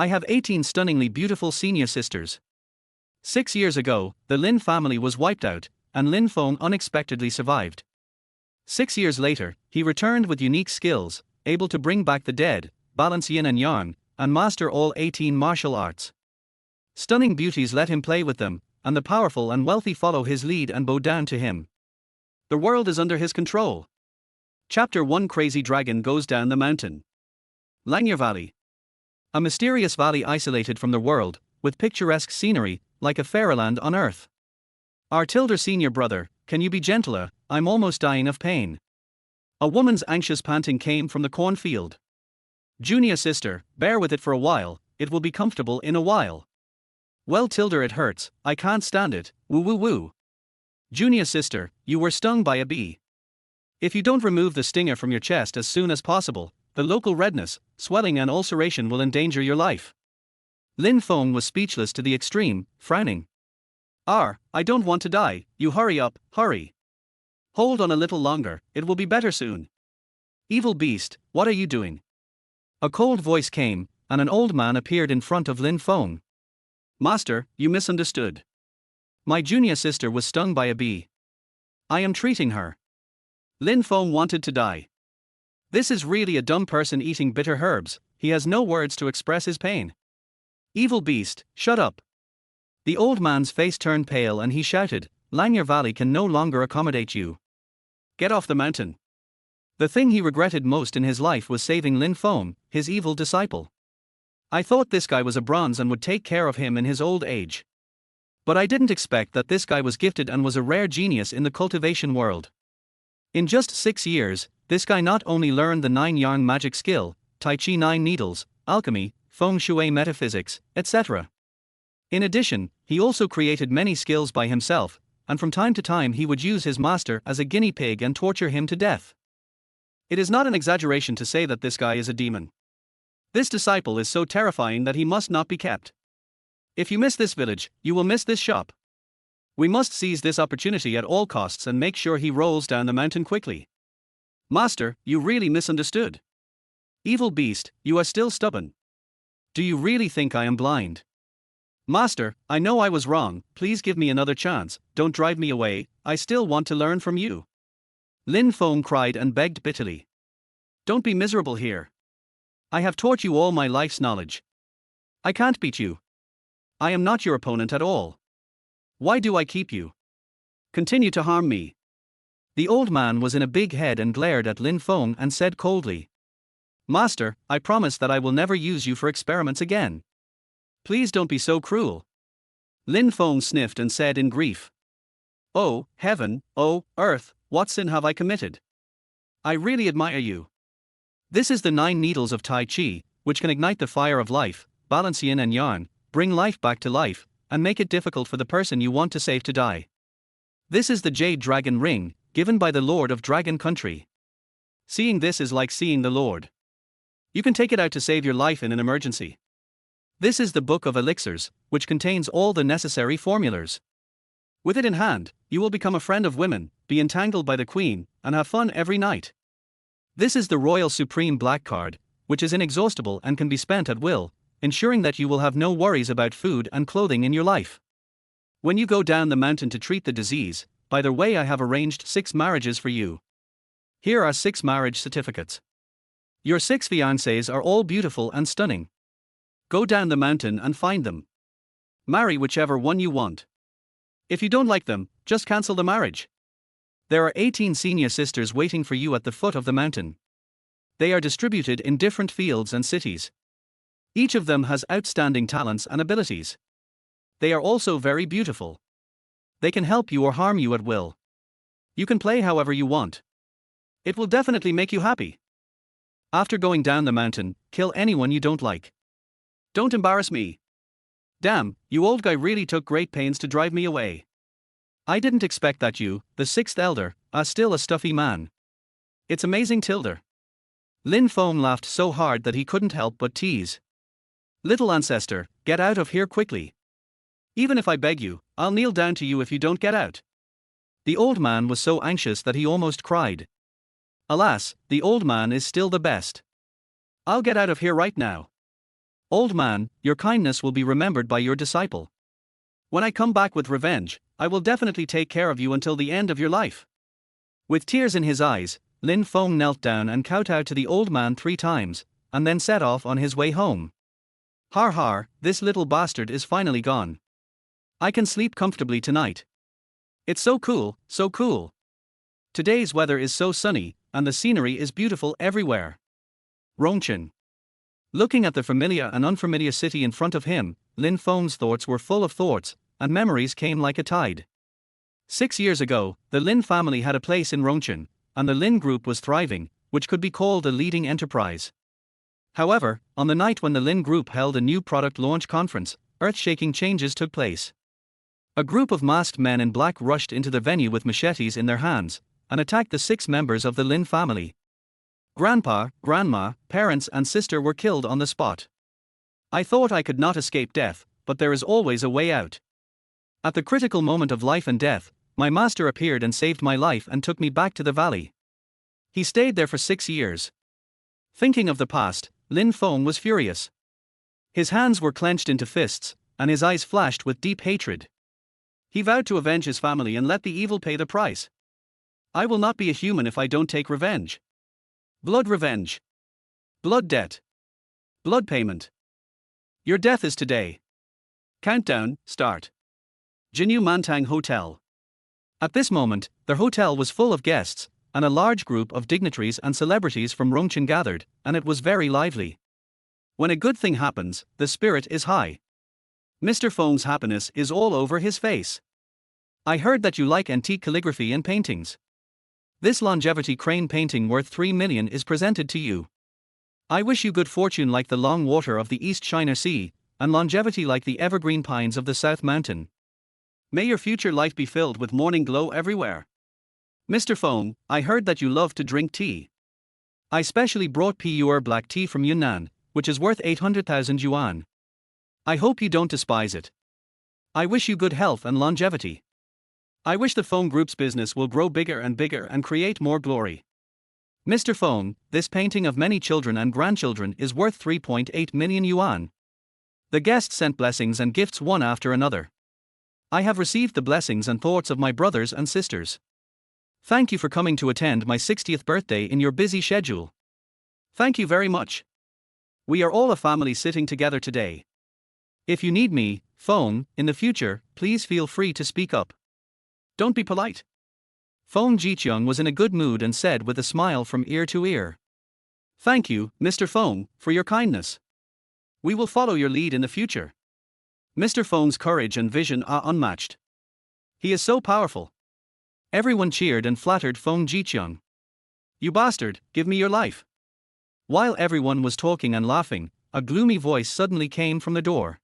I have 18 stunningly beautiful senior sisters. 6 years ago, the Lin family was wiped out, and Lin Feng unexpectedly survived. 6 years later, he returned with unique skills, able to bring back the dead, balance yin and yang, and master all 18 martial arts. Stunning beauties let him play with them, and the powerful and wealthy follow his lead and bow down to him. The world is under his control. Chapter 1: Crazy Dragon Goes Down the Mountain. Langya Valley. A mysterious valley isolated from the world, with picturesque scenery, like a fairyland on earth. Our Tilder senior brother, can you be gentler? I'm almost dying of pain. A woman's anxious panting came from the cornfield. Junior sister, bear with it for a while, it will be comfortable in a while. Well Tilder, it hurts, I can't stand it, woo woo woo. Junior sister, you were stung by a bee. If you don't remove the stinger from your chest as soon as possible, the local redness, swelling and ulceration will endanger your life. Lin Feng was speechless to the extreme, frowning. I don't want to die, you hurry up, hurry. Hold on a little longer, it will be better soon. Evil beast, what are you doing? A cold voice came, and an old man appeared in front of Lin Feng. Master, you misunderstood. My junior sister was stung by a bee. I am treating her. Lin Feng wanted to die. This is really a dumb person eating bitter herbs, he has no words to express his pain. Evil beast, shut up. The old man's face turned pale and he shouted, Langya Valley can no longer accommodate you. Get off the mountain. The thing he regretted most in his life was saving Lin Feng, his evil disciple. I thought this guy was a bronze and would take care of him in his old age. But I didn't expect that this guy was gifted and was a rare genius in the cultivation world. In just 6 years, this guy not only learned the 9 yang magic skill, Tai Chi 9 needles, alchemy, feng shui metaphysics, etc. In addition, he also created many skills by himself, and from time to time he would use his master as a guinea pig and torture him to death. It is not an exaggeration to say that this guy is a demon. This disciple is so terrifying that he must not be kept. If you miss this village, you will miss this shop. We must seize this opportunity at all costs and make sure he rolls down the mountain quickly. Master, you really misunderstood. Evil beast, you are still stubborn. Do you really think I am blind? Master, I know I was wrong, please give me another chance, don't drive me away, I still want to learn from you. Lin Feng cried and begged bitterly. Don't be miserable here. I have taught you all my life's knowledge. I can't beat you. I am not your opponent at all. Why do I keep you? Continue to harm me. The old man was in a big head and glared at Lin Feng and said coldly. Master, I promise that I will never use you for experiments again. Please don't be so cruel. Lin Feng sniffed and said in grief. Oh, heaven, oh, earth, what sin have I committed? I really admire you. This is the 9 needles of Tai Chi, which can ignite the fire of life, balance yin and yang, bring life back to life, and make it difficult for the person you want to save to die. This is the Jade Dragon Ring, given by the Lord of Dragon Country. Seeing this is like seeing the Lord. You can take it out to save your life in an emergency. This is the Book of Elixirs, which contains all the necessary formulas. With it in hand, you will become a friend of women, be entangled by the Queen, and have fun every night. This is the Royal Supreme Black Card, which is inexhaustible and can be spent at will, ensuring that you will have no worries about food and clothing in your life. When you go down the mountain to treat the disease, by the way, I have arranged 6 marriages for you. Here are 6 marriage certificates. Your 6 fiancés are all beautiful and stunning. Go down the mountain and find them. Marry whichever one you want. If you don't like them, just cancel the marriage. There are 18 senior sisters waiting for you at the foot of the mountain. They are distributed in different fields and cities. Each of them has outstanding talents and abilities. They are also very beautiful. They can help you or harm you at will. You can play however you want. It will definitely make you happy. After going down the mountain, kill anyone you don't like. Don't embarrass me. Damn, you old guy really took great pains to drive me away. I didn't expect that you, the 6th elder, are still a stuffy man. It's amazing, Tilder. Lin Feng laughed so hard that he couldn't help but tease. Little ancestor, get out of here quickly. Even if I beg you, I'll kneel down to you if you don't get out. The old man was so anxious that he almost cried. Alas, the old man is still the best. I'll get out of here right now. Old man, your kindness will be remembered by your disciple. When I come back with revenge, I will definitely take care of you until the end of your life. With tears in his eyes, Lin Feng knelt down and kowtowed to the old man 3 times, and then set off on his way home. Har har, this little bastard is finally gone. I can sleep comfortably tonight. It's so cool, so cool. Today's weather is so sunny, and the scenery is beautiful everywhere. Rongchen. Looking at the familiar and unfamiliar city in front of him, Lin Feng's thoughts were full of thoughts, and memories came like a tide. 6 years ago, the Lin family had a place in Rongchen, and the Lin group was thriving, which could be called a leading enterprise. However, on the night when the Lin group held a new product launch conference, earth-shaking changes took place. A group of masked men in black rushed into the venue with machetes in their hands, and attacked the 6 members of the Lin family. Grandpa, grandma, parents and sister were killed on the spot. I thought I could not escape death, but there is always a way out. At the critical moment of life and death, my master appeared and saved my life and took me back to the valley. He stayed there for 6 years. Thinking of the past, Lin Feng was furious. His hands were clenched into fists, and his eyes flashed with deep hatred. He vowed to avenge his family and let the evil pay the price. I will not be a human if I don't take revenge. Blood revenge. Blood debt. Blood payment. Your death is today. Countdown, start. Jinyu Mantang Hotel. At this moment, their hotel was full of guests, and a large group of dignitaries and celebrities from Rongchen gathered, and it was very lively. When a good thing happens, the spirit is high. Mr. Feng's happiness is all over his face. I heard that you like antique calligraphy and paintings. This longevity crane painting worth 3 million is presented to you. I wish you good fortune like the long water of the East China Sea, and longevity like the evergreen pines of the South Mountain. May your future life be filled with morning glow everywhere. Mr. Feng, I heard that you love to drink tea. I specially brought pure black tea from Yunnan, which is worth 800,000 yuan. I hope you don't despise it. I wish you good health and longevity. I wish the Feng Group's business will grow bigger and create more glory. Mr. Feng, this painting of many children and grandchildren is worth 3.8 million yuan. The guests sent blessings and gifts one after another. I have received the blessings and thoughts of my brothers and sisters. Thank you for coming to attend my 60th birthday in your busy schedule. Thank you very much. We are all a family sitting together today. If you need me, Feng, in the future, please feel free to speak up. Don't be polite. Feng Jiqiang was in a good mood and said with a smile from ear to ear. Thank you, Mr. Feng, for your kindness. We will follow your lead in the future. Mr. Feng's courage and vision are unmatched. He is so powerful. Everyone cheered and flattered Feng Jiqiang. You bastard, give me your life. While everyone was talking and laughing, a gloomy voice suddenly came from the door.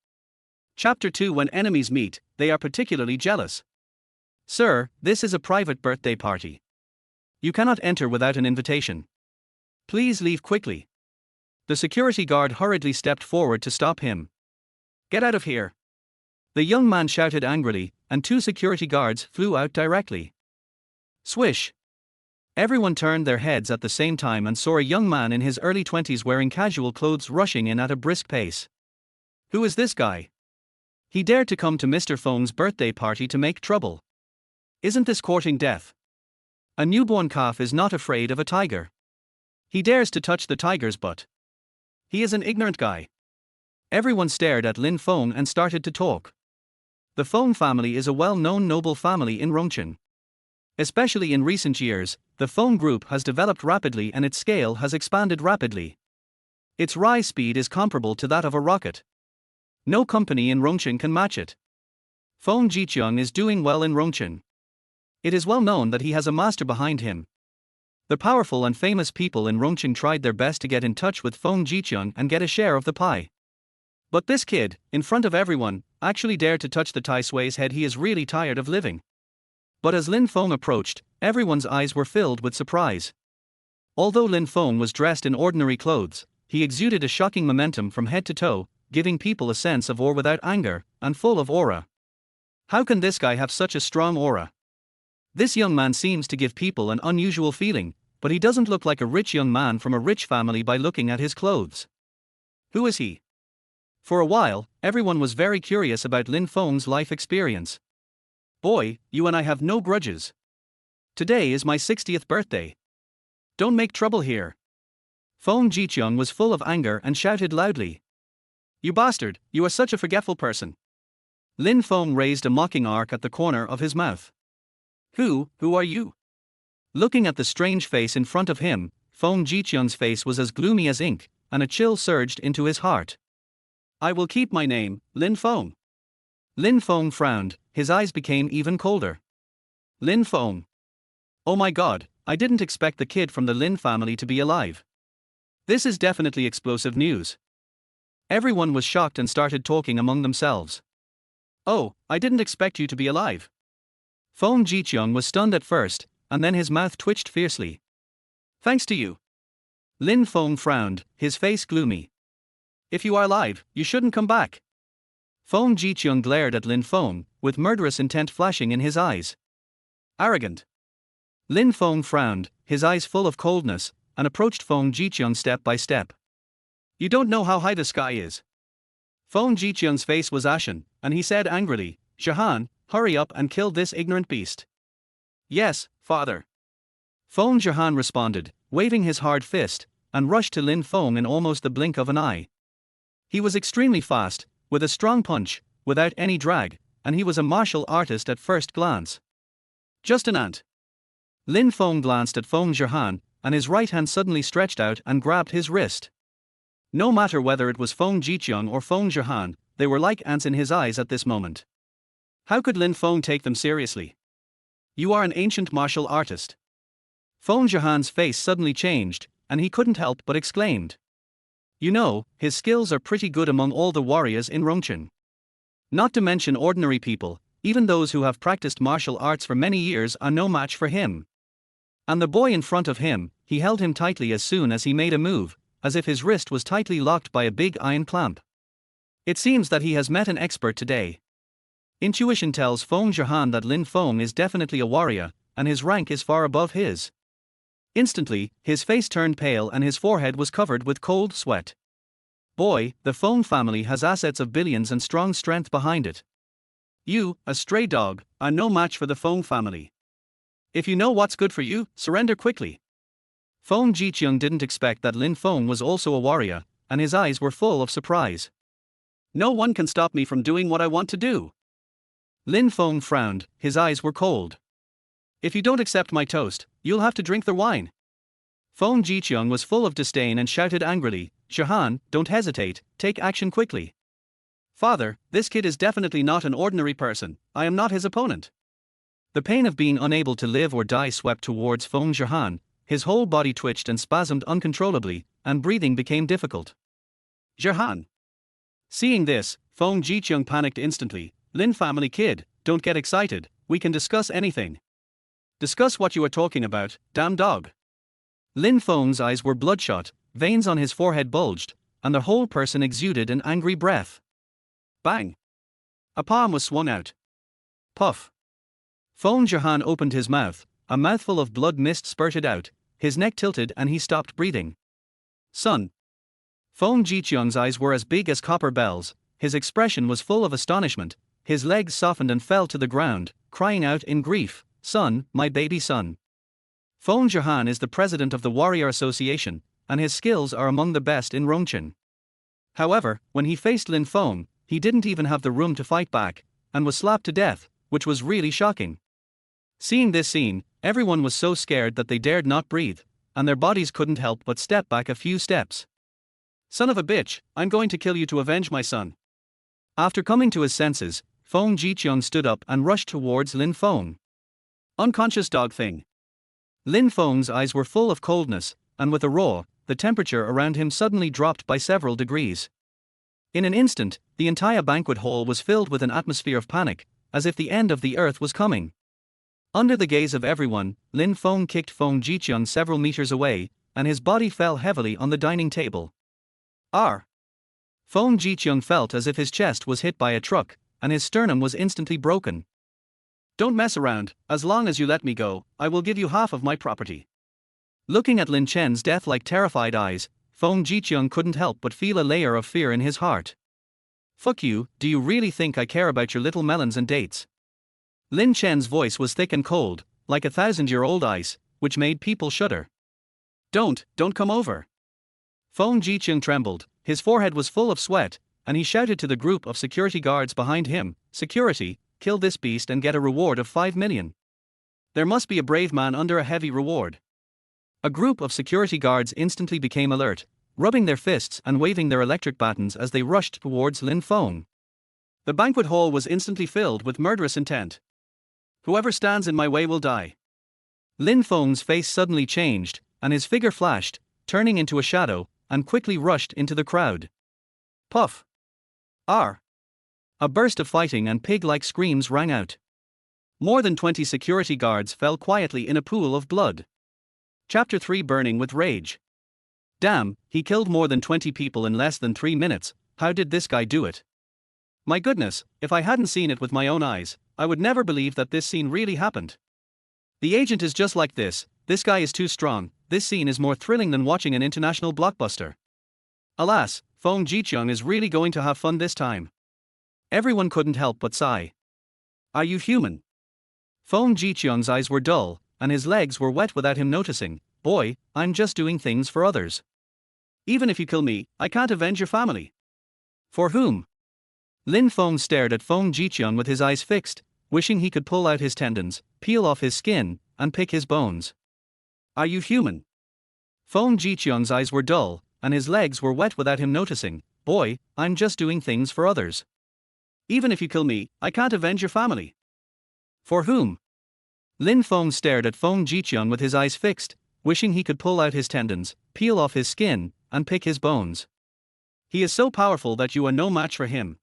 Chapter 2. When enemies meet, they are particularly jealous. Sir, this is a private birthday party. You cannot enter without an invitation. Please leave quickly. The security guard hurriedly stepped forward to stop him. Get out of here. The young man shouted angrily, and 2 security guards flew out directly. Swish. Everyone turned their heads at the same time and saw a young man in his early 20s wearing casual clothes rushing in at a brisk pace. Who is this guy? He dared to come to Mr. Feng's birthday party to make trouble. Isn't this courting death? A newborn calf is not afraid of a tiger. He dares to touch the tiger's butt. He is an ignorant guy. Everyone stared at Lin Feng and started to talk. The Feng family is a well-known noble family in Rongchen. Especially in recent years, the Feng group has developed rapidly and its scale has expanded rapidly. Its rise speed is comparable to that of a rocket. No company in Rongchen can match it. Feng Jiqiang is doing well in Rongchen. It is well known that he has a master behind him. The powerful and famous people in Rongchen tried their best to get in touch with Feng Jiqiang and get a share of the pie. But this kid, in front of everyone, actually dared to touch the Tai Sui's head. He is really tired of living. But as Lin Feng approached, everyone's eyes were filled with surprise. Although Lin Feng was dressed in ordinary clothes, he exuded a shocking momentum from head to toe, giving people a sense of awe without anger, and full of aura. How can this guy have such a strong aura? This young man seems to give people an unusual feeling, but he doesn't look like a rich young man from a rich family by looking at his clothes. Who is he? For a while, everyone was very curious about Lin Feng's life experience. Boy, you and I have no grudges. Today is my 60th birthday. Don't make trouble here. Feng Jiqiang was full of anger and shouted loudly. You bastard, you are such a forgetful person. Lin Feng raised a mocking arc at the corner of his mouth. Who are you? Looking at the strange face in front of him, Feng Jiqiang's face was as gloomy as ink, and a chill surged into his heart. I will keep my name, Lin Feng. Lin Feng frowned, his eyes became even colder. Lin Feng. Oh my god, I didn't expect the kid from the Lin family to be alive. This is definitely explosive news. Everyone was shocked and started talking among themselves. Oh, I didn't expect you to be alive. Feng Jiqiang was stunned at first, and then his mouth twitched fiercely. Thanks to you. Lin Feng frowned, his face gloomy. If you are alive, you shouldn't come back. Feng Jiqiang glared at Lin Feng, with murderous intent flashing in his eyes. Arrogant. Lin Feng frowned, his eyes full of coldness, and approached Feng Jiqiang step by step. You don't know how high the sky is. Feng Jiqiang's face was ashen, and he said angrily, Shahan, hurry up and kill this ignorant beast. Yes, father. Feng Shahan responded, waving his hard fist, and rushed to Lin Feng in almost the blink of an eye. He was extremely fast, with a strong punch, without any drag, and he was a martial artist at first glance. Just an ant. Lin Feng glanced at Feng Shahan, and his right hand suddenly stretched out and grabbed his wrist. No matter whether it was Feng Jiqiang or Feng Shahan, they were like ants in his eyes at this moment. How could Lin Feng take them seriously? You are an ancient martial artist. Feng Shahan's face suddenly changed, and he couldn't help but exclaimed. You know, his skills are pretty good among all the warriors in Rongchen. Not to mention ordinary people, even those who have practiced martial arts for many years are no match for him. And the boy in front of him, he held him tightly as soon as he made a move, as if his wrist was tightly locked by a big iron clamp. It seems that he has met an expert today. Intuition tells Feng Shahan that Lin Feng is definitely a warrior, and his rank is far above his. Instantly, his face turned pale and his forehead was covered with cold sweat. Boy, the Feng family has assets of billions and strong strength behind it. You, a stray dog, are no match for the Feng family. If you know what's good for you, surrender quickly. Feng Jiqiang didn't expect that Lin Feng was also a warrior, and his eyes were full of surprise. No one can stop me from doing what I want to do. Lin Feng frowned, his eyes were cold. If you don't accept my toast, you'll have to drink the wine. Feng Jiqiang was full of disdain and shouted angrily, Shahan, don't hesitate, take action quickly. Father, this kid is definitely not an ordinary person, I am not his opponent. The pain of being unable to live or die swept towards Feng Shahan, his whole body twitched and spasmed uncontrollably, and breathing became difficult. Shahan. Seeing this, Feng Jiqiang panicked instantly, Lin family kid, don't get excited, we can discuss anything. Discuss what you are talking about, damn dog. Lin Feng's eyes were bloodshot, veins on his forehead bulged, and the whole person exuded an angry breath. Bang! A palm was swung out. Puff! Feng Shahan opened his mouth, a mouthful of blood mist spurted out, his neck tilted and he stopped breathing. Son! Feng Jiqiang's eyes were as big as copper bells, his expression was full of astonishment, his legs softened and fell to the ground, crying out in grief, Son, my baby son. Feng Shahan is the president of the Warrior Association, and his skills are among the best in Rongchen. However, when he faced Lin Feng, he didn't even have the room to fight back, and was slapped to death, which was really shocking. Seeing this scene, everyone was so scared that they dared not breathe, and their bodies couldn't help but step back a few steps. Son of a bitch, I'm going to kill you to avenge my son. After coming to his senses, Feng Jiqiang stood up and rushed towards Lin Feng. Unconscious dog thing. Lin Feng's eyes were full of coldness, and with a roar, the temperature around him suddenly dropped by several degrees. In an instant, the entire banquet hall was filled with an atmosphere of panic, as if the end of the earth was coming. Under the gaze of everyone, Lin Feng kicked Feng Jiqiang several meters away, and his body fell heavily on the dining table. Feng Jiqiang felt as if his chest was hit by a truck, and his sternum was instantly broken. Don't mess around, as long as you let me go, I will give you half of my property. Looking at Lin Chen's death-like terrified eyes, Feng Jiqiang couldn't help but feel a layer of fear in his heart. Fuck you, do you really think I care about your little melons and dates? Lin Chen's voice was thick and cold, like 1,000-year-old ice, which made people shudder. Don't come over. Feng Jiqing trembled, his forehead was full of sweat, and he shouted to the group of security guards behind him, "Security, kill this beast and get a reward of 5 million. There must be a brave man under a heavy reward." A group of security guards instantly became alert, rubbing their fists and waving their electric batons as they rushed towards Lin Feng. The banquet hall was instantly filled with murderous intent. "Whoever stands in my way will die." Lin Feng's face suddenly changed, and his figure flashed, turning into a shadow, and quickly rushed into the crowd. Puff! R! A burst of fighting and pig-like screams rang out. More than 20 security guards fell quietly in a pool of blood. Chapter 3: Burning with Rage. Damn, he killed more than 20 people in less than 3 minutes. How did this guy do it? My goodness, if I hadn't seen it with my own eyes, I would never believe that this scene really happened. The agent is just like this guy is too strong. This scene is more thrilling than watching an international blockbuster. Alas, Feng Jiqiang is really going to have fun this time. Everyone couldn't help but sigh. Are you human? Feng Jiqiang's eyes were dull, and his legs were wet without him noticing. Boy, I'm just doing things for others. Even if you kill me, I can't avenge your family. For whom? Lin Feng stared at Feng Jiqiang with his eyes fixed, wishing he could pull out his tendons, peel off his skin, and pick his bones. Are you human? Feng Jiqiang's eyes were dull, and his legs were wet without him noticing. Boy, I'm just doing things for others. Even if you kill me, I can't avenge your family. For whom? Lin Feng stared at Feng Jiqiang with his eyes fixed, wishing he could pull out his tendons, peel off his skin, and pick his bones. He is so powerful that you are no match for him.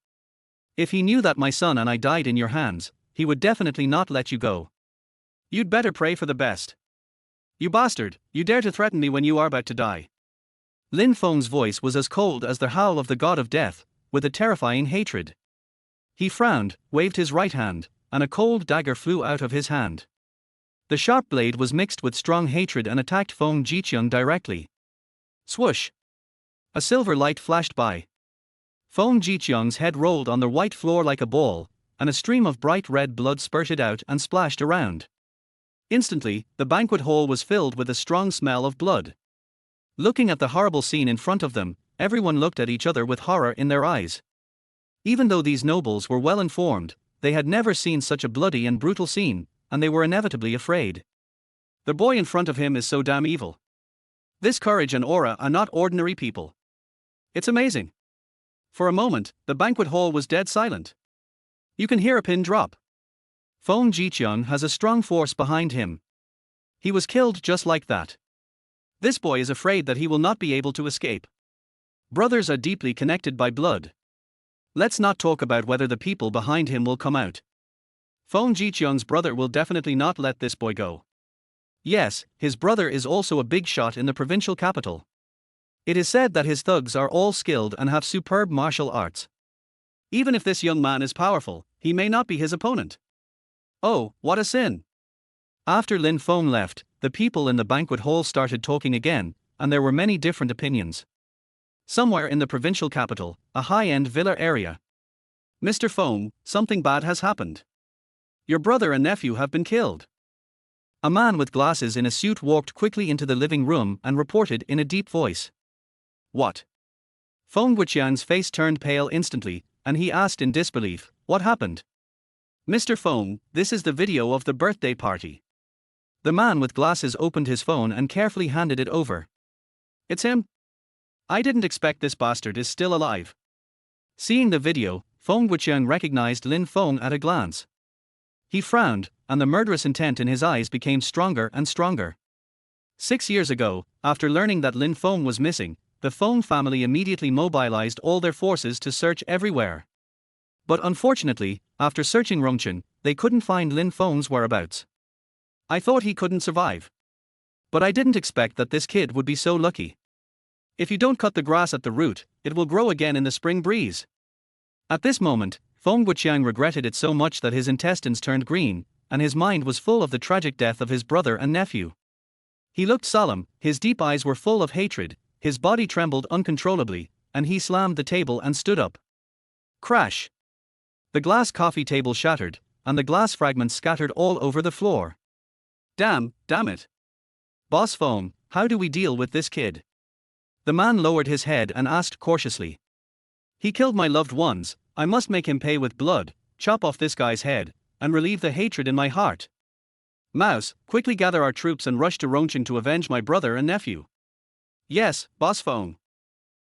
If he knew that my son and I died in your hands, he would definitely not let you go. You'd better pray for the best. You bastard, you dare to threaten me when you are about to die. Lin Feng's voice was as cold as the howl of the god of death, with a terrifying hatred. He frowned, waved his right hand, and a cold dagger flew out of his hand. The sharp blade was mixed with strong hatred and attacked Feng Jiqiang directly. Swoosh! A silver light flashed by. Feng Jiqiang's head rolled on the white floor like a ball, and a stream of bright red blood spurted out and splashed around. Instantly, the banquet hall was filled with a strong smell of blood. Looking at the horrible scene in front of them, everyone looked at each other with horror in their eyes. Even though these nobles were well informed, they had never seen such a bloody and brutal scene, and they were inevitably afraid. The boy in front of him is so damn evil. This courage and aura are not ordinary people. It's amazing. For a moment, the banquet hall was dead silent. You can hear a pin drop. Feng Jiqiang has a strong force behind him. He was killed just like that. This boy is afraid that he will not be able to escape. Brothers are deeply connected by blood. Let's not talk about whether the people behind him will come out. Feng Jiqiang's brother will definitely not let this boy go. Yes, his brother is also a big shot in the provincial capital. It is said that his thugs are all skilled and have superb martial arts. Even if this young man is powerful, he may not be his opponent. Oh, what a sin! After Lin Feng left, the people in the banquet hall started talking again, and there were many different opinions. Somewhere in the provincial capital, a high-end villa area. Mr. Feng, something bad has happened. Your brother and nephew have been killed. A man with glasses in a suit walked quickly into the living room and reported in a deep voice. What? Feng Guqian's face turned pale instantly, and he asked in disbelief, what happened? Mr. Feng, this is the video of the birthday party. The man with glasses opened his phone and carefully handed it over. It's him? I didn't expect this bastard is still alive. Seeing the video, Feng Guqiang recognized Lin Feng at a glance. He frowned, and the murderous intent in his eyes became stronger and stronger. 6 years ago, after learning that Lin Feng was missing, the Feng family immediately mobilized all their forces to search everywhere. But unfortunately, after searching Rongchen, they couldn't find Lin Feng's whereabouts. I thought he couldn't survive. But I didn't expect that this kid would be so lucky. If you don't cut the grass at the root, it will grow again in the spring breeze. At this moment, Feng Guqiang regretted it so much that his intestines turned green, and his mind was full of the tragic death of his brother and nephew. He looked solemn, his deep eyes were full of hatred, his body trembled uncontrollably, and he slammed the table and stood up. Crash! The glass coffee table shattered, and the glass fragments scattered all over the floor. Damn it. Boss Feng, how do we deal with this kid? The man lowered his head and asked cautiously. He killed my loved ones, I must make him pay with blood, chop off this guy's head, and relieve the hatred in my heart. Mouse, quickly gather our troops and rush to Rongqing to avenge my brother and nephew. Yes, Boss Feng.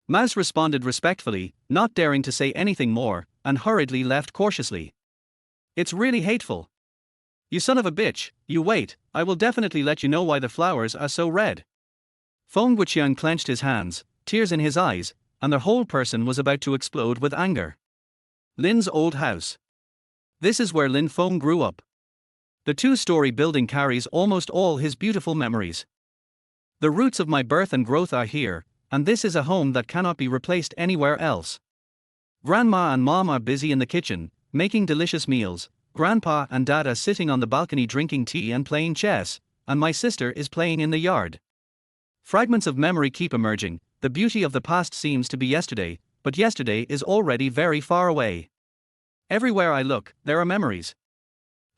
Mouse responded respectfully, not daring to say anything more, and hurriedly left cautiously. It's really hateful. You son of a bitch, you wait, I will definitely let you know why the flowers are so red. Feng Guoqiang clenched his hands, tears in his eyes, and the whole person was about to explode with anger. Lin's old house. This is where Lin Feng grew up. The two-story building carries almost all his beautiful memories. The roots of my birth and growth are here, and this is a home that cannot be replaced anywhere else. Grandma and Mom are busy in the kitchen, making delicious meals. Grandpa and Dad are sitting on the balcony drinking tea and playing chess, and my sister is playing in the yard. Fragments of memory keep emerging. The beauty of the past seems to be yesterday, but yesterday is already very far away. Everywhere I look, there are memories.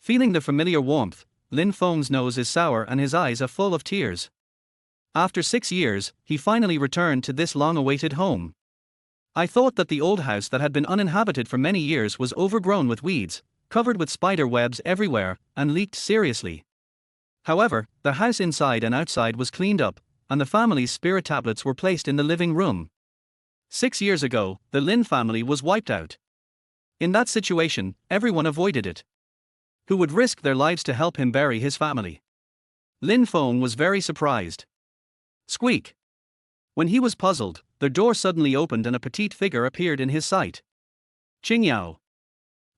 Feeling the familiar warmth, Lin Feng's nose is sour and his eyes are full of tears. After 6 years, he finally returned to this long-awaited home. I thought that the old house that had been uninhabited for many years was overgrown with weeds, covered with spider webs everywhere, and leaked seriously. However, the house inside and outside was cleaned up, and the family's spirit tablets were placed in the living room. 6 years ago, the Lin family was wiped out. In that situation, everyone avoided it. Who would risk their lives to help him bury his family? Lin Feng was very surprised. Squeak! When he was puzzled, the door suddenly opened and a petite figure appeared in his sight. Qingyao.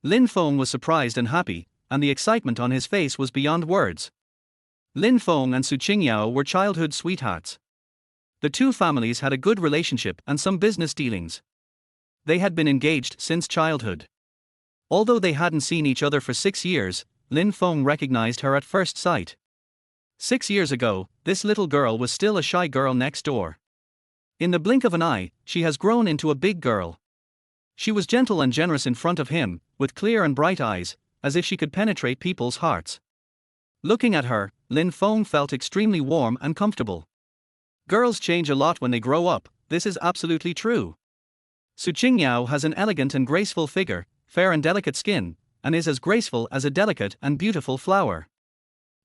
Lin Feng was surprised and happy, and the excitement on his face was beyond words. Lin Feng and Su Qingyao were childhood sweethearts. The two families had a good relationship and some business dealings. They had been engaged since childhood. Although they hadn't seen each other for 6 years, Lin Feng recognized her at first sight. 6 years ago, this little girl was still a shy girl next door. In the blink of an eye, she has grown into a big girl. She was gentle and generous in front of him, with clear and bright eyes, as if she could penetrate people's hearts. Looking at her, Lin Feng felt extremely warm and comfortable. Girls change a lot when they grow up, this is absolutely true. Su Qingyao has an elegant and graceful figure, fair and delicate skin, and is as graceful as a delicate and beautiful flower.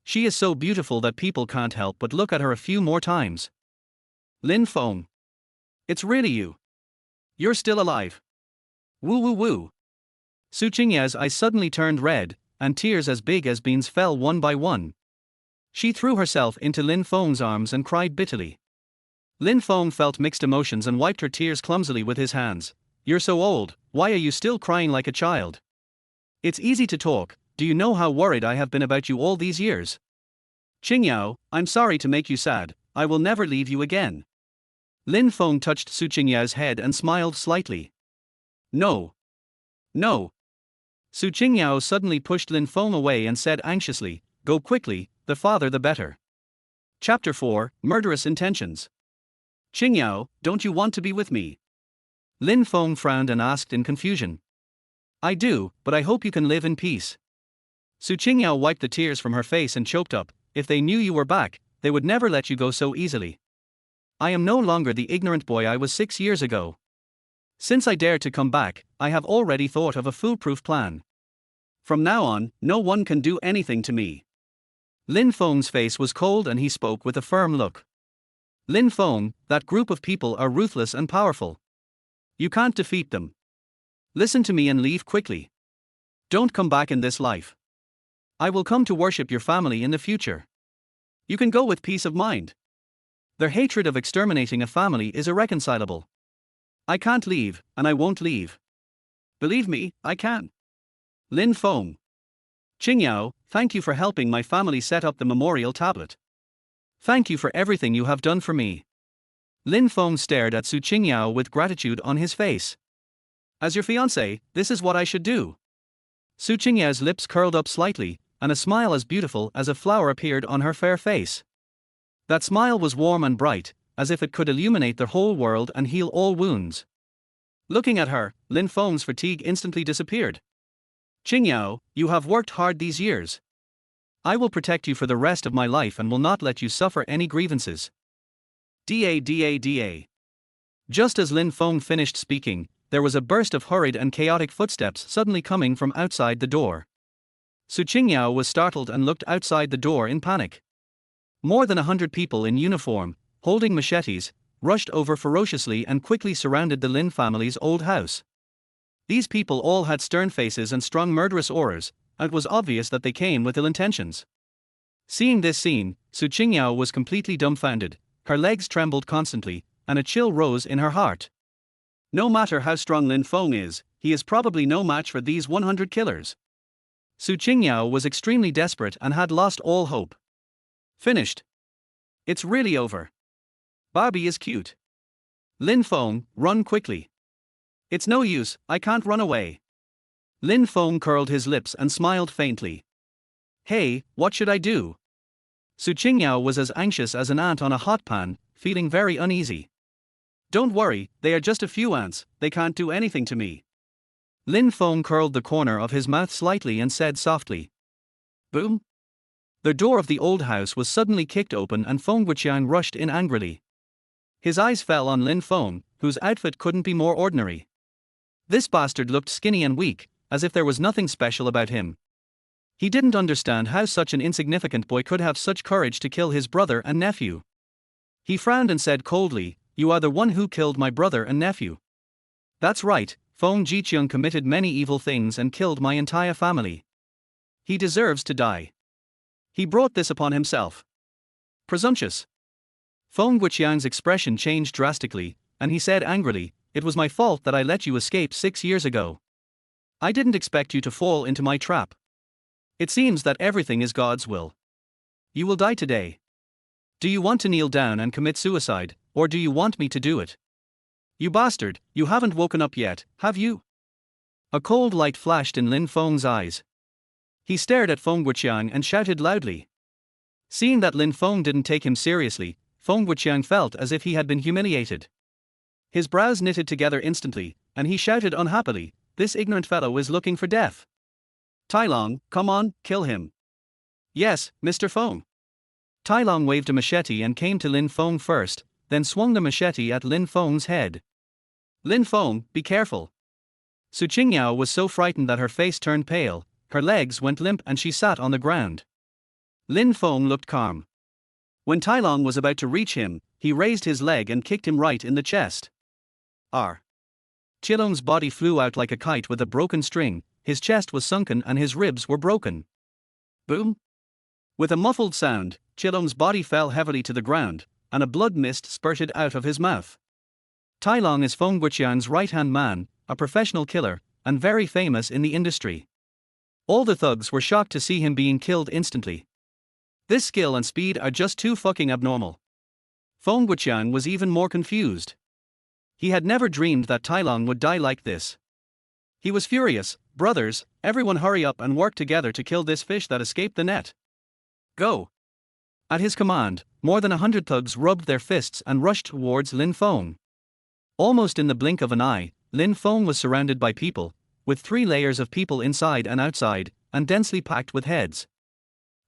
She is so beautiful that people can't help but look at her a few more times. Lin Feng. It's really you. You're still alive. Woo woo woo. Su Qingyao's eyes suddenly turned red, and tears as big as beans fell one by one. She threw herself into Lin Feng's arms and cried bitterly. Lin Feng felt mixed emotions and wiped her tears clumsily with his hands. You're so old, why are you still crying like a child? It's easy to talk, do you know how worried I have been about you all these years? Qingyao, I'm sorry to make you sad, I will never leave you again. Lin Feng touched Su Qingyao's head and smiled slightly. No. No. Su Qingyao suddenly pushed Lin Feng away and said anxiously, Go quickly, the farther the better. Chapter 4, Murderous Intentions. Qingyao, don't you want to be with me? Lin Feng frowned and asked in confusion. I do, but I hope you can live in peace. Su Qingyao wiped the tears from her face and choked up, if they knew you were back, they would never let you go so easily. I am no longer the ignorant boy I was 6 years ago. Since I dared to come back, I have already thought of a foolproof plan. From now on, no one can do anything to me. Lin Feng's face was cold and he spoke with a firm look. Lin Feng, that group of people are ruthless and powerful. You can't defeat them. Listen to me and leave quickly. Don't come back in this life. I will come to worship your family in the future. You can go with peace of mind. Their hatred of exterminating a family is irreconcilable. I can't leave, and I won't leave. Believe me, I can. Lin Feng. Qingyao, thank you for helping my family set up the memorial tablet. Thank you for everything you have done for me. Lin Feng stared at Su Qingyao with gratitude on his face. As your fiancé, this is what I should do. Su Qingyao's lips curled up slightly, and a smile as beautiful as a flower appeared on her fair face. That smile was warm and bright, as if it could illuminate the whole world and heal all wounds. Looking at her, Lin Feng's fatigue instantly disappeared. Qingyao, you have worked hard these years. I will protect you for the rest of my life and will not let you suffer any grievances. Da. Just as Lin Feng finished speaking, there was a burst of hurried and chaotic footsteps suddenly coming from outside the door. Su Qingyao was startled and looked outside the door in panic. More than 100 people in uniform, holding machetes, rushed over ferociously and quickly surrounded the Lin family's old house. These people all had stern faces and strong murderous auras, and it was obvious that they came with ill intentions. Seeing this scene, Su Qingyao was completely dumbfounded, her legs trembled constantly, and a chill rose in her heart. No matter how strong Lin Feng is, he is probably no match for these 100 killers. Su Qingyao was extremely desperate and had lost all hope. Finished. It's really over. Barbie is cute. Lin Feng, run quickly. It's no use, I can't run away. Lin Feng curled his lips and smiled faintly. Hey, what should I do? Su Qingyao was as anxious as an ant on a hot pan, feeling very uneasy. Don't worry, they are just a few ants, they can't do anything to me. Lin Feng curled the corner of his mouth slightly and said softly. Boom! The door of the old house was suddenly kicked open and Feng Wuqiang rushed in angrily. His eyes fell on Lin Feng, whose outfit couldn't be more ordinary. This bastard looked skinny and weak, as if there was nothing special about him. He didn't understand how such an insignificant boy could have such courage to kill his brother and nephew. He frowned and said coldly, "You are the one who killed my brother and nephew." "That's right, Feng Jiqiang committed many evil things and killed my entire family. He deserves to die. He brought this upon himself." Presumptuous. Feng Wuqiang's expression changed drastically, and he said angrily, "It was my fault that I let you escape 6 years ago. I didn't expect you to fall into my trap. It seems that everything is God's will. You will die today. Do you want to kneel down and commit suicide, or do you want me to do it? You bastard, you haven't woken up yet, have you?" A cold light flashed in Lin Feng's eyes. He stared at Feng Wuqiang and shouted loudly. Seeing that Lin Feng didn't take him seriously, Feng Wuqiang felt as if he had been humiliated. His brows knitted together instantly, and he shouted unhappily, "This ignorant fellow is looking for death. Tai Long, come on, kill him." "Yes, Mr. Feng." Tai Long waved a machete and came to Lin Feng first, then swung the machete at Lin Feng's head. "Lin Feng, be careful." Su Qingyao was so frightened that her face turned pale, her legs went limp and she sat on the ground. Lin Feng looked calm. When Tai Long was about to reach him, he raised his leg and kicked him right in the chest. R. Qilong's body flew out like a kite with a broken string, his chest was sunken and his ribs were broken. Boom! With a muffled sound, Qilong's body fell heavily to the ground, and a blood mist spurted out of his mouth. Tai Long is Feng Wuqiang's right-hand man, a professional killer, and very famous in the industry. All the thugs were shocked to see him being killed instantly. This skill and speed are just too fucking abnormal. Feng Wuqiang was even more confused. He had never dreamed that Tai Long would die like this. He was furious. "Brothers, everyone hurry up and work together to kill this fish that escaped the net. Go!" At his command, more than 100 thugs rubbed their fists and rushed towards Lin Feng. Almost in the blink of an eye, Lin Feng was surrounded by people, with 3 layers of people inside and outside, and densely packed with heads.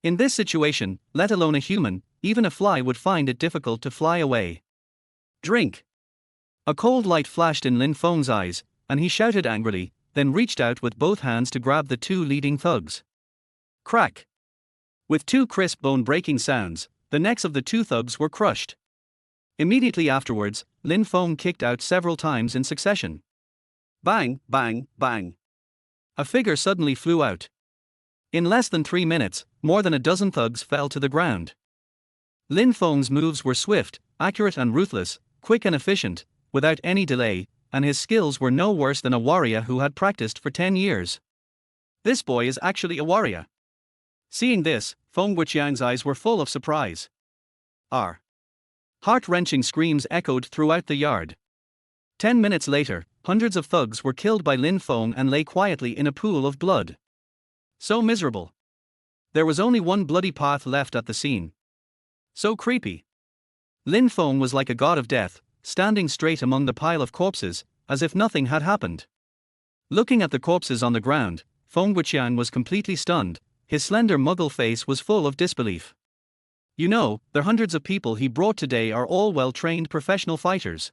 In this situation, let alone a human, even a fly would find it difficult to fly away. "Drink!" A cold light flashed in Lin Feng's eyes, and he shouted angrily, then reached out with both hands to grab the 2 leading thugs. Crack! With 2 crisp bone-breaking sounds, the necks of the 2 thugs were crushed. Immediately afterwards, Lin Feng kicked out several times in succession. Bang, bang, bang. A figure suddenly flew out. In less than 3 minutes, more than a dozen thugs fell to the ground. Lin Feng's moves were swift, accurate and ruthless, quick and efficient, without any delay, and his skills were no worse than a warrior who had practiced for 10 years. This boy is actually a warrior. Seeing this, Feng Wuqiang's eyes were full of surprise. R. Heart-wrenching screams echoed throughout the yard. 10 minutes later, hundreds of thugs were killed by Lin Feng and lay quietly in a pool of blood. So miserable. There was only one bloody path left at the scene. So creepy. Lin Feng was like a god of death, standing straight among the pile of corpses, as if nothing had happened. Looking at the corpses on the ground, Feng Wuqiang was completely stunned. His slender muggle face was full of disbelief. You know, the hundreds of people he brought today are all well-trained professional fighters.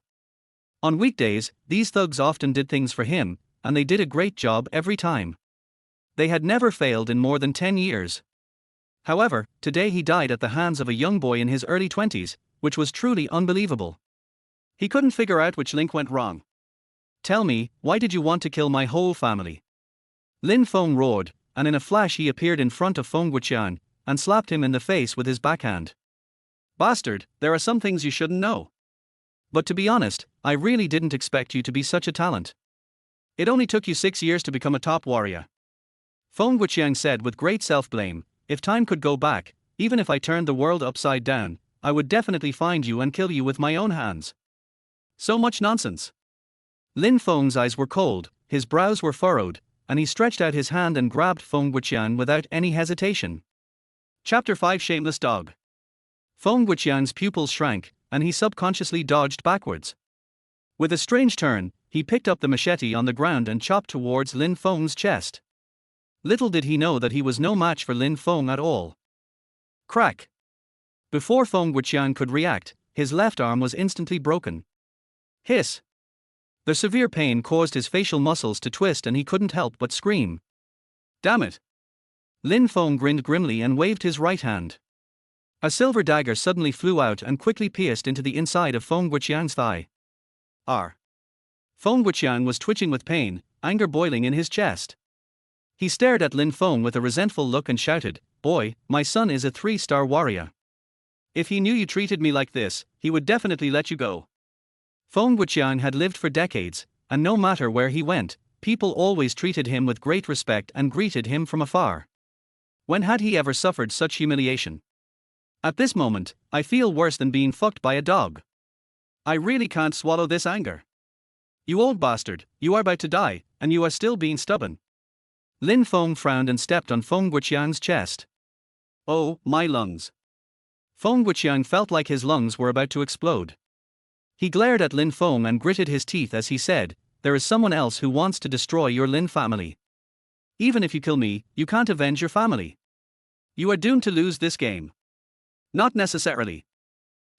On weekdays, these thugs often did things for him, and they did a great job every time. They had never failed in more than 10 years. However, today he died at the hands of a young boy in his early 20s, which was truly unbelievable. He couldn't figure out which link went wrong. Tell me, why did you want to kill my whole family? Lin Feng roared, and in a flash he appeared in front of Feng Wuqiang, and slapped him in the face with his backhand. Bastard, there are some things you shouldn't know. But to be honest, I really didn't expect you to be such a talent. It only took you 6 years to become a top warrior. Feng Wuqiang said with great self-blame, if time could go back, even if I turned the world upside down, I would definitely find you and kill you with my own hands. So much nonsense. Lin Feng's eyes were cold, his brows were furrowed, and he stretched out his hand and grabbed Feng Wuqiang without any hesitation. Chapter 5 Shameless Dog. Feng Wuqiang's pupils shrank, and he subconsciously dodged backwards. With a strange turn, he picked up the machete on the ground and chopped towards Lin Feng's chest. Little did he know that he was no match for Lin Feng at all. Crack! Before Feng Wuqiang could react, his left arm was instantly broken. Hiss! The severe pain caused his facial muscles to twist and he couldn't help but scream. Damn it! Lin Feng grinned grimly and waved his right hand. A silver dagger suddenly flew out and quickly pierced into the inside of Feng Wuqiang's thigh. R. Feng Wuqiang was twitching with pain, anger boiling in his chest. He stared at Lin Feng with a resentful look and shouted, "Boy, my son is a 3-star warrior. If he knew you treated me like this, he would definitely let you go." Feng Wuqiang had lived for decades, and no matter where he went, people always treated him with great respect and greeted him from afar. When had he ever suffered such humiliation? At this moment, I feel worse than being fucked by a dog. I really can't swallow this anger. You old bastard, you are about to die, and you are still being stubborn. Lin Feng frowned and stepped on Feng Wuqiang's chest. Oh, my lungs. Feng Wuqiang felt like his lungs were about to explode. He glared at Lin Feng and gritted his teeth as he said, "There is someone else who wants to destroy your Lin family. Even if you kill me, you can't avenge your family. You are doomed to lose this game." Not necessarily.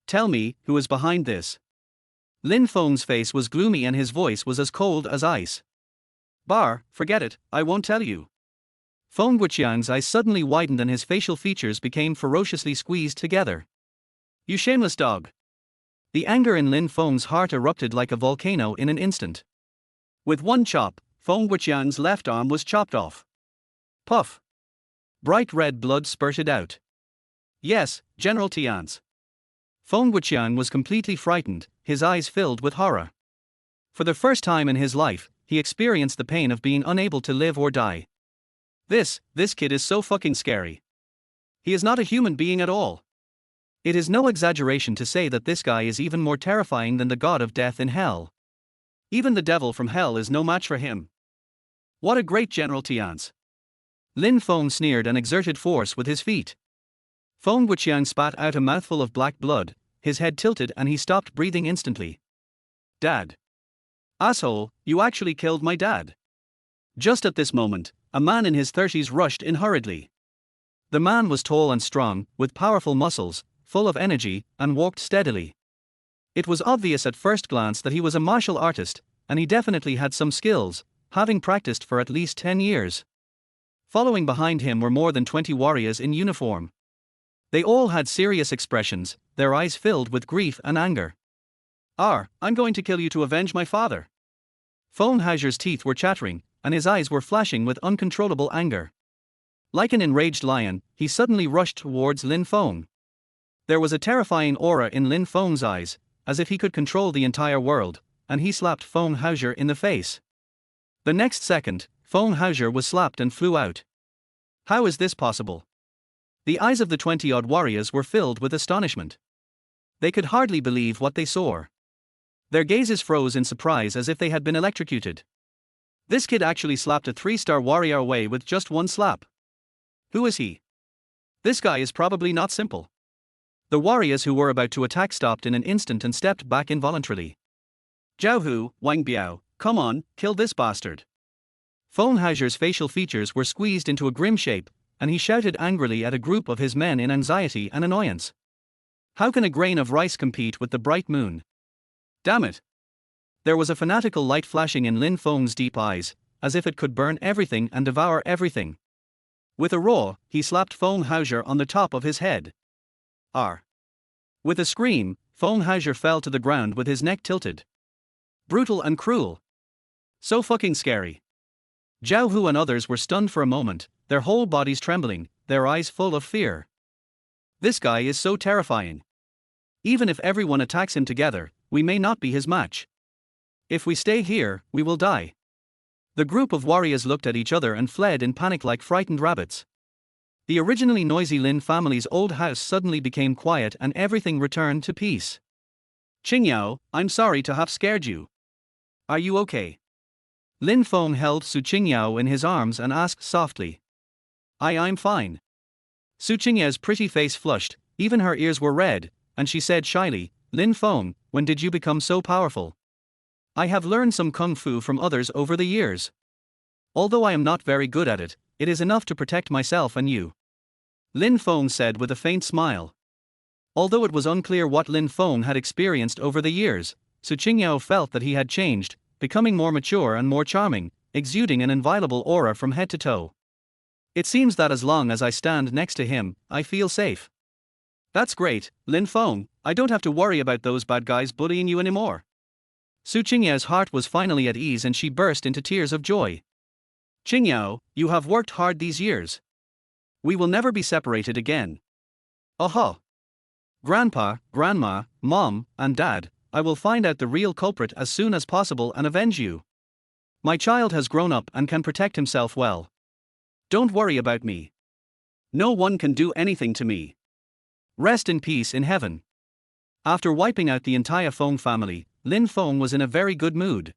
Tell me, who is behind this? Lin Feng's face was gloomy and his voice was as cold as ice. Forget it, I won't tell you. Feng Wuqiang's eyes suddenly widened and his facial features became ferociously squeezed together. You shameless dog. The anger in Lin Feng's heart erupted like a volcano in an instant. With one chop, Feng Wuqiang's left arm was chopped off. Puff! Bright red blood spurted out. Yes, General Tian's. Feng Wuqiang was completely frightened, his eyes filled with horror. For the first time in his life, he experienced the pain of being unable to live or die. This kid is so fucking scary. He is not a human being at all. It is no exaggeration to say that this guy is even more terrifying than the god of death in hell. Even the devil from hell is no match for him. What a great General Tian's. Lin Feng sneered and exerted force with his feet. Feng Wuqiang spat out a mouthful of black blood, his head tilted and he stopped breathing instantly. Dad. Asshole, you actually killed my dad. Just at this moment, a man in his 30s rushed in hurriedly. The man was tall and strong, with powerful muscles, full of energy, and walked steadily. It was obvious at first glance that he was a martial artist, and he definitely had some skills, having practiced for at least 10 years. Following behind him were more than 20 warriors in uniform. They all had serious expressions, their eyes filled with grief and anger. I'm going to kill you to avenge my father. Feng Hauser's teeth were chattering, and his eyes were flashing with uncontrollable anger. Like an enraged lion, he suddenly rushed towards Lin Feng. There was a terrifying aura in Lin Feng's eyes, as if he could control the entire world, and he slapped Feng Hauser in the face. The next second, Feng Hauser was slapped and flew out. How is this possible? The eyes of the 20-odd warriors were filled with astonishment. They could hardly believe what they saw. Their gazes froze in surprise as if they had been electrocuted. This kid actually slapped a 3-star warrior away with just one slap. Who is he? This guy is probably not simple. The warriors who were about to attack stopped in an instant and stepped back involuntarily. Zhao Hu, Wang Biao, come on, kill this bastard. Feng Hao's facial features were squeezed into a grim shape, and he shouted angrily at a group of his men in anxiety and annoyance. How can a grain of rice compete with the bright moon? Damn it! There was a fanatical light flashing in Lin Feng's deep eyes, as if it could burn everything and devour everything. With a roar, he slapped Feng Hao on the top of his head. R. With a scream, Feng Hao fell to the ground with his neck tilted. Brutal and cruel. So fucking scary. Zhao Hu and others were stunned for a moment, their whole bodies trembling, their eyes full of fear. This guy is so terrifying. Even if everyone attacks him together, we may not be his match. If we stay here, we will die. The group of warriors looked at each other and fled in panic like frightened rabbits. The originally noisy Lin family's old house suddenly became quiet and everything returned to peace. Qingyao, I'm sorry to have scared you. Are you okay? Lin Feng held Su Qingyao in his arms and asked softly. I'm fine. Su Qingyao's pretty face flushed, even her ears were red, and she said shyly, Lin Feng, when did you become so powerful? I have learned some kung fu from others over the years. Although I am not very good at it, it is enough to protect myself and you. Lin Feng said with a faint smile. Although it was unclear what Lin Feng had experienced over the years, Su Qingyao felt that he had changed, becoming more mature and more charming, exuding an inviolable aura from head to toe. It seems that as long as I stand next to him, I feel safe. That's great, Lin Feng, I don't have to worry about those bad guys bullying you anymore. Su Qingyao's heart was finally at ease and she burst into tears of joy. Qingyao, you have worked hard these years. We will never be separated again. Aha! Grandpa, Grandma, Mom, and Dad, I will find out the real culprit as soon as possible and avenge you. My child has grown up and can protect himself well. Don't worry about me. No one can do anything to me. Rest in peace in heaven. After wiping out the entire Feng family, Lin Feng was in a very good mood.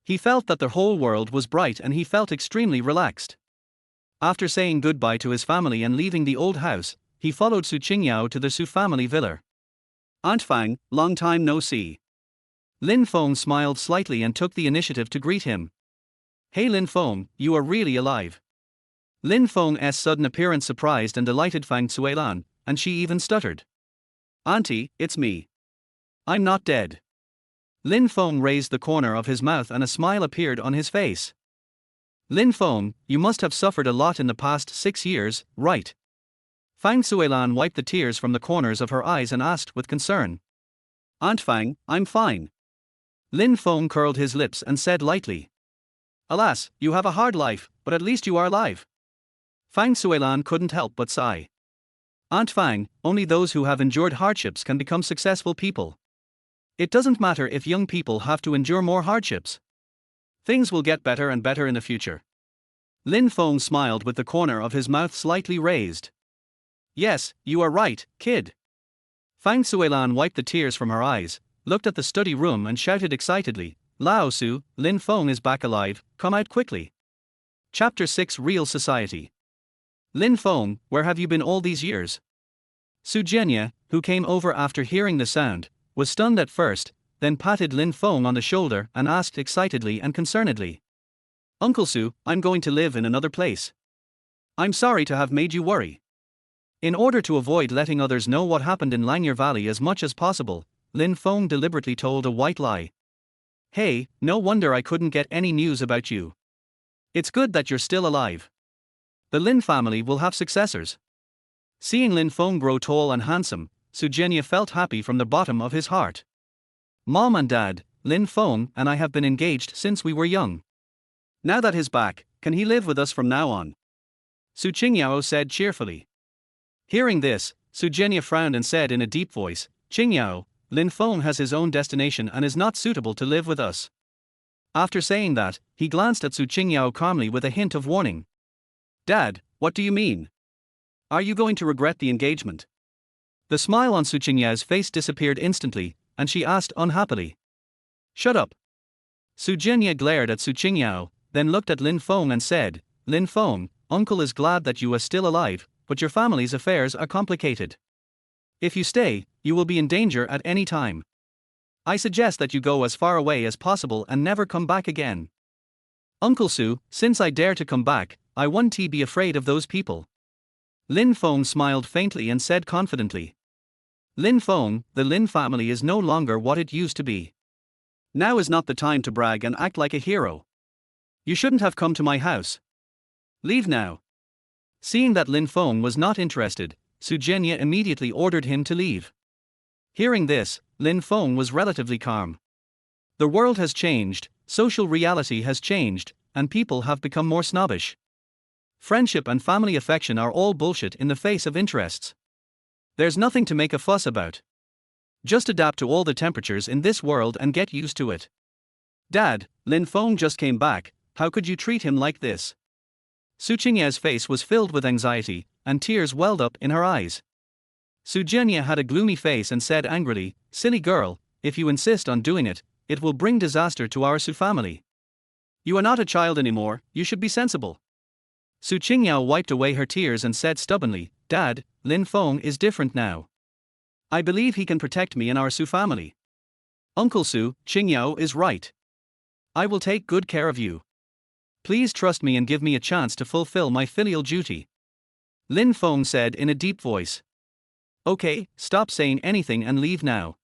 He felt that the whole world was bright and he felt extremely relaxed. After saying goodbye to his family and leaving the old house, he followed Su Qingyao to the Su family villa. Aunt Fang, long time no see. Lin Feng smiled slightly and took the initiative to greet him. Hey Lin Feng, you are really alive. Lin Feng's sudden appearance surprised and delighted Fang Suilan, and she even stuttered. Auntie, it's me. I'm not dead. Lin Feng raised the corner of his mouth and a smile appeared on his face. Lin Feng, you must have suffered a lot in the past 6 years, right? Fang Suilan wiped the tears from the corners of her eyes and asked with concern. Aunt Fang, I'm fine. Lin Feng curled his lips and said lightly. Alas, you have a hard life, but at least you are alive. Fang Suilan couldn't help but sigh. Aunt Fang, only those who have endured hardships can become successful people. It doesn't matter if young people have to endure more hardships. Things will get better and better in the future. Lin Feng smiled with the corner of his mouth slightly raised. Yes, you are right, kid. Fang Suilan wiped the tears from her eyes, looked at the study room and shouted excitedly, Lao Su, Lin Feng is back alive, come out quickly. Chapter 6 Real Society. Lin Feng, where have you been all these years? Su Jianya, who came over after hearing the sound, was stunned at first, then patted Lin Feng on the shoulder and asked excitedly and concernedly. Uncle Su, I'm going to live in another place. I'm sorry to have made you worry. In order to avoid letting others know what happened in Langyer Valley as much as possible, Lin Feng deliberately told a white lie. Hey, no wonder I couldn't get any news about you. It's good that you're still alive. The Lin family will have successors. Seeing Lin Feng grow tall and handsome, Su Jianya felt happy from the bottom of his heart. Mom and Dad, Lin Feng and I have been engaged since we were young. Now that he's back, can he live with us from now on? Su Qingyao said cheerfully. Hearing this, Su Jianya frowned and said in a deep voice, Qingyao, Lin Feng has his own destination and is not suitable to live with us. After saying that, he glanced at Su Qingyao calmly with a hint of warning. Dad, what do you mean? Are you going to regret the engagement? The smile on Su Qingyao's face disappeared instantly, and she asked unhappily. Shut up. Su Jianya glared at Su Qingyao, then looked at Lin Feng and said, Lin Feng, uncle is glad that you are still alive, but your family's affairs are complicated. If you stay, you will be in danger at any time. I suggest that you go as far away as possible and never come back again. Uncle Su, since I dare to come back, I won't be afraid of those people. Lin Feng smiled faintly and said confidently. Lin Feng, the Lin family is no longer what it used to be. Now is not the time to brag and act like a hero. You shouldn't have come to my house. Leave now. Seeing that Lin Feng was not interested, Su Qingyao immediately ordered him to leave. Hearing this, Lin Feng was relatively calm. The world has changed, social reality has changed, and people have become more snobbish. Friendship and family affection are all bullshit in the face of interests. There's nothing to make a fuss about. Just adapt to all the temperatures in this world and get used to it. Dad, Lin Feng just came back, how could you treat him like this? Su Qingyao's face was filled with anxiety, and tears welled up in her eyes. Su Qingyao had a gloomy face and said angrily, "Silly girl, if you insist on doing it, it will bring disaster to our Su family. You are not a child anymore, you should be sensible." Su Qingyao wiped away her tears and said stubbornly, "Dad, Lin Feng is different now. I believe he can protect me and our Su family. Uncle Su Qingyao is right. I will take good care of you. Please trust me and give me a chance to fulfill my filial duty." Lin Feng said in a deep voice. "Okay, stop saying anything and leave now.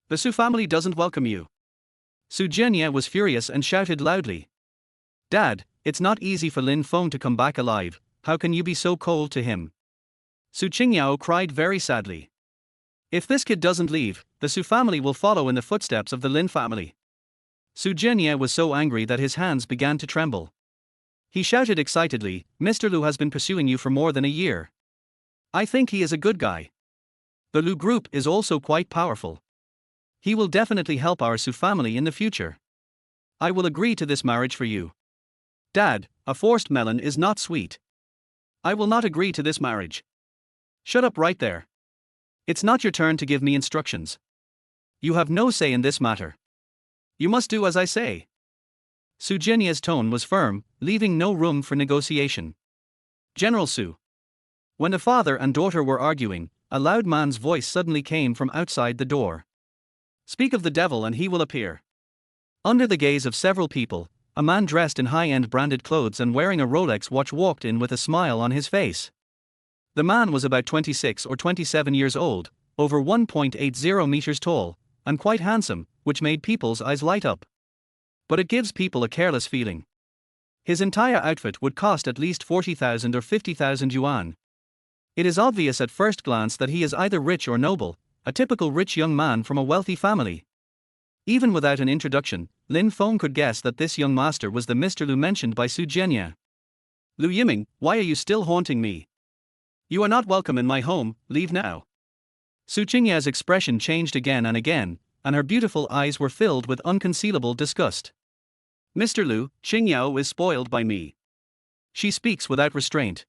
The Su family doesn't welcome you." Su Qingyao was furious and shouted loudly. "Dad, it's not easy for Lin Feng to come back alive, how can you be so cold to him?" Su Qingyao cried very sadly. "If this kid doesn't leave, the Su family will follow in the footsteps of the Lin family." Su Qingyao was so angry that his hands began to tremble. He shouted excitedly, "Mr. Lu has been pursuing you for more than a year. I think he is a good guy. The Lu group is also quite powerful. He will definitely help our Su family in the future. I will agree to this marriage for you." "Dad, a forced melon is not sweet. I will not agree to this marriage." "Shut up right there. It's not your turn to give me instructions. You have no say in this matter. You must do as I say." Su Qinyao's tone was firm, leaving no room for negotiation. "General Su." When the father and daughter were arguing, a loud man's voice suddenly came from outside the door. "Speak of the devil and he will appear." Under the gaze of several people, a man dressed in high-end branded clothes and wearing a Rolex watch walked in with a smile on his face. The man was about 26 or 27 years old, over 1.80 meters tall, and quite handsome, which made people's eyes light up. But it gives people a careless feeling. His entire outfit would cost at least 40,000 or 50,000 yuan. It is obvious at first glance that he is either rich or noble, a typical rich young man from a wealthy family. Even without an introduction, Lin Feng could guess that this young master was the Mr. Lu mentioned by Su Qingyao. "Lu Yiming, why are you still haunting me? You are not welcome in my home, leave now." Su Qingyao's expression changed again, and her beautiful eyes were filled with unconcealable disgust. "Mr. Lu, Qingyao is spoiled by me. She speaks without restraint.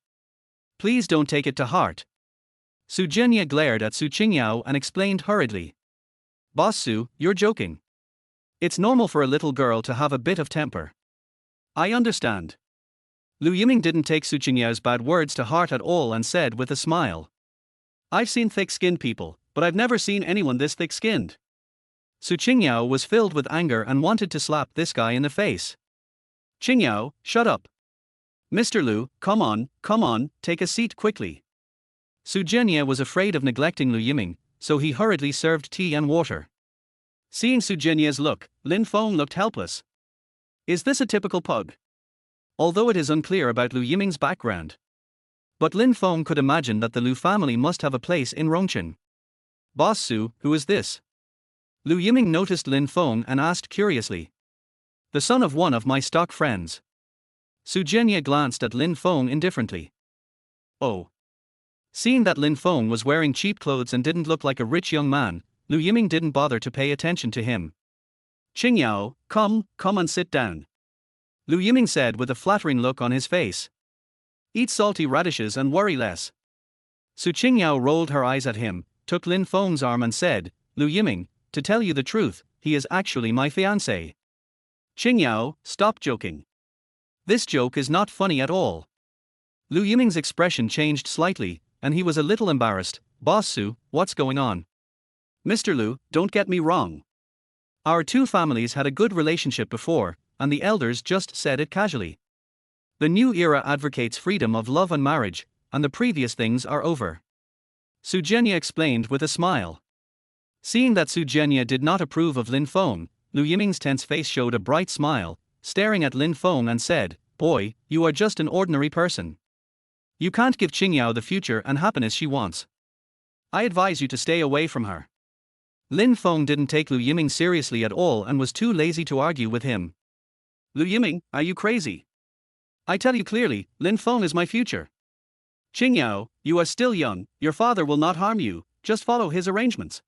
Please don't take it to heart." Su Qingyao glared at Su Qingyao and explained hurriedly. "Boss Su, you're joking. It's normal for a little girl to have a bit of temper. I understand." Lu Yiming didn't take Su Qingyao's bad words to heart at all and said with a smile, "I've seen thick-skinned people, but I've never seen anyone this thick-skinned." Su Qingyao was filled with anger and wanted to slap this guy in the face. "Qingyao, shut up. Mr. Lu, come on, take a seat quickly." Su Qingyao was afraid of neglecting Lu Yiming, so he hurriedly served tea and water. Seeing Su Qinyao's look, Lin Feng looked helpless. Is this a typical pug? Although it is unclear about Lu Yiming's background. But Lin Feng could imagine that the Lu family must have a place in Rongqing. "Boss Su, who is this?" Lu Yiming noticed Lin Feng and asked curiously. "The son of one of my stock friends." Su Qingyao glanced at Lin Feng indifferently. "Oh." Seeing that Lin Feng was wearing cheap clothes and didn't look like a rich young man, Lu Yiming didn't bother to pay attention to him. "Qingyao, come and sit down," Lu Yiming said with a flattering look on his face. "Eat salty radishes and worry less." Su Qingyao rolled her eyes at him, took Lin Feng's arm and said, "Lu Yiming, to tell you the truth, he is actually my fiancé." "Qingyao, stop joking. This joke is not funny at all." Lu Yiming's expression changed slightly, and he was a little embarrassed. "Boss Su, what's going on?" "Mr. Lu, don't get me wrong. Our two families had a good relationship before, and the elders just said it casually. The new era advocates freedom of love and marriage, and the previous things are over. Su Qingyao explained with a smile. Seeing that Su Qingyao did not approve of Lin Feng, Liu Yiming's tense face showed a bright smile, staring at Lin Feng and said, "Boy, you are just an ordinary person. You can't give Qingyao the future and happiness she wants. I advise you to stay away from her." Lin Feng didn't take Liu Yiming seriously at all and was too lazy to argue with him. "Liu Yiming, are you crazy? I tell you clearly, Lin Feng is my future. Qingyao, you are still young, your father will not harm you, just follow his arrangements."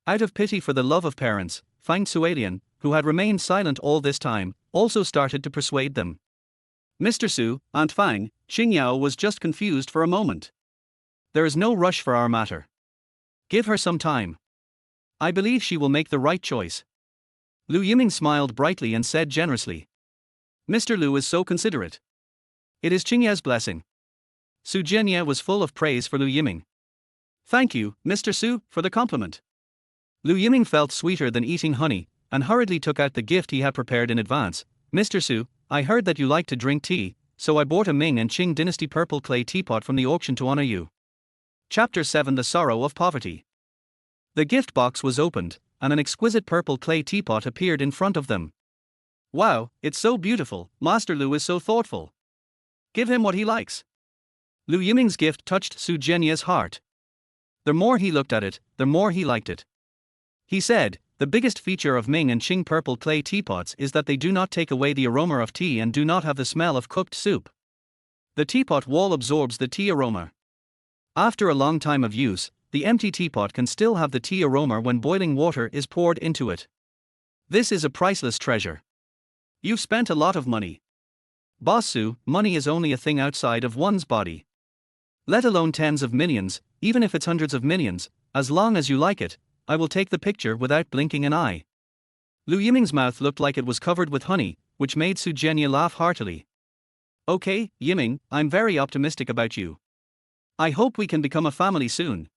Out of pity for the love of parents, Fang Sualian, who had remained silent all this time, also started to persuade them. "Mr. Su, Aunt Fang," Qingyao was just confused for a moment. "There is no rush for our matter. Give her some time. I believe she will make the right choice." Liu Yiming smiled brightly and said generously. "Mr. Liu is so considerate. It is Qingyao's blessing." Su Qingyao was full of praise for Liu Yiming. "Thank you, Mr. Su, for the compliment." Liu Yiming felt sweeter than eating honey, and hurriedly took out the gift he had prepared in advance. "Mr. Su, I heard that you like to drink tea, so I bought a Ming and Qing dynasty purple clay teapot from the auction to honor you." Chapter 7: The Sorrow of Poverty. The gift box was opened, and an exquisite purple clay teapot appeared in front of them. "Wow, it's so beautiful, Master Liu is so thoughtful. Give him what he likes." Liu Yiming's gift touched Su Qinyao's heart. The more he looked at it, the more he liked it. He said, "The biggest feature of Ming and Qing purple clay teapots is that they do not take away the aroma of tea and do not have the smell of cooked soup. The teapot wall absorbs the tea aroma. After a long time of use, the empty teapot can still have the tea aroma when boiling water is poured into it. This is a priceless treasure. You've spent a lot of money. Boss Su, money is only a thing outside of one's body. Let alone tens of millions, even if it's hundreds of millions, as long as you like it, I will take the picture without blinking an eye." Liu Yiming's mouth looked like it was covered with honey, which made Su Qingyao laugh heartily. "Okay, Yiming, I'm very optimistic about you. I hope we can become a family soon."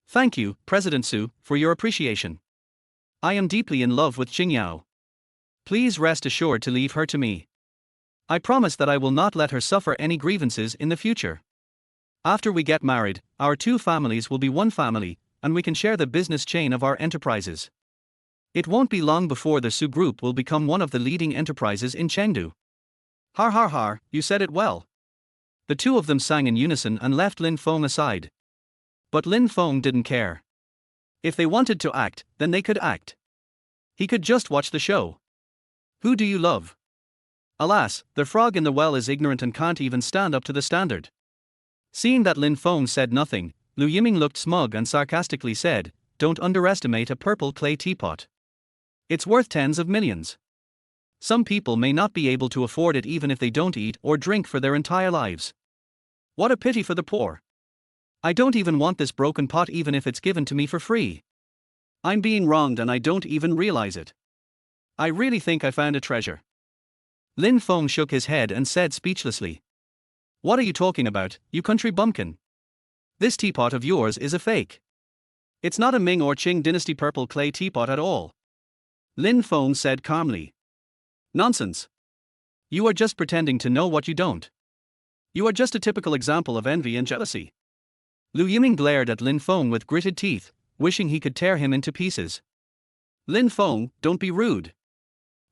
"Thank you, President Su, for your appreciation. I am deeply in love with Qingyao. Please rest assured to leave her to me. I promise that I will not let her suffer any grievances in the future. After we get married, our two families will be one family, and we can share the business chain of our enterprises. It won't be long before the Su Group will become one of the leading enterprises in Chengdu." "Har har har, you said it well." The two of them sang in unison and left Lin Feng aside. But Lin Feng didn't care. If they wanted to act, then they could act. He could just watch the show. "Who do you love?" Alas, the frog in the well is ignorant and can't even stand up to the standard. Seeing that Lin Feng said nothing, Liu Yiming looked smug and sarcastically said, "Don't underestimate a purple clay teapot. It's worth tens of millions. Some people may not be able to afford it even if they don't eat or drink for their entire lives. What a pity for the poor. I don't even want this broken pot even if it's given to me for free. I'm being wronged and I don't even realize it. I really think I found a treasure." Lin Feng shook his head and said speechlessly, "What are you talking about, you country bumpkin? This teapot of yours is a fake. It's not a Ming or Qing dynasty purple clay teapot at all." Lin Feng said calmly. "Nonsense. You are just pretending to know what you don't. You are just a typical example of envy and jealousy." Liu Yiming glared at Lin Feng with gritted teeth, wishing he could tear him into pieces. "Lin Feng, don't be rude."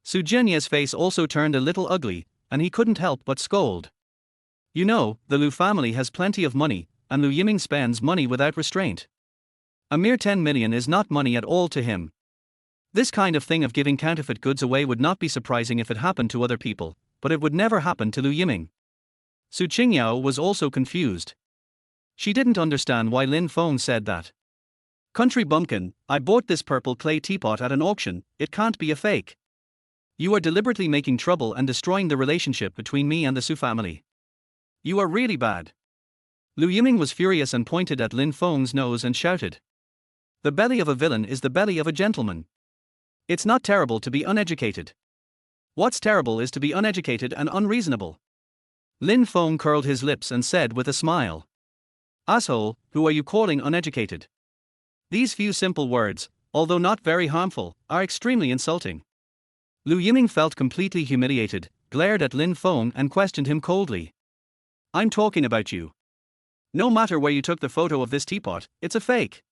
Su Qinyao's face also turned a little ugly, and he couldn't help but scold. "You know, the Liu family has plenty of money, and Liu Yiming spends money without restraint. A mere 10 million is not money at all to him. This kind of thing of giving counterfeit goods away would not be surprising if it happened to other people, but it would never happen to Liu Yiming." Su Qingyao was also confused. She didn't understand why Lin Feng said that. "Country bumpkin, I bought this purple clay teapot at an auction, it can't be a fake. You are deliberately making trouble and destroying the relationship between me and the Su family. You are really bad." Liu Yiming was furious and pointed at Lin Feng's nose and shouted, "The belly of a villain is the belly of a gentleman. It's not terrible to be uneducated. What's terrible is to be uneducated and unreasonable." Lin Feng curled his lips and said with a smile, "Asshole, who are you calling uneducated?" These few simple words, although not very harmful, are extremely insulting. Lu Yiming felt completely humiliated, glared at Lin Feng and questioned him coldly. I'm talking about you. No matter where you took the photo of this teapot, it's a fake.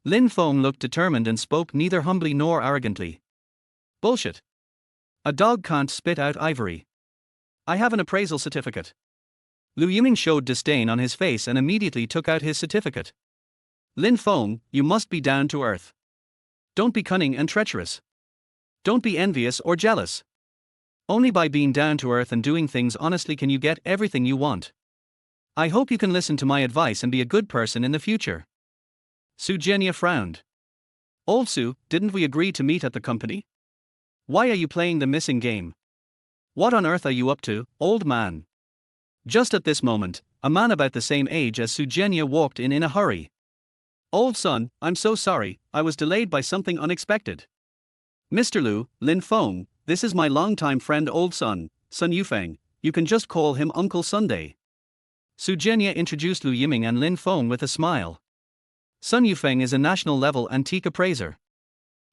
Lin Feng looked determined and spoke neither humbly nor arrogantly. Bullshit. A dog can't spit out ivory. I have an appraisal certificate. Lu Yiming showed disdain on his face and immediately took out his certificate. Lin Feng, you must be down to earth. Don't be cunning and treacherous. Don't be envious or jealous. Only by being down to earth and doing things honestly can you get everything you want. I hope you can listen to my advice and be a good person in the future. Su Qingyao frowned. Old Su, didn't we agree to meet at the company? Why are you playing the missing game? What on earth are you up to, old man? Just at this moment, a man about the same age as Su Qingyao walked in a hurry. Old son, I'm so sorry, I was delayed by something unexpected. Mr. Lu, Lin Feng, this is my longtime friend old son, Sun Yufeng, you can just call him Uncle Sunday. Su Qingyao introduced Lu Yiming and Lin Feng with a smile. Sun Yufeng is a national-level antique appraiser.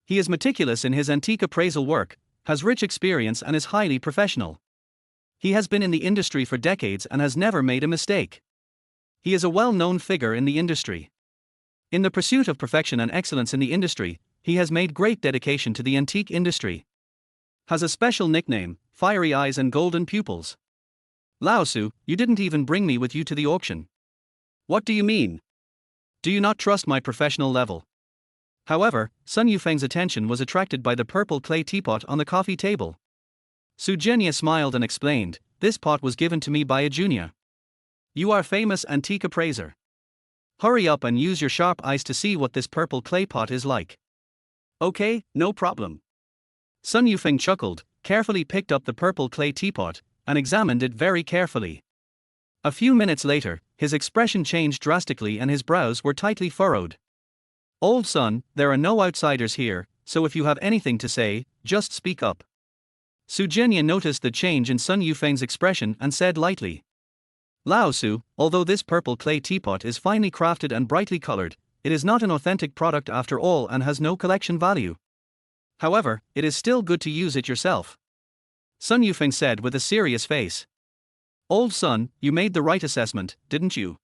He is meticulous in his antique appraisal work, has rich experience and is highly professional. He has been in the industry for decades and has never made a mistake. He is a well-known figure in the industry. In the pursuit of perfection and excellence in the industry, he has made great dedication to the antique industry. Has a special nickname, Fiery Eyes and Golden Pupils. Lao Su, you didn't even bring me with you to the auction. What do you mean? Do you not trust my professional level? However, Sun Yufeng's attention was attracted by the purple clay teapot on the coffee table. Su Qingyao smiled and explained, this pot was given to me by a junior. You are famous antique appraiser. Hurry up and use your sharp eyes to see what this purple clay pot is like. Okay, no problem. Sun Yufeng chuckled, carefully picked up the purple clay teapot, and examined it very carefully. A few minutes later, his expression changed drastically and his brows were tightly furrowed. Old son, there are no outsiders here, so if you have anything to say, just speak up. Su Qingyao noticed the change in Sun Yufeng's expression and said lightly. Lao Su, although this purple clay teapot is finely crafted and brightly colored, it is not an authentic product after all and has no collection value. However, it is still good to use it yourself. Sun Yufeng said with a serious face. Old son, you made the right assessment, didn't you?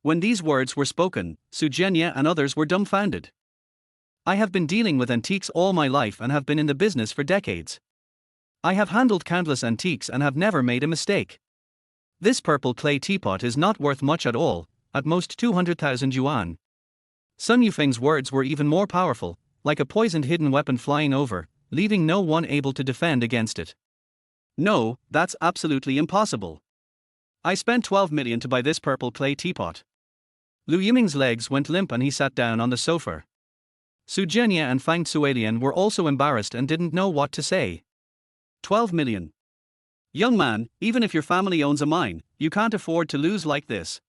When these words were spoken, Su Qingyao and others were dumbfounded. I have been dealing with antiques all my life and have been in the business for decades. I have handled countless antiques and have never made a mistake. This purple clay teapot is not worth much at all, at most 200,000 yuan. Sun Yufeng's words were even more powerful, like a poisoned hidden weapon flying over, leaving no one able to defend against it. No, that's absolutely impossible. I spent 12 million to buy this purple clay teapot. Lu Yiming's legs went limp and he sat down on the sofa. Su Qingyao and Fang Zuelian were also embarrassed and didn't know what to say. 12 million. Young man, even if your family owns a mine, you can't afford to lose like this.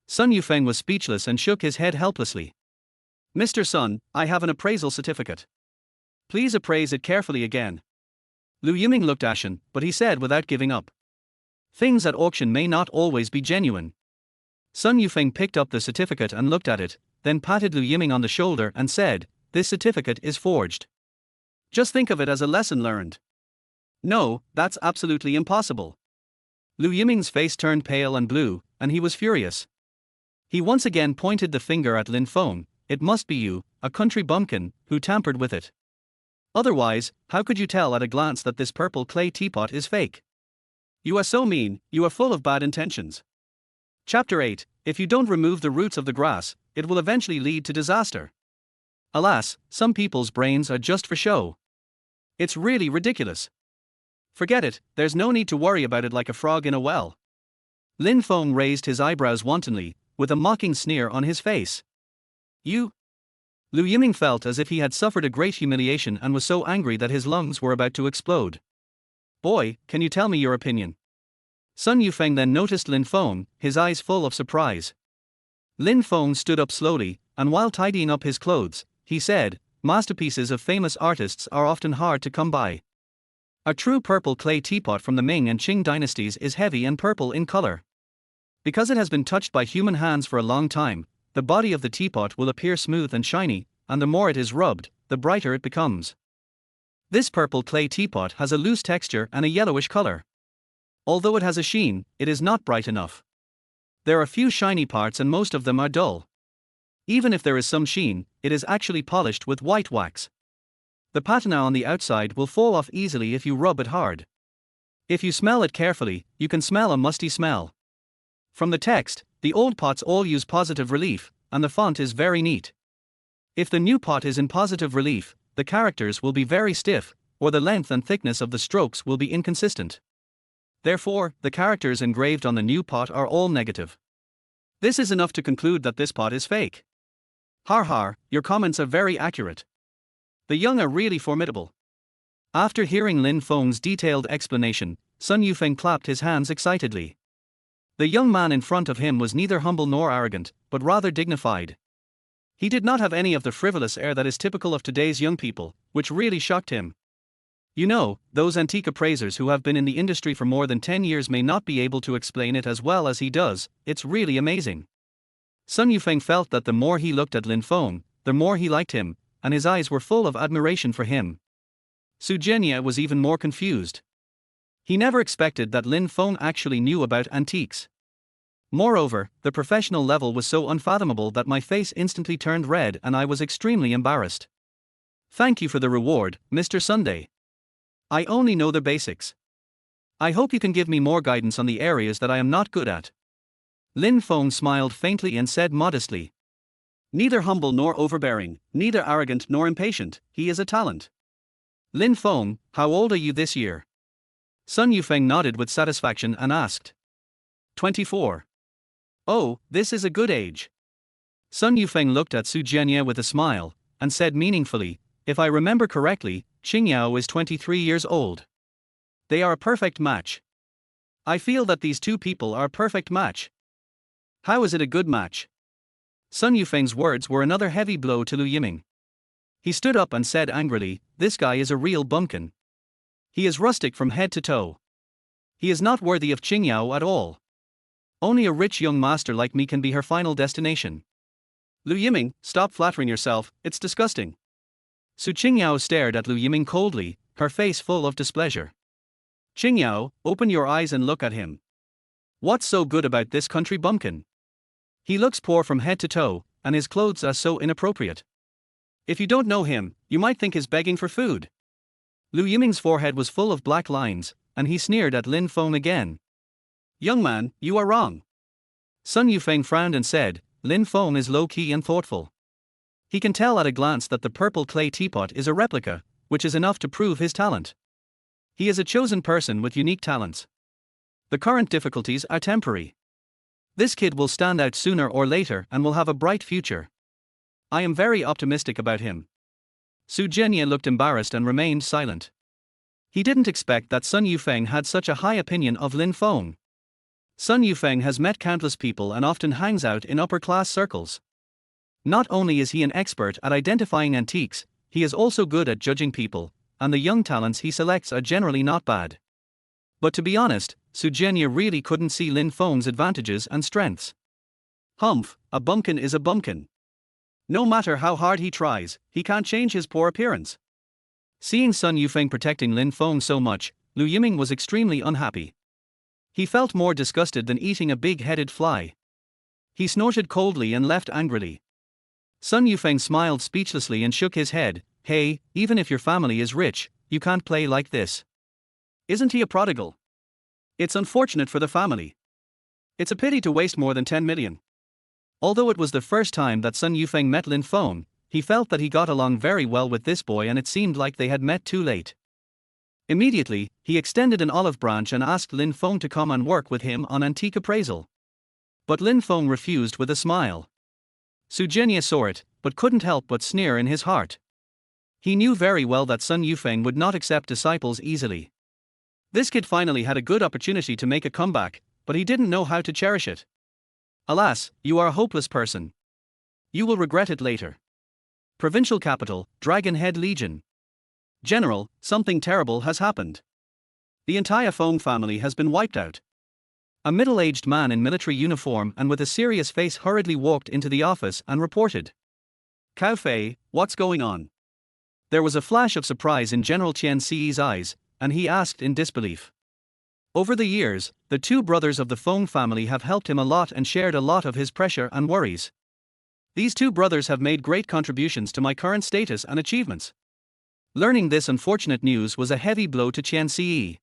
Sun Yufeng was speechless and shook his head helplessly. Mr. Sun, I have an appraisal certificate. Please appraise it carefully again. Lu Yiming looked ashen, but he said without giving up. Things at auction may not always be genuine. Sun Yufeng picked up the certificate and looked at it, then patted Lu Yiming on the shoulder and said, this certificate is forged. Just think of it as a lesson learned. No, that's absolutely impossible. Lu Yiming's face turned pale and blue, and he was furious. He once again pointed the finger at Lin Feng. It must be you, a country bumpkin, who tampered with it. Otherwise, how could you tell at a glance that this purple clay teapot is fake? You are so mean, you are full of bad intentions. Chapter 8, if you don't remove the roots of the grass, it will eventually lead to disaster. Alas, some people's brains are just for show. It's really ridiculous. Forget it, there's no need to worry about it like a frog in a well. Lin Feng raised his eyebrows wantonly, with a mocking sneer on his face. You? Lu Yiming felt as if he had suffered a great humiliation and was so angry that his lungs were about to explode. Boy, can you tell me your opinion? Sun Yufeng then noticed Lin Feng, his eyes full of surprise. Lin Feng stood up slowly, and while tidying up his clothes, he said, masterpieces of famous artists are often hard to come by. A true purple clay teapot from the Ming and Qing dynasties is heavy and purple in color. Because it has been touched by human hands for a long time, the body of the teapot will appear smooth and shiny, and the more it is rubbed, the brighter it becomes. This purple clay teapot has a loose texture and a yellowish color. Although it has a sheen, it is not bright enough. There are few shiny parts and most of them are dull. Even if there is some sheen, it is actually polished with white wax. The patina on the outside will fall off easily if you rub it hard. If you smell it carefully, you can smell a musty smell. From the text, the old pots all use positive relief, and the font is very neat. If the new pot is in positive relief, the characters will be very stiff, or the length and thickness of the strokes will be inconsistent. Therefore, the characters engraved on the new pot are all negative. This is enough to conclude that this pot is fake. Har har, your comments are very accurate. The young are really formidable. After hearing Lin Feng's detailed explanation, Sun Yufeng clapped his hands excitedly. The young man in front of him was neither humble nor arrogant, but rather dignified. He did not have any of the frivolous air that is typical of today's young people, which really shocked him. You know, those antique appraisers who have been in the industry for more than 10 years may not be able to explain it as well as he does. It's really amazing. Sun Yufeng felt that the more he looked at Lin Feng, the more he liked him, and his eyes were full of admiration for him. Su Qingyao was even more confused. He never expected that Lin Feng actually knew about antiques. Moreover, the professional level was so unfathomable that my face instantly turned red and I was extremely embarrassed. Thank you for the reward, Mr. Sunday. I only know the basics. I hope you can give me more guidance on the areas that I am not good at. Lin Feng smiled faintly and said modestly. Neither humble nor overbearing, neither arrogant nor impatient, he is a talent. Lin Feng, how old are you this year? Sun Yufeng nodded with satisfaction and asked. 24. Oh, this is a good age. Sun Yufeng looked at Su Qingyao with a smile, and said meaningfully, if I remember correctly, Qingyao is 23 years old. They are a perfect match. I feel that these two people are a perfect match. How is it a good match? Sun Yufeng's words were another heavy blow to Liu Yiming. He stood up and said angrily, this guy is a real bumpkin. He is rustic from head to toe. He is not worthy of Qingyao at all. Only a rich young master like me can be her final destination. Liu Yiming, stop flattering yourself, it's disgusting. Su Qingyao stared at Liu Yiming coldly, her face full of displeasure. Qingyao, open your eyes and look at him. What's so good about this country bumpkin? He looks poor from head to toe, and his clothes are so inappropriate. If you don't know him, you might think he's begging for food. Liu Yiming's forehead was full of black lines, and he sneered at Lin Feng again. Young man, you are wrong. Sun Yufeng frowned and said, Lin Feng is low-key and thoughtful. He can tell at a glance that the purple clay teapot is a replica, which is enough to prove his talent. He is a chosen person with unique talents. The current difficulties are temporary. This kid will stand out sooner or later and will have a bright future. I am very optimistic about him. Su Qingyao looked embarrassed and remained silent. He didn't expect that Sun Yufeng had such a high opinion of Lin Feng. Sun Yufeng has met countless people and often hangs out in upper-class circles. Not only is he an expert at identifying antiques, he is also good at judging people, and the young talents he selects are generally not bad. But to be honest, Su Qingyao really couldn't see Lin Feng's advantages and strengths. Humph, a bumpkin is a bumpkin. No matter how hard he tries, he can't change his poor appearance. Seeing Sun Yufeng protecting Lin Feng so much, Liu Yiming was extremely unhappy. He felt more disgusted than eating a big-headed fly. He snorted coldly and left angrily. Sun Yufeng smiled speechlessly and shook his head. Hey, even if your family is rich, you can't play like this. Isn't he a prodigal? It's unfortunate for the family. It's a pity to waste more than 10 million. Although it was the first time that Sun Yufeng met Lin Feng, he felt that he got along very well with this boy and it seemed like they had met too late. Immediately, he extended an olive branch and asked Lin Feng to come and work with him on antique appraisal. But Lin Feng refused with a smile. Su Qingyao saw it, but couldn't help but sneer in his heart. He knew very well that Sun Yufeng would not accept disciples easily. This kid finally had a good opportunity to make a comeback, but he didn't know how to cherish it. Alas, you are a hopeless person. You will regret it later. Provincial capital, Dragon Head Legion. General, something terrible has happened. The entire Feng family has been wiped out. A middle-aged man in military uniform and with a serious face hurriedly walked into the office and reported. Cao Fei, what's going on? There was a flash of surprise in General Qian Ci's eyes, and he asked in disbelief. Over the years, the two brothers of the Feng family have helped him a lot and shared a lot of his pressure and worries. These two brothers have made great contributions to my current status and achievements. Learning this unfortunate news was a heavy blow to Qian Ce.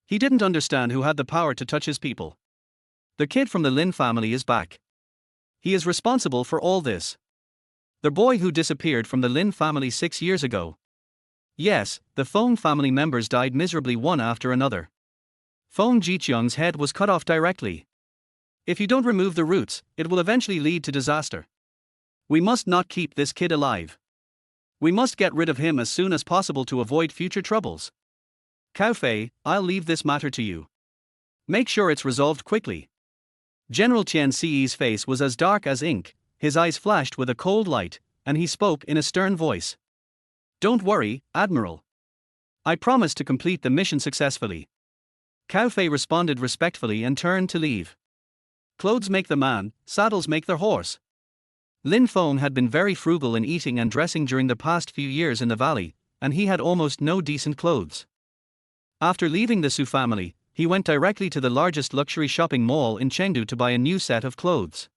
He didn't understand who had the power to touch his people. The kid from the Lin family is back. He is responsible for all this. The boy who disappeared from the Lin family 6 years ago. Yes, the Feng family members died miserably one after another. Feng Jiqiang's head was cut off directly. If you don't remove the roots, it will eventually lead to disaster. We must not keep this kid alive. We must get rid of him as soon as possible to avoid future troubles. Cao Fei, I'll leave this matter to you. Make sure it's resolved quickly. General Qian Ce's face was as dark as ink, his eyes flashed with a cold light, and he spoke in a stern voice. Don't worry, Admiral. I promise to complete the mission successfully. Cao Fei responded respectfully and turned to leave. Clothes make the man, saddles make the horse. Lin Feng had been very frugal in eating and dressing during the past few years in the valley, and he had almost no decent clothes. After leaving the Su family, he went directly to the largest luxury shopping mall in Chengdu to buy a new set of clothes.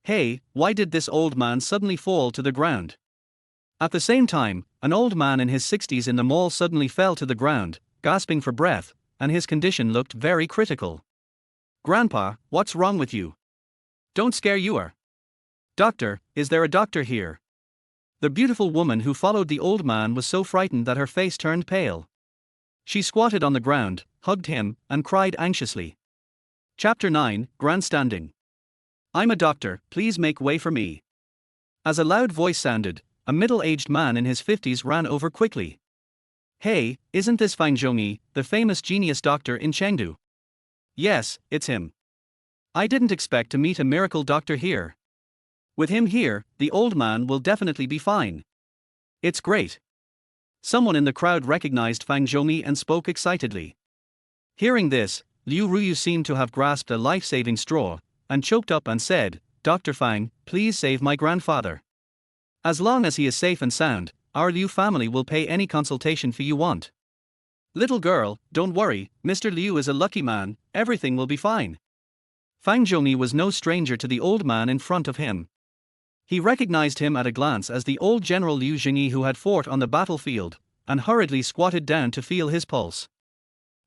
Hey, why did this old man suddenly fall to the ground? At the same time, an old man in his 60s in the mall suddenly fell to the ground, gasping for breath, and his condition looked very critical. Grandpa, what's wrong with you? Don't scare you. Doctor, is there a doctor here? The beautiful woman who followed the old man was so frightened that her face turned pale. She squatted on the ground, hugged him, and cried anxiously. Chapter 9, Grandstanding. I'm a doctor, please make way for me. As a loud voice sounded, a middle-aged man in his 50s ran over quickly. Hey, isn't this Fang Zhongyi, the famous genius doctor in Chengdu? Yes, it's him. I didn't expect to meet a miracle doctor here. With him here, the old man will definitely be fine. It's great. Someone in the crowd recognized Fang Zhongyi and spoke excitedly. Hearing this, Liu Ruyu seemed to have grasped a life-saving straw, and choked up and said, Dr. Fang, please save my grandfather. As long as he is safe and sound, our Liu family will pay any consultation fee you want. Little girl, don't worry, Mr. Liu is a lucky man, everything will be fine. Fang Zhongyi was no stranger to the old man in front of him. He recognized him at a glance as the old General Liu Jingyi who had fought on the battlefield, and hurriedly squatted down to feel his pulse.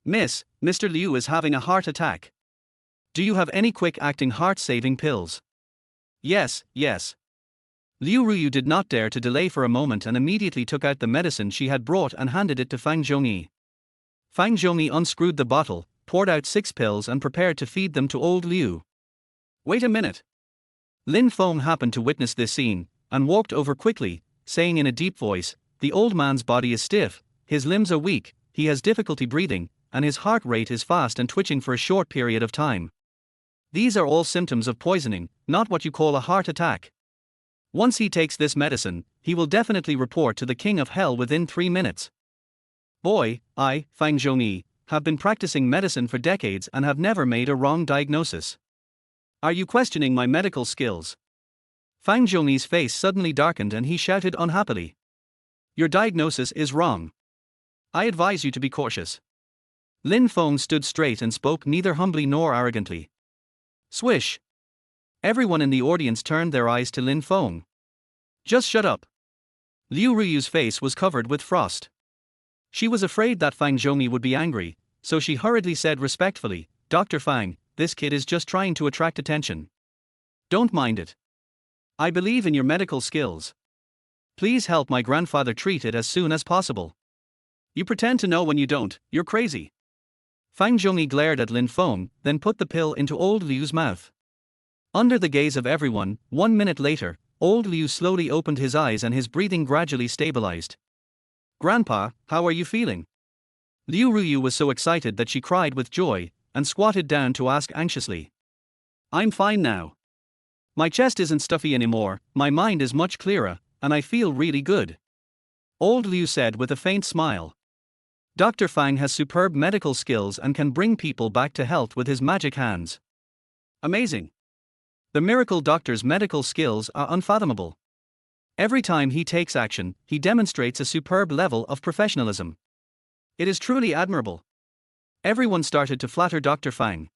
Miss, Mr. Liu is having a heart attack. Do you have any quick-acting heart-saving pills? Yes. Liu Ruyu did not dare to delay for a moment and immediately took out the medicine she had brought and handed it to Fang Zhongyi. Fang Zhongyi unscrewed the bottle, poured out 6 pills and prepared to feed them to old Liu. Wait a minute. Lin Feng happened to witness this scene, and walked over quickly, saying in a deep voice, the old man's body is stiff, his limbs are weak, he has difficulty breathing, and his heart rate is fast and twitching for a short period of time. These are all symptoms of poisoning, not what you call a heart attack. Once he takes this medicine, he will definitely report to the King of Hell within 3 minutes. Boy, I, Fang Zhongyi, have been practicing medicine for decades and have never made a wrong diagnosis. Are you questioning my medical skills? Fang Zhongyi's face suddenly darkened and he shouted unhappily. Your diagnosis is wrong. I advise you to be cautious. Lin Feng stood straight and spoke neither humbly nor arrogantly. Swish. Everyone in the audience turned their eyes to Lin Feng. Just shut up. Liu Ruyu's face was covered with frost. She was afraid that Fang Zhongyi would be angry, so she hurriedly said respectfully, Dr. Fang, this kid is just trying to attract attention. Don't mind it. I believe in your medical skills. Please help my grandfather treat it as soon as possible. You pretend to know when you don't, you're crazy. Fang Zhongyi glared at Lin Feng, then put the pill into old Liu's mouth. Under the gaze of everyone, 1 minute later, old Liu slowly opened his eyes and his breathing gradually stabilized. Grandpa, how are you feeling? Liu Ruyu was so excited that she cried with joy, and squatted down to ask anxiously. I'm fine now. My chest isn't stuffy anymore, my mind is much clearer, and I feel really good. Old Liu said with a faint smile. Dr. Fang has superb medical skills and can bring people back to health with his magic hands. Amazing. The miracle doctor's medical skills are unfathomable. Every time he takes action, he demonstrates a superb level of professionalism. It is truly admirable. Everyone started to flatter Dr. Fang.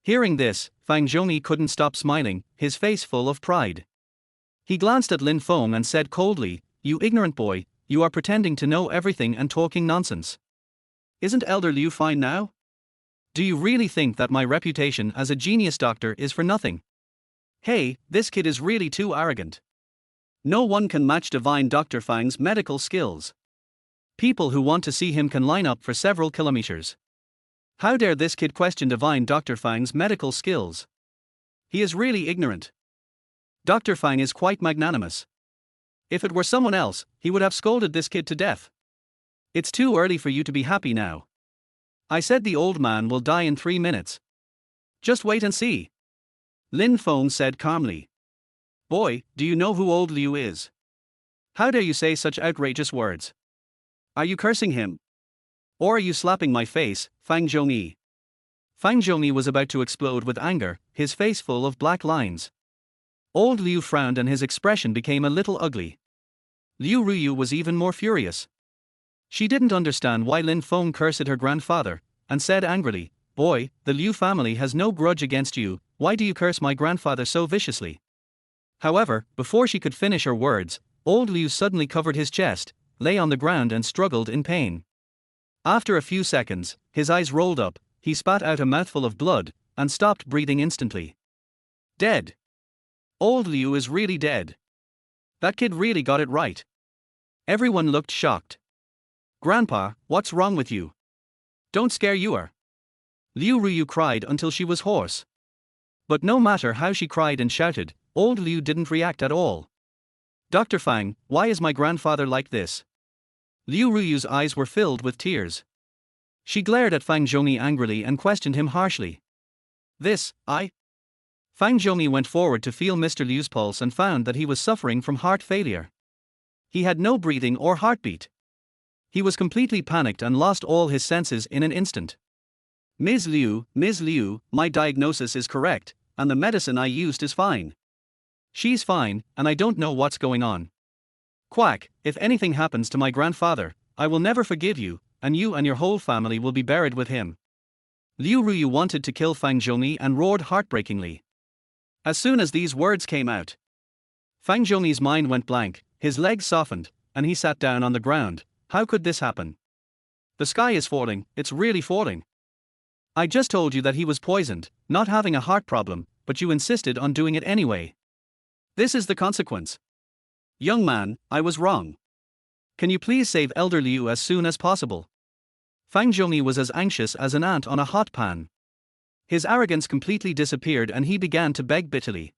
Hearing this, Fang Zhongyi couldn't stop smiling, his face full of pride. He glanced at Lin Feng and said coldly, "You ignorant boy, you are pretending to know everything and talking nonsense. Isn't Elder Liu fine now? Do you really think that my reputation as a genius doctor is for nothing? Hey, this kid is really too arrogant. No one can match divine Dr. Fang's medical skills. People who want to see him can line up for several kilometers. How dare this kid question divine Dr. Fang's medical skills? He is really ignorant. Dr. Fang is quite magnanimous. If it were someone else, he would have scolded this kid to death. It's too early for you to be happy now. I said the old man will die in 3 minutes. Just wait and see." Lin Feng said calmly. "Boy, do you know who old Liu is? How dare you say such outrageous words? Are you cursing him? Or are you slapping my face, Fang Zhongyi?" Fang Zhongyi was about to explode with anger, his face full of black lines. Old Liu frowned and his expression became a little ugly. Liu Ruyu was even more furious. She didn't understand why Lin Feng cursed her grandfather, and said angrily, "Boy, the Liu family has no grudge against you, why do you curse my grandfather so viciously?" However, before she could finish her words, old Liu suddenly covered his chest, lay on the ground and struggled in pain. After a few seconds, his eyes rolled up, he spat out a mouthful of blood, and stopped breathing instantly. Dead. Old Liu is really dead. That kid really got it right. Everyone looked shocked. "Grandpa, what's wrong with you? Don't scare you." Liu Ruyu cried until she was hoarse. But no matter how she cried and shouted, old Liu didn't react at all. "Dr. Fang, why is my grandfather like this?" Liu Ruyu's eyes were filled with tears. She glared at Fang Zhongyi angrily and questioned him harshly. Fang Zhongyi went forward to feel Mr. Liu's pulse and found that he was suffering from heart failure. He had no breathing or heartbeat. He was completely panicked and lost all his senses in an instant. Ms. Liu, my diagnosis is correct, and the medicine I used is fine. She's fine, and I don't know what's going on. Quack, if anything happens to my grandfather, I will never forgive you, and your whole family will be buried with him." Liu Ruyu wanted to kill Fang Zhongyi and roared heartbreakingly. As soon as these words came out, Fang Zhongyi's mind went blank, his legs softened, and he sat down on the ground. How could this happen? The sky is falling, it's really falling. I just told you that he was poisoned, not having a heart problem, but you insisted on doing it anyway. This is the consequence. Young man, I was wrong. Can you please save Elder Liu as soon as possible? Fang Zhongyi was as anxious as an ant on a hot pan. His arrogance completely disappeared and he began to beg bitterly.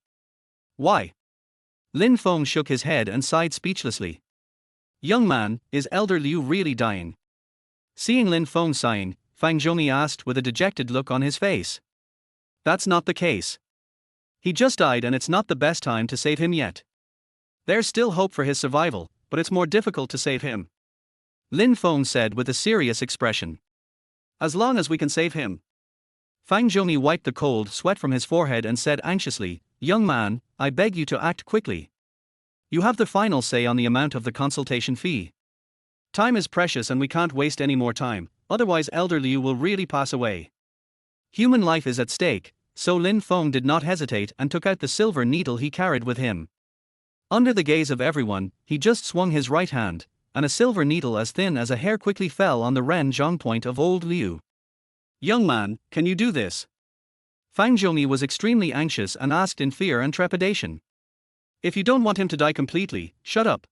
Why? Lin Feng shook his head and sighed speechlessly. Young man, is Elder Liu really dying? Seeing Lin Feng sighing, Fang Zhongyi asked with a dejected look on his face. That's not the case. He just died and it's not the best time to save him yet. There's still hope for his survival, but it's more difficult to save him. Lin Feng said with a serious expression. As long as we can save him. Fang Zhongyi wiped the cold sweat from his forehead and said anxiously, Young man, I beg you to act quickly. You have the final say on the amount of the consultation fee. Time is precious and we can't waste any more time, otherwise Elder Liu will really pass away. Human life is at stake, so Lin Feng did not hesitate and took out the silver needle he carried with him. Under the gaze of everyone, he just swung his right hand, and a silver needle as thin as a hair quickly fell on the Ren Zhong point of old Liu. Young man, can you do this? Fang Zhongyi was extremely anxious and asked in fear and trepidation. If you don't want him to die completely, shut up.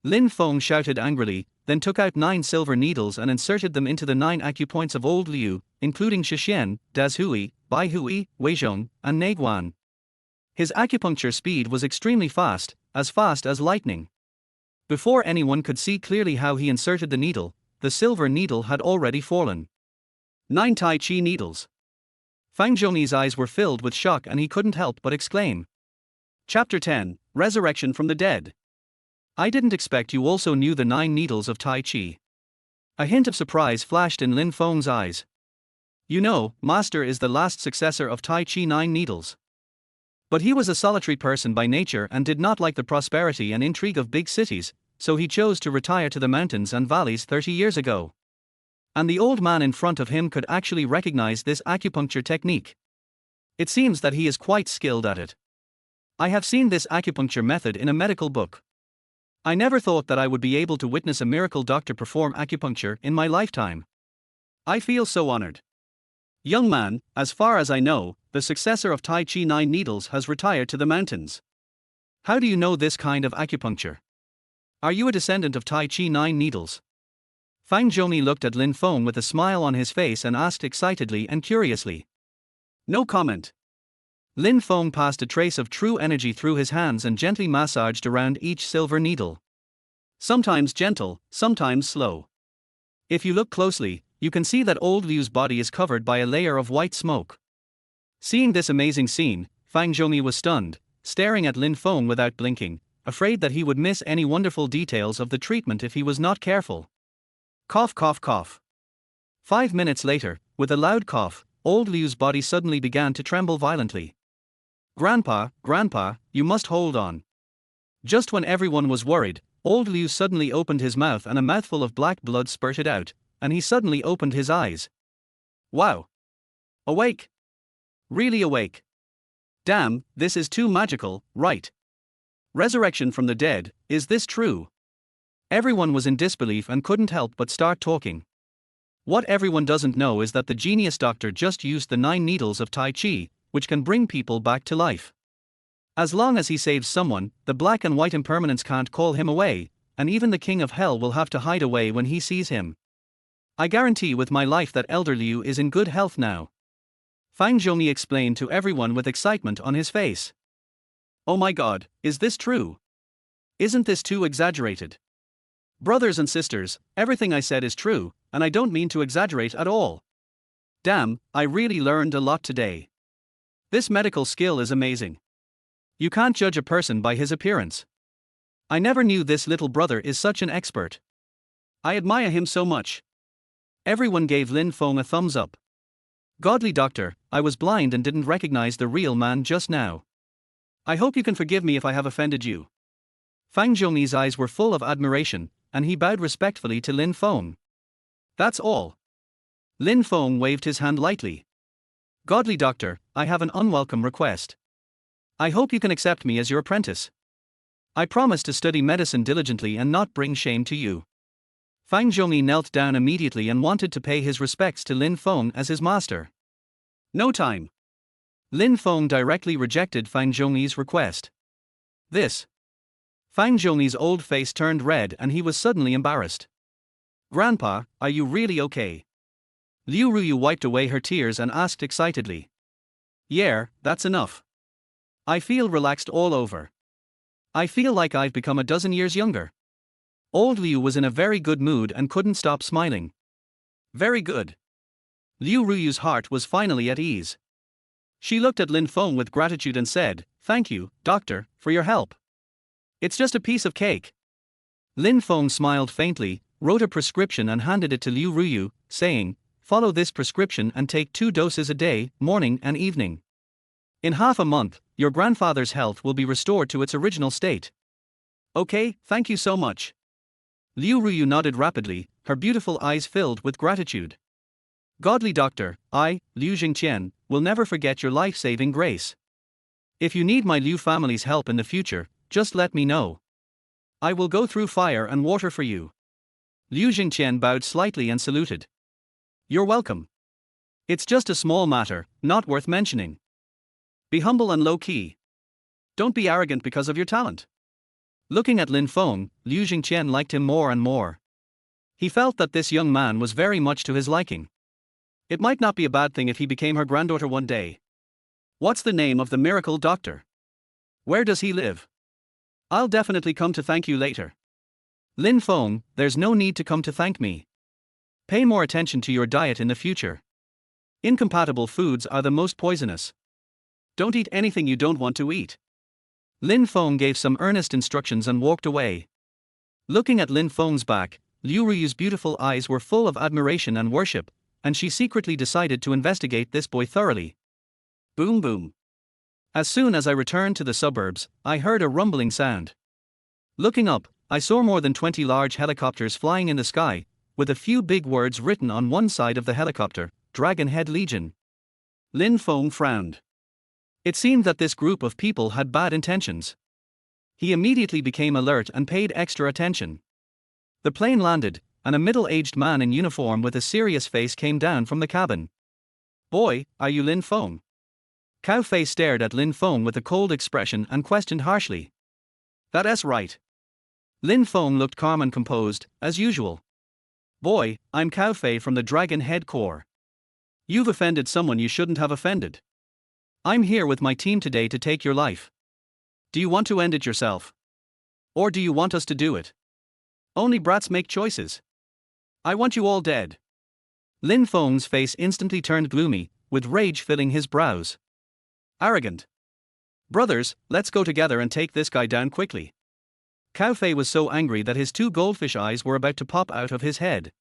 Lin Feng shouted angrily, then took out 9 silver needles and inserted them into the 9 acupoints of old Liu, including Shixian, Dazhui, Baihui, Weizhong, and Neiguan. His acupuncture speed was extremely fast as lightning. Before anyone could see clearly how he inserted the needle, the silver needle had already fallen. 9 Tai Chi needles. Fang Zhongyi's eyes were filled with shock and he couldn't help but exclaim. Chapter 10, Resurrection from the Dead. I didn't expect you also knew the 9 needles of Tai Chi. A hint of surprise flashed in Lin Feng's eyes. You know, Master is the last successor of Tai Chi 9 needles. But he was a solitary person by nature and did not like the prosperity and intrigue of big cities, so he chose to retire to the mountains and valleys 30 years ago. And the old man in front of him could actually recognize this acupuncture technique. It seems that he is quite skilled at it. I have seen this acupuncture method in a medical book. I never thought that I would be able to witness a miracle doctor perform acupuncture in my lifetime. I feel so honored. Young man, as far as I know, the successor of Tai Chi 9 Needles has retired to the mountains. How do you know this kind of acupuncture? Are you a descendant of Tai Chi 9 Needles? Fang Zhongyi looked at Lin Feng with a smile on his face and asked excitedly and curiously. No comment. Lin Feng passed a trace of true energy through his hands and gently massaged around each silver needle. Sometimes gentle, sometimes slow. If you look closely, you can see that old Liu's body is covered by a layer of white smoke. Seeing this amazing scene, Fang Zhongyi was stunned, staring at Lin Feng without blinking, afraid that he would miss any wonderful details of the treatment if he was not careful. Cough, cough, cough. 5 minutes later, with a loud cough, old Liu's body suddenly began to tremble violently. Grandpa, Grandpa, you must hold on. Just when everyone was worried, old Liu suddenly opened his mouth and a mouthful of black blood spurted out, and he suddenly opened his eyes. Wow! Awake! Really awake! Damn, this is too magical, right? Resurrection from the dead, is this true? Everyone was in disbelief and couldn't help but start talking. What everyone doesn't know is that the genius doctor just used the 9 needles of Tai Chi, which can bring people back to life. As long as he saves someone, the black and white impermanence can't call him away, and even the king of hell will have to hide away when he sees him. I guarantee with my life that Elder Liu is in good health now. Fang Zhongyi explained to everyone with excitement on his face. Oh my god, is this true? Isn't this too exaggerated? Brothers and sisters, everything I said is true, and I don't mean to exaggerate at all. Damn, I really learned a lot today. This medical skill is amazing. You can't judge a person by his appearance. I never knew this little brother is such an expert. I admire him so much. Everyone gave Lin Feng a thumbs up. Godly doctor, I was blind and didn't recognize the real man just now. I hope you can forgive me if I have offended you. Fang Zhongyi's eyes were full of admiration, and he bowed respectfully to Lin Feng. That's all. Lin Feng waved his hand lightly. Godly doctor, I have an unwelcome request. I hope you can accept me as your apprentice. I promise to study medicine diligently and not bring shame to you. Fang Zhongyi knelt down immediately and wanted to pay his respects to Lin Feng as his master. No time. Lin Feng directly rejected Fang Zhongyi's request. This. Fang Zhongyi's old face turned red and he was suddenly embarrassed. Grandpa, are you really okay? Liu Ruyu wiped away her tears and asked excitedly. Yeah, that's enough. I feel relaxed all over. I feel like I've become a dozen years younger. Old Liu was in a very good mood and couldn't stop smiling. Very good. Liu Ruyu's heart was finally at ease. She looked at Lin Feng with gratitude and said, Thank you, doctor, for your help. It's just a piece of cake. Lin Feng smiled faintly, wrote a prescription and handed it to Liu Ruyu, saying, Follow this prescription and take 2 doses a day, morning and evening. In half a month, your grandfather's health will be restored to its original state. Okay, thank you so much. Liu Ruyu nodded rapidly, her beautiful eyes filled with gratitude. Godly doctor, I, Liu Jingqian, will never forget your life-saving grace. If you need my Liu family's help in the future, just let me know. I will go through fire and water for you. Liu Jingqian bowed slightly and saluted. You're welcome. It's just a small matter, not worth mentioning. Be humble and low-key. Don't be arrogant because of your talent. Looking at Lin Feng, Liu Jingqian liked him more and more. He felt that this young man was very much to his liking. It might not be a bad thing if he became her granddaughter one day. What's the name of the miracle doctor? Where does he live? I'll definitely come to thank you later. Lin Feng, there's no need to come to thank me. Pay more attention to your diet in the future. Incompatible foods are the most poisonous. Don't eat anything you don't want to eat. Lin Feng gave some earnest instructions and walked away. Looking at Lin Feng's back, Liu Ruyu's beautiful eyes were full of admiration and worship, and she secretly decided to investigate this boy thoroughly. Boom boom. As soon as I returned to the suburbs, I heard a rumbling sound. Looking up, I saw more than 20 large helicopters flying in the sky, with a few big words written on one side of the helicopter, Dragonhead Legion. Lin Feng frowned. It seemed that this group of people had bad intentions. He immediately became alert and paid extra attention. The plane landed, and a middle-aged man in uniform with a serious face came down from the cabin. "Boy, are you Lin Feng?" Cao Fei stared at Lin Feng with a cold expression and questioned harshly. "That's right." Lin Feng looked calm and composed, as usual. "Boy, I'm Cao Fei from the Dragon Head Corps. You've offended someone you shouldn't have offended. I'm here with my team today to take your life. Do you want to end it yourself? Or do you want us to do it? Only brats make choices. I want you all dead." Lin Feng's face instantly turned gloomy, with rage filling his brows. "Arrogant. Brothers, let's go together and take this guy down quickly." Cao Fei was so angry that his two goldfish eyes were about to pop out of his head.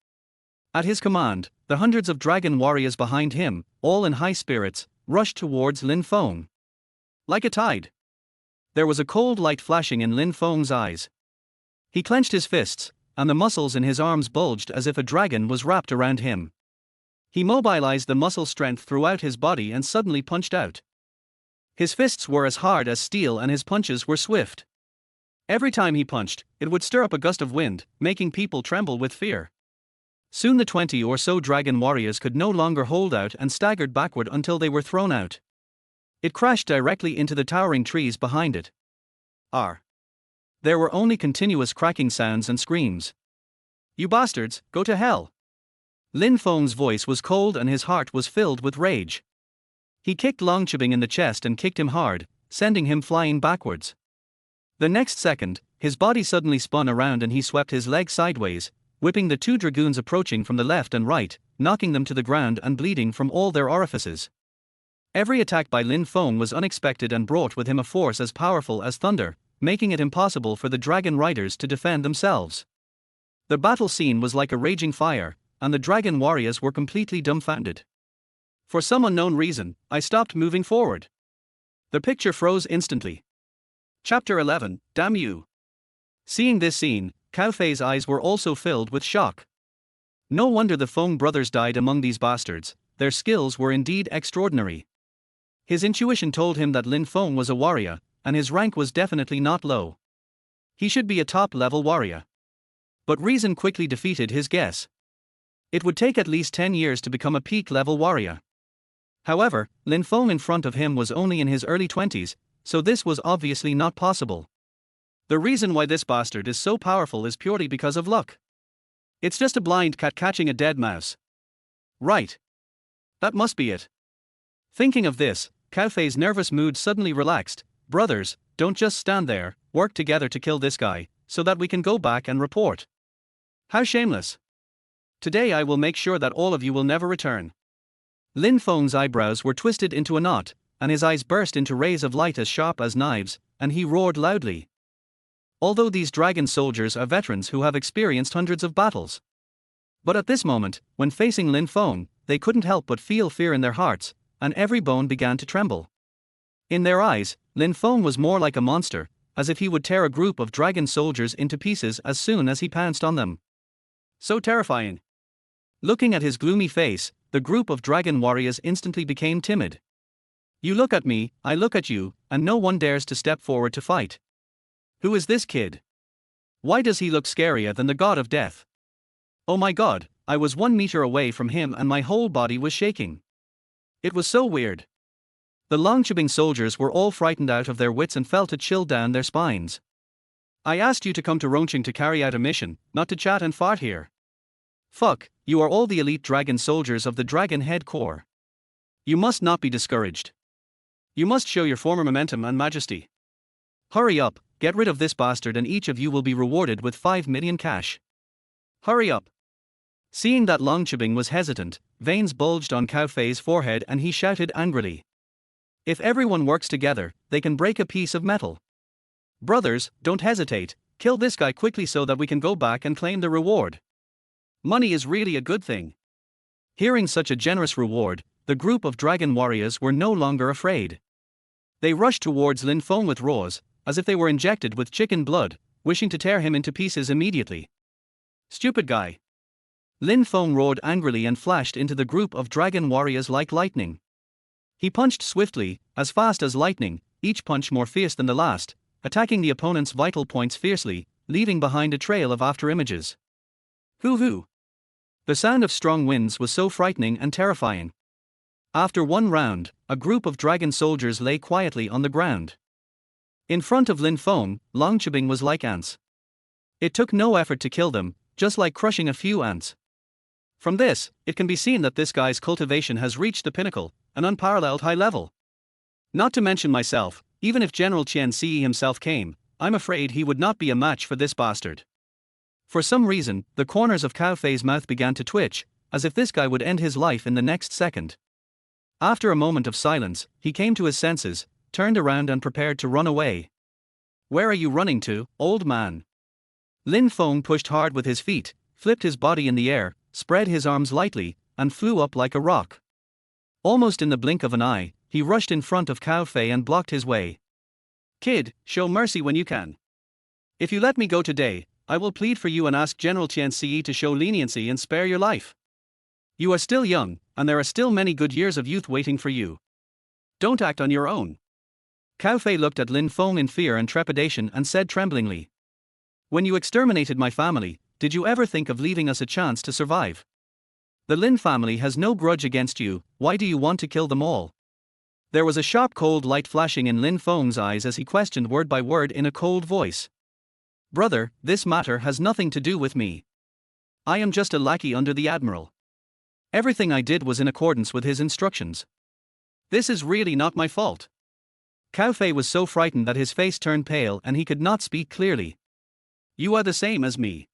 At his command, the hundreds of dragon warriors behind him, all in high spirits, rushed towards Lin Feng. Like a tide. There was a cold light flashing in Lin Feng's eyes. He clenched his fists, and the muscles in his arms bulged as if a dragon was wrapped around him. He mobilized the muscle strength throughout his body and suddenly punched out. His fists were as hard as steel and his punches were swift. Every time he punched, it would stir up a gust of wind, making people tremble with fear. Soon the 20 or so dragon warriors could no longer hold out and staggered backward until they were thrown out. It crashed directly into the towering trees behind it. There were only continuous cracking sounds and screams. "You bastards, go to hell!" Lin Feng's voice was cold and his heart was filled with rage. He kicked Long Chibing in the chest and kicked him hard, sending him flying backwards. The next second, his body suddenly spun around and he swept his leg sideways, whipping the two dragoons approaching from the left and right, knocking them to the ground and bleeding from all their orifices. Every attack by Lin Feng was unexpected and brought with him a force as powerful as thunder, making it impossible for the dragon riders to defend themselves. The battle scene was like a raging fire, and the dragon warriors were completely dumbfounded. For some unknown reason, I stopped moving forward. The picture froze instantly. Chapter 11, Damn You! Seeing this scene, Cao Fei's eyes were also filled with shock. No wonder the Feng brothers died among these bastards, their skills were indeed extraordinary. His intuition told him that Lin Feng was a warrior, and his rank was definitely not low. He should be a top-level warrior. But reason quickly defeated his guess. It would take at least 10 years to become a peak-level warrior. However, Lin Feng in front of him was only in his early 20s, so this was obviously not possible. The reason why this bastard is so powerful is purely because of luck. It's just a blind cat catching a dead mouse. Right. That must be it. Thinking of this, Cao Fei's nervous mood suddenly relaxed. "Brothers, don't just stand there, work together to kill this guy, so that we can go back and report." How shameless. Today I will make sure that all of you will never return. Lin Feng's eyebrows were twisted into a knot, and his eyes burst into rays of light as sharp as knives, and he roared loudly. Although these dragon soldiers are veterans who have experienced hundreds of battles. But at this moment, when facing Lin Feng, they couldn't help but feel fear in their hearts, and every bone began to tremble. In their eyes, Lin Feng was more like a monster, as if he would tear a group of dragon soldiers into pieces as soon as he pounced on them. So terrifying. Looking at his gloomy face, the group of dragon warriors instantly became timid. You look at me, I look at you, and no one dares to step forward to fight. Who is this kid? Why does he look scarier than the god of death? Oh my god, I was 1 meter away from him and my whole body was shaking. It was so weird. The Longchibing soldiers were all frightened out of their wits and felt a chill down their spines. I asked you to come to Rongqing to carry out a mission, not to chat and fart here. Fuck, you are all the elite dragon soldiers of the Dragon Head Corps. You must not be discouraged. You must show your former momentum and majesty. Hurry up, get rid of this bastard and each of you will be rewarded with 5 million cash. Hurry up. Seeing that Longchibing was hesitant, veins bulged on Cao Fei's forehead and he shouted angrily. If everyone works together, they can break a piece of metal. Brothers, don't hesitate, kill this guy quickly so that we can go back and claim the reward. Money is really a good thing. Hearing such a generous reward, the group of dragon warriors were no longer afraid. They rushed towards Lin Feng with roars, as if they were injected with chicken blood, wishing to tear him into pieces immediately. Stupid guy! Lin Feng roared angrily and flashed into the group of dragon warriors like lightning. He punched swiftly, as fast as lightning, each punch more fierce than the last, attacking the opponent's vital points fiercely, leaving behind a trail of afterimages. Hoo hoo! The sound of strong winds was so frightening and terrifying. After one round, a group of dragon soldiers lay quietly on the ground. In front of Lin Feng, Longqibing was like ants. It took no effort to kill them, just like crushing a few ants. From this, it can be seen that this guy's cultivation has reached the pinnacle, an unparalleled high level. Not to mention myself, even if General Qian Ce himself came, I'm afraid he would not be a match for this bastard. For some reason, the corners of Cao Fei's mouth began to twitch, as if this guy would end his life in the next second. After a moment of silence, he came to his senses, turned around and prepared to run away. Where are you running to, old man? Lin Feng pushed hard with his feet, flipped his body in the air, spread his arms lightly, and flew up like a rock. Almost in the blink of an eye, he rushed in front of Cao Fei and blocked his way. Kid, show mercy when you can. If you let me go today, I will plead for you and ask General Qian Ce to show leniency and spare your life. You are still young, and there are still many good years of youth waiting for you. Don't act on your own. Cao Fei looked at Lin Feng in fear and trepidation and said tremblingly, when you exterminated my family, did you ever think of leaving us a chance to survive? The Lin family has no grudge against you, why do you want to kill them all? There was a sharp cold light flashing in Lin Feng's eyes as he questioned word by word in a cold voice. Brother, this matter has nothing to do with me. I am just a lackey under the admiral. Everything I did was in accordance with his instructions. This is really not my fault. Cao Fei was so frightened that his face turned pale and he could not speak clearly. You are the same as me.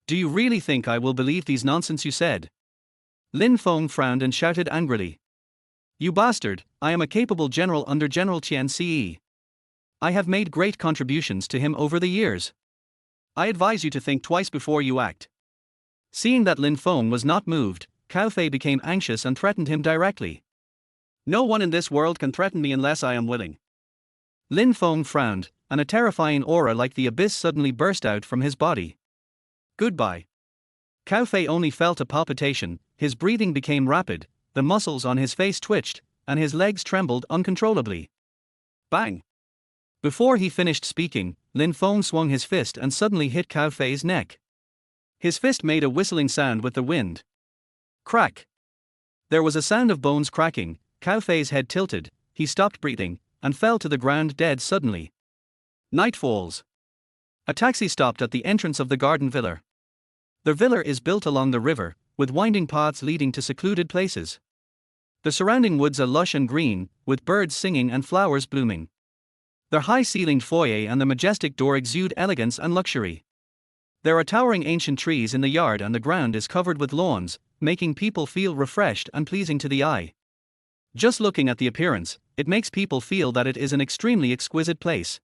Do you really think I will believe these nonsense you said? Lin Feng frowned and shouted angrily. You bastard, I am a capable general under General Qian Ce. I have made great contributions to him over the years. I advise you to think twice before you act. Seeing that Lin Feng was not moved, Cao Fei became anxious and threatened him directly. No one in this world can threaten me unless I am willing. Lin Feng frowned, and a terrifying aura like the abyss suddenly burst out from his body. Goodbye. Cao Fei only felt a palpitation, his breathing became rapid, the muscles on his face twitched, and his legs trembled uncontrollably. Bang! Before he finished speaking, Lin Feng swung his fist and suddenly hit Cao Fei's neck. His fist made a whistling sound with the wind. Crack! There was a sound of bones cracking, Cao Fei's head tilted, he stopped breathing, and fell to the ground dead suddenly. Night falls. A taxi stopped at the entrance of the garden villa. The villa is built along the river, with winding paths leading to secluded places. The surrounding woods are lush and green, with birds singing and flowers blooming. The high-ceilinged foyer and the majestic door exude elegance and luxury. There are towering ancient trees in the yard and the ground is covered with lawns, making people feel refreshed and pleasing to the eye. Just looking at the appearance, it makes people feel that it is an extremely exquisite place.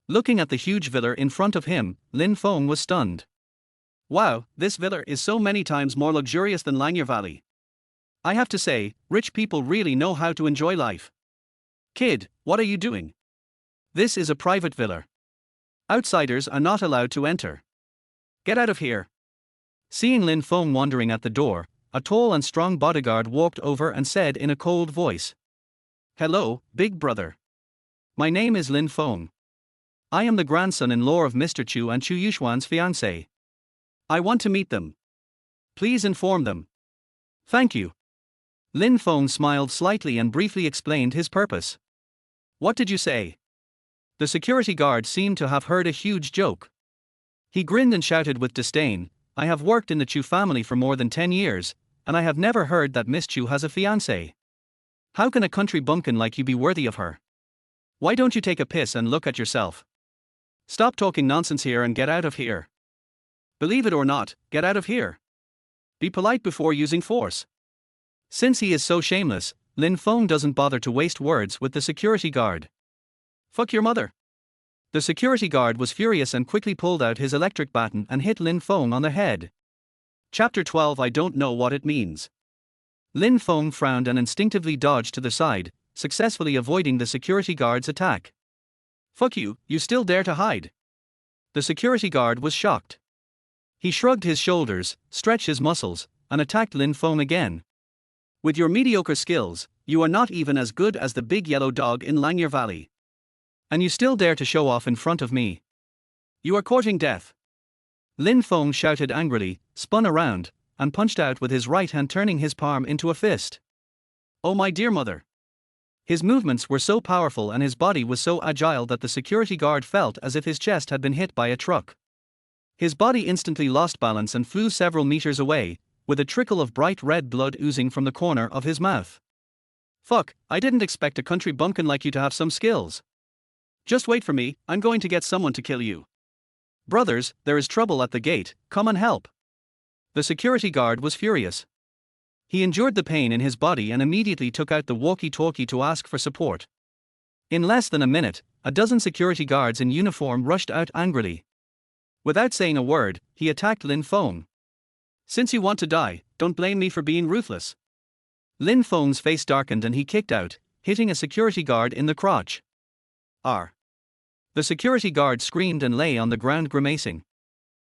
Looking at the huge villa in front of him, Lin Feng was stunned. Wow, this villa is so many times more luxurious than Langya Valley. I have to say, rich people really know how to enjoy life. Kid, what are you doing? This is a private villa. Outsiders are not allowed to enter. Get out of here. Seeing Lin Feng wandering at the door, a tall and strong bodyguard walked over and said in a cold voice. Hello, big brother. My name is Lin Feng. I am the grandson-in-law of Mr. Chu and Chu Yuxuan's fiancé. I want to meet them. Please inform them. Thank you. Lin Feng smiled slightly and briefly explained his purpose. What did you say? The security guard seemed to have heard a huge joke. He grinned and shouted with disdain, I have worked in the Chu family for more than 10 years, and I have never heard that Miss Chu has a fiancé. How can a country bumpkin like you be worthy of her? Why don't you take a piss and look at yourself? Stop talking nonsense here and get out of here. Believe it or not, get out of here. Be polite before using force. Since he is so shameless, Lin Feng doesn't bother to waste words with the security guard. Fuck your mother. The security guard was furious and quickly pulled out his electric baton and hit Lin Feng on the head. Chapter 12 I don't know what it means. Lin Feng frowned and instinctively dodged to the side, successfully avoiding the security guard's attack. "Fuck you, you still dare to hide?" The security guard was shocked. He shrugged his shoulders, stretched his muscles, and attacked Lin Feng again. "With your mediocre skills, you are not even as good as the big yellow dog in Langir Valley. And you still dare to show off in front of me? You are courting death." Lin Feng shouted angrily, spun around, and punched out with his right hand, turning his palm into a fist. "Oh my dear mother." His movements were so powerful and his body was so agile that the security guard felt as if his chest had been hit by a truck. His body instantly lost balance and flew several meters away, with a trickle of bright red blood oozing from the corner of his mouth. "Fuck, I didn't expect a country bumpkin like you to have some skills. Just wait for me, I'm going to get someone to kill you. Brothers, there is trouble at the gate, come and help." The security guard was furious. He endured the pain in his body and immediately took out the walkie-talkie to ask for support. In less than a minute, a dozen security guards in uniform rushed out angrily. Without saying a word, he attacked Lin Feng. "Since you want to die, don't blame me for being ruthless." Lin Feng's face darkened and he kicked out, hitting a security guard in the crotch. "R." The security guard screamed and lay on the ground grimacing.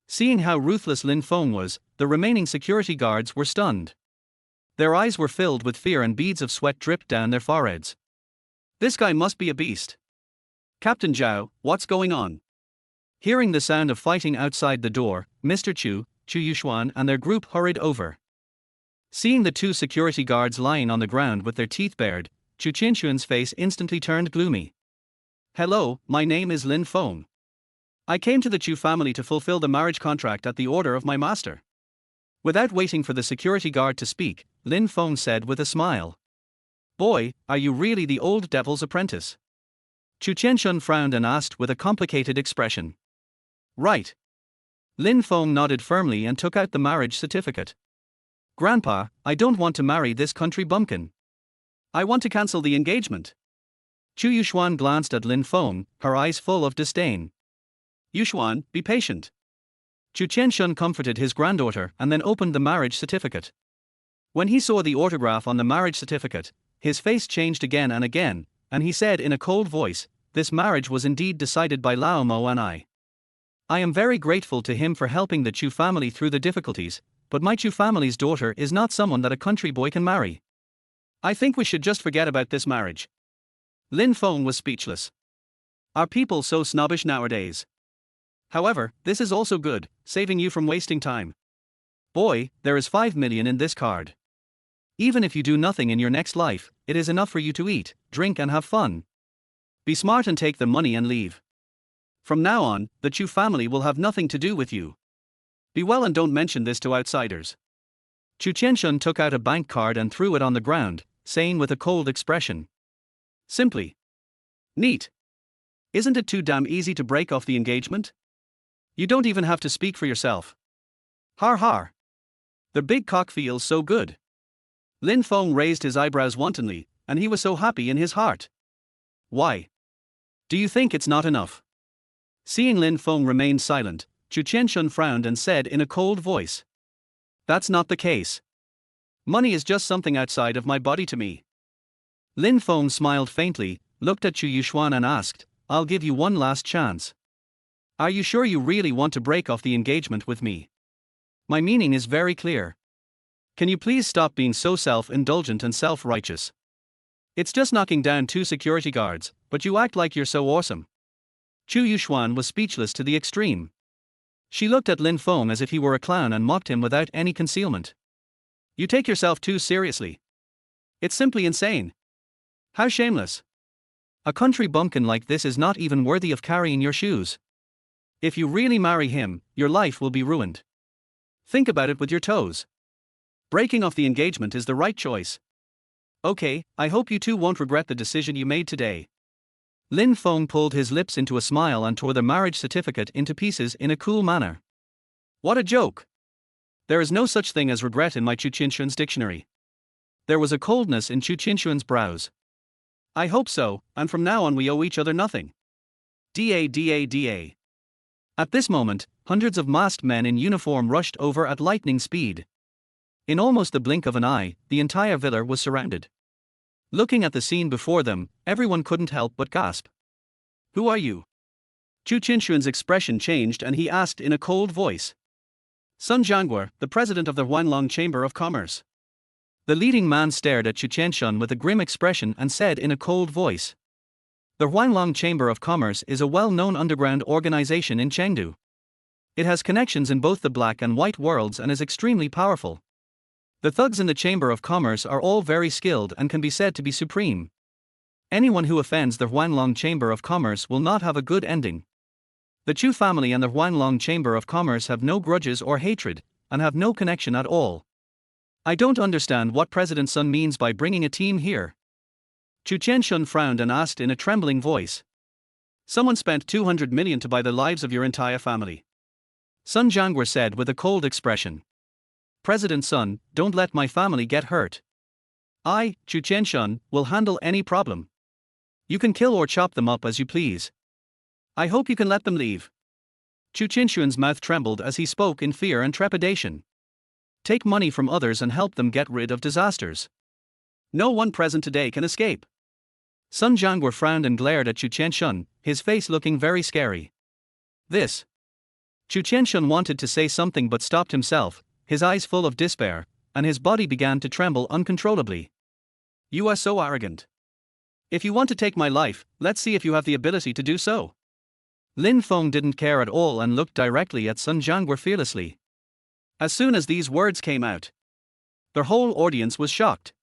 Seeing how ruthless Lin Feng was, the remaining security guards were stunned. Their eyes were filled with fear and beads of sweat dripped down their foreheads. "This guy must be a beast. Captain Zhao, what's going on?" Hearing the sound of fighting outside the door, Mr. Chu Yuxuan and their group hurried over. Seeing the two security guards lying on the ground with their teeth bared, Su Qingyao face instantly turned gloomy. "Hello, my name is Lin Feng. I came to the Chu family to fulfill the marriage contract at the order of my master." Without waiting for the security guard to speak, Lin Feng said with a smile. "Boy, are you really the old devil's apprentice?" Su Qingyao frowned and asked with a complicated expression. "Right." Lin Feng nodded firmly and took out the marriage certificate. "Grandpa, I don't want to marry this country bumpkin. I want to cancel the engagement." Chu Yuxuan glanced at Lin Feng, her eyes full of disdain. "Yuxuan, be patient." Chu Qingyao comforted his granddaughter and then opened the marriage certificate. When he saw the autograph on the marriage certificate, his face changed again, and he said in a cold voice, "This marriage was indeed decided by Lao Mo and I. I am very grateful to him for helping the Chu family through the difficulties, but my Chu family's daughter is not someone that a country boy can marry. I think we should just forget about this marriage." Lin Feng was speechless. Are people so snobbish nowadays? However, this is also good, saving you from wasting time. Boy, there is 5 million in this card. Even if you do nothing in your next life, it is enough for you to eat, drink and have fun. Be smart and take the money and leave. From now on, the Chu family will have nothing to do with you. Be well and don't mention this to outsiders. Chu Qingyao took out a bank card and threw it on the ground, saying with a cold expression. Simply. Neat. Isn't it too damn easy to break off the engagement? You don't even have to speak for yourself. Har har. The big cock feels so good. Lin Feng raised his eyebrows wantonly, and he was so happy in his heart. Why? Do you think it's not enough? Seeing Lin Feng remain silent, Chu Qingyao frowned and said in a cold voice. That's not the case. Money is just something outside of my body to me. Lin Feng smiled faintly, looked at Chu Yuxuan and asked, I'll give you one last chance. Are you sure you really want to break off the engagement with me? My meaning is very clear. Can you please stop being so self-indulgent and self-righteous? It's just knocking down 2 security guards, but you act like you're so awesome. Chu Yuxuan was speechless to the extreme. She looked at Lin Feng as if he were a clown and mocked him without any concealment. You take yourself too seriously. It's simply insane. How shameless. A country bumpkin like this is not even worthy of carrying your shoes. If you really marry him, your life will be ruined. Think about it with your toes. Breaking off the engagement is the right choice. Okay, I hope you two won't regret the decision you made today. Lin Feng pulled his lips into a smile and tore the marriage certificate into pieces in a cool manner. What a joke! There is no such thing as regret in my Chu Qingyuan's dictionary. There was a coldness in Chu Qingyuan's brows. I hope so, and from now on we owe each other nothing. Da. At this moment, hundreds of masked men in uniform rushed over at lightning speed. In almost the blink of an eye, the entire villa was surrounded. Looking at the scene before them, everyone couldn't help but gasp. Who are you? Su Qingyao expression changed and he asked in a cold voice. Sun Jianguo, the president of the Huanglong Chamber of Commerce. The leading man stared at Su Qingyao with a grim expression and said in a cold voice. The Huanglong Chamber of Commerce is a well-known underground organization in Chengdu. It has connections in both the black and white worlds and is extremely powerful. The thugs in the Chamber of Commerce are all very skilled and can be said to be supreme. Anyone who offends the Huanglong Chamber of Commerce will not have a good ending. The Chu family and the Huanglong Chamber of Commerce have no grudges or hatred, and have no connection at all. I don't understand what President Sun means by bringing a team here. Su Qingyao frowned and asked in a trembling voice. Someone spent 200 million to buy the lives of your entire family. Sun Jianguo said with a cold expression. President Sun, don't let my family get hurt. I, Su Qingyao, will handle any problem. You can kill or chop them up as you please. I hope you can let them leave. Su Qingyuan's mouth trembled as he spoke in fear and trepidation. Take money from others and help them get rid of disasters. No one present today can escape. Sun Jianguo frowned and glared at Su Qingyao, his face looking very scary. This. Su Qingyao wanted to say something but stopped himself, his eyes full of despair, and his body began to tremble uncontrollably. You are so arrogant. If you want to take my life, let's see if you have the ability to do so. Lin Feng didn't care at all and looked directly at Sun Jianguo fearlessly. As soon as these words came out, the whole audience was shocked.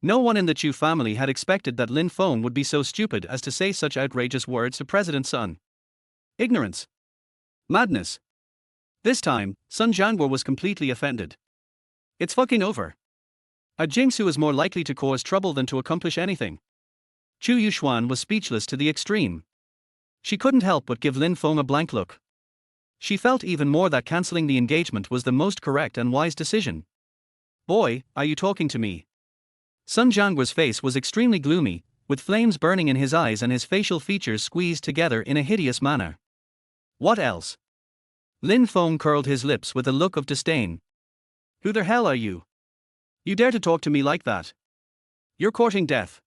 No one in the Chu family had expected that Lin Feng would be so stupid as to say such outrageous words to President Sun. Ignorance. Madness. This time, Sun Jianguo was completely offended. It's fucking over. A jinx who is more likely to cause trouble than to accomplish anything. Chu Yuxuan was speechless to the extreme. She couldn't help but give Lin Feng a blank look. She felt even more that cancelling the engagement was the most correct and wise decision. Boy, are you talking to me? Sun Jianguo's face was extremely gloomy, with flames burning in his eyes and his facial features squeezed together in a hideous manner. What else? Lin Feng curled his lips with a look of disdain. Who the hell are you? You dare to talk to me like that? You're courting death.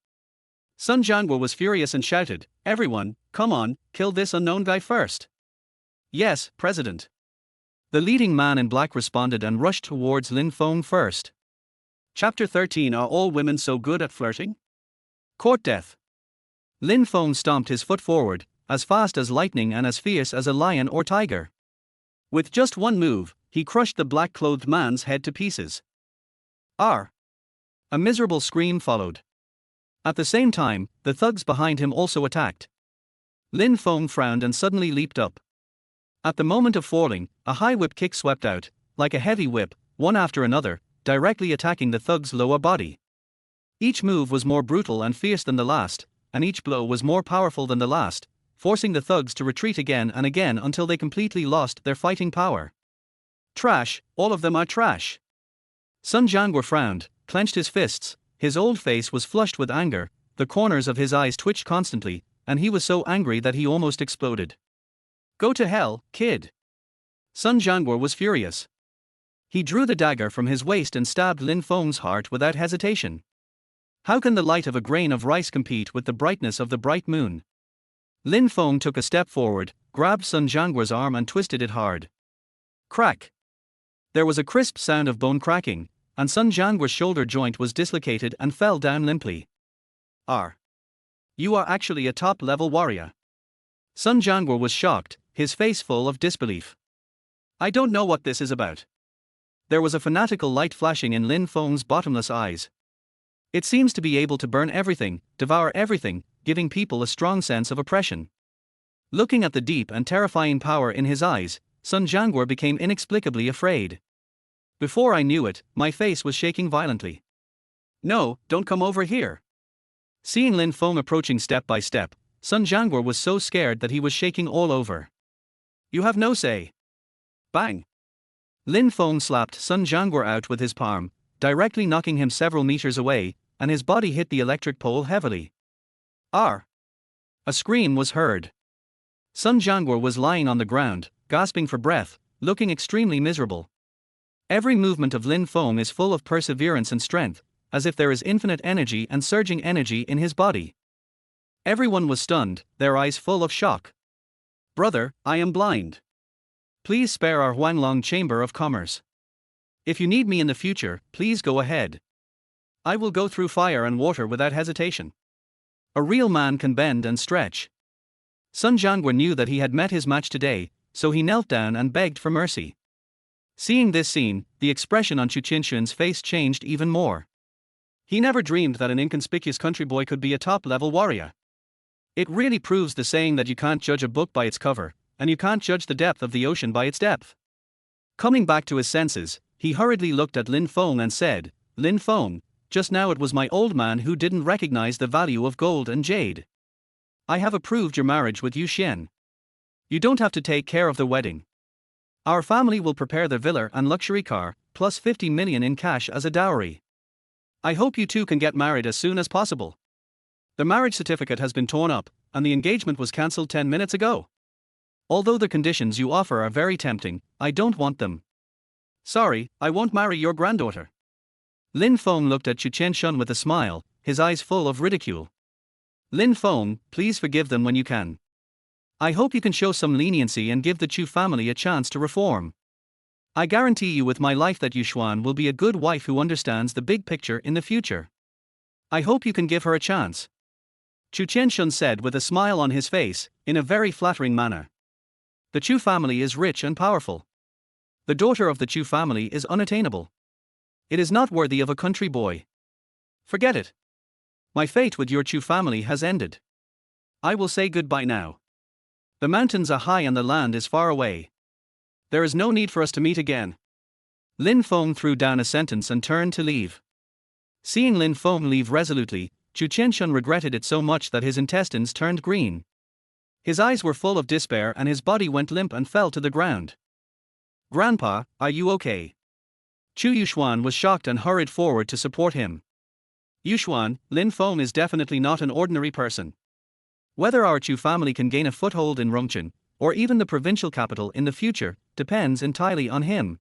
Sun Jianguo was furious and shouted, Everyone, come on, kill this unknown guy first. Yes, President. The leading man in black responded and rushed towards Lin Feng first. Chapter 13. Are all women so good at flirting? Court death. Lin Feng stomped his foot forward, as fast as lightning and as fierce as a lion or tiger. With just one move, he crushed the black-clothed man's head to pieces. R. A miserable scream followed. At the same time, the thugs behind him also attacked. Lin Feng frowned and suddenly leaped up. At the moment of falling, a high whip kick swept out, like a heavy whip, one after another, directly attacking the thug's lower body. Each move was more brutal and fierce than the last, and each blow was more powerful than the last, forcing the thugs to retreat again and again until they completely lost their fighting power. Trash, all of them are trash. Sun Jianguo frowned, clenched his fists, his old face was flushed with anger, the corners of his eyes twitched constantly, and he was so angry that he almost exploded. Go to hell, kid. Sun Jianguo was furious. He drew the dagger from his waist and stabbed Lin Feng's heart without hesitation. How can the light of a grain of rice compete with the brightness of the bright moon? Lin Feng took a step forward, grabbed Sun Jianguo's arm and twisted it hard. Crack. There was a crisp sound of bone cracking, and Sun Jianguo's shoulder joint was dislocated and fell down limply. R. You are actually a top-level warrior. Sun Jianguo was shocked, his face full of disbelief. I don't know what this is about. There was a fanatical light flashing in Lin Feng's bottomless eyes. It seems to be able to burn everything, devour everything, giving people a strong sense of oppression. Looking at the deep and terrifying power in his eyes, Sun Jianguo became inexplicably afraid. Before I knew it, my face was shaking violently. No, don't come over here. Seeing Lin Feng approaching step by step, Sun Jianguo was so scared that he was shaking all over. You have no say. Bang. Lin Feng slapped Sun Jianguo out with his palm, directly knocking him several meters away, and his body hit the electric pole heavily. R. A scream was heard. Sun Jianguo was lying on the ground, gasping for breath, looking extremely miserable. Every movement of Lin Feng is full of perseverance and strength, as if there is infinite energy and surging energy in his body. Everyone was stunned, their eyes full of shock. "Brother, I am blind. Please spare our Huanglong Chamber of Commerce. If you need me in the future, please go ahead. I will go through fire and water without hesitation." A real man can bend and stretch. Sun Jianguo knew that he had met his match today, so he knelt down and begged for mercy. Seeing this scene, the expression on Su Qingyao face changed even more. He never dreamed that an inconspicuous country boy could be a top-level warrior. It really proves the saying that you can't judge a book by its cover, and you can't judge the depth of the ocean by its depth. Coming back to his senses, he hurriedly looked at Lin Feng and said, "Lin Feng, just now it was my old man who didn't recognize the value of gold and jade. I have approved your marriage with Yu Xian. You don't have to take care of the wedding. Our family will prepare the villa and luxury car, plus 50 million in cash as a dowry. I hope you two can get married as soon as possible. The marriage certificate has been torn up, and the engagement was cancelled 10 minutes ago. Although the conditions you offer are very tempting, I don't want them. Sorry, I won't marry your granddaughter." Lin Feng looked at Su Qingyao with a smile, his eyes full of ridicule. "Lin Feng, please forgive them when you can. I hope you can show some leniency and give the Chu family a chance to reform. I guarantee you with my life that Yu Xuan will be a good wife who understands the big picture in the future. I hope you can give her a chance." Su Qingyao said with a smile on his face, in a very flattering manner. "The Chu family is rich and powerful. The daughter of the Chu family is unattainable. It is not worthy of a country boy. Forget it. My fate with your Chu family has ended. I will say goodbye now. The mountains are high and the land is far away. There is no need for us to meet again." Lin Feng threw down a sentence and turned to leave. Seeing Lin Feng leave resolutely, Su Qingyao regretted it so much that his intestines turned green. His eyes were full of despair and his body went limp and fell to the ground. "Grandpa, are you okay?" Chu Yuxuan was shocked and hurried forward to support him. "Yuxuan, Lin Feng is definitely not an ordinary person. Whether our Chu family can gain a foothold in Rongchen, or even the provincial capital in the future, depends entirely on him.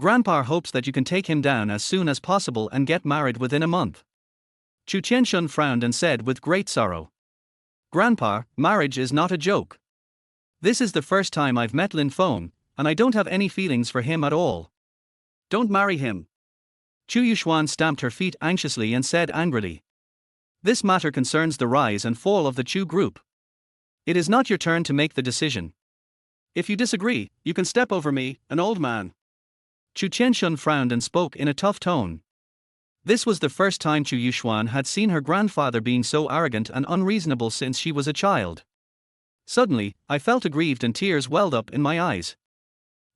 Grandpa hopes that you can take him down as soon as possible and get married within a month." Su Qingyao frowned and said with great sorrow, "Grandpa, marriage is not a joke. This is the first time I've met Lin Feng, and I don't have any feelings for him at all. Don't marry him." Chu Yuxuan stamped her feet anxiously and said angrily, "This matter concerns the rise and fall of the Chu group. It is not your turn to make the decision. If you disagree, you can step over me, an old man." Su Qingyao frowned and spoke in a tough tone. This was the first time Chu Yuxuan had seen her grandfather being so arrogant and unreasonable since she was a child. Suddenly, I felt aggrieved and tears welled up in my eyes.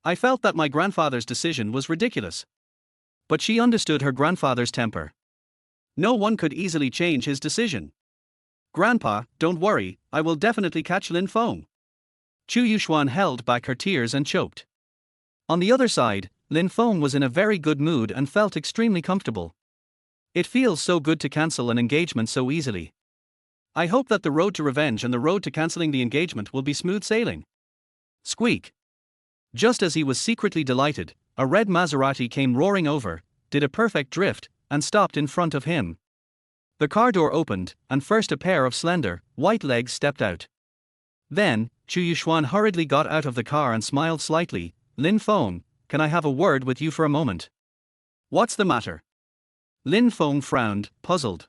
I felt that my grandfather's decision was ridiculous. But she understood her grandfather's temper. No one could easily change his decision. "Grandpa, don't worry, I will definitely catch Lin Feng." Chu Yuxuan held back her tears and choked. On the other side, Lin Feng was in a very good mood and felt extremely comfortable. It feels so good to cancel an engagement so easily. I hope that the road to revenge and the road to cancelling the engagement will be smooth sailing. Squeak. Just as he was secretly delighted, a red Maserati came roaring over, did a perfect drift, and stopped in front of him. The car door opened, and first a pair of slender, white legs stepped out. Then, Chu Yuxuan hurriedly got out of the car and smiled slightly. "Lin Feng, can I have a word with you for a moment?" "What's the matter?" Lin Feng frowned, puzzled.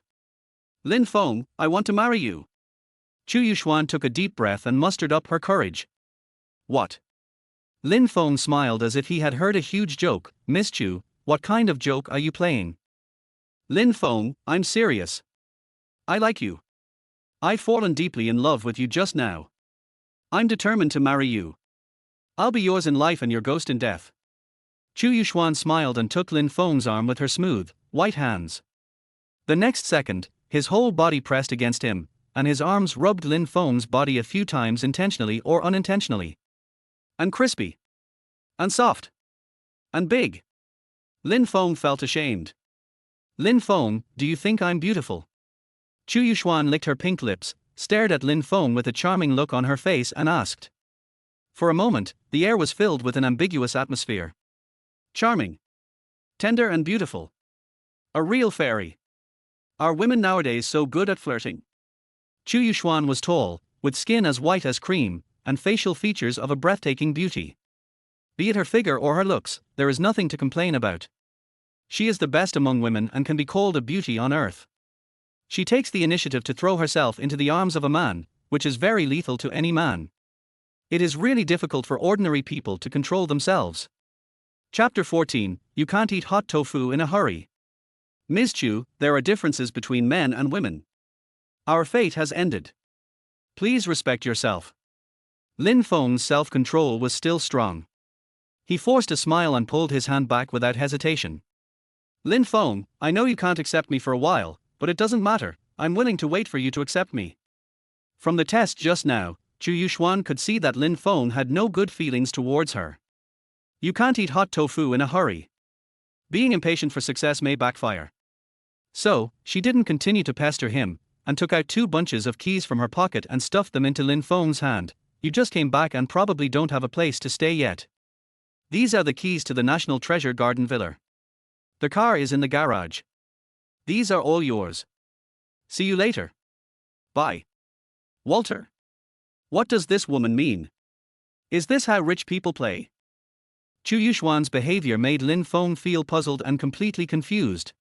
"Lin Feng, I want to marry you." Chu Yuxuan took a deep breath and mustered up her courage. "What?" Lin Feng smiled as if he had heard a huge joke. "Miss Chu, what kind of joke are you playing?" "Lin Feng, I'm serious. I like you. I've fallen deeply in love with you just now. I'm determined to marry you. I'll be yours in life and your ghost in death." Chu Yuxuan smiled and took Lin Feng's arm with her smooth, white hands. The next second, his whole body pressed against him, and his arms rubbed Lin Feng's body a few times intentionally or unintentionally. And crispy. And soft. And big. Lin Feng felt ashamed. "Lin Feng, do you think I'm beautiful?" Chu Yuxuan licked her pink lips, stared at Lin Feng with a charming look on her face and asked. For a moment, the air was filled with an ambiguous atmosphere. Charming. Tender and beautiful. A real fairy. Are women nowadays so good at flirting? Chu Yuxuan was tall, with skin as white as cream, and facial features of a breathtaking beauty. Be it her figure or her looks, there is nothing to complain about. She is the best among women and can be called a beauty on earth. She takes the initiative to throw herself into the arms of a man, which is very lethal to any man. It is really difficult for ordinary people to control themselves. Chapter 14, You Can't Eat Hot Tofu in a Hurry. Ms. Chu, there are differences between men and women. Our fate has ended. Please respect yourself. Lin Feng's self-control was still strong. He forced a smile and pulled his hand back without hesitation. Lin Feng, I know you can't accept me for a while, but it doesn't matter, I'm willing to wait for you to accept me. From the test just now, Chu Yuxuan could see that Lin Feng had no good feelings towards her. You can't eat hot tofu in a hurry. Being impatient for success may backfire. So, she didn't continue to pester him, and took out 2 bunches of keys from her pocket and stuffed them into Lin Feng's hand. You just came back and probably don't have a place to stay yet. These are the keys to the National Treasure Garden Villa. The car is in the garage. These are all yours. See you later. Bye. Walter. What does this woman mean? Is this how rich people play? Chu Yuxuan's behavior made Lin Feng feel puzzled and completely confused.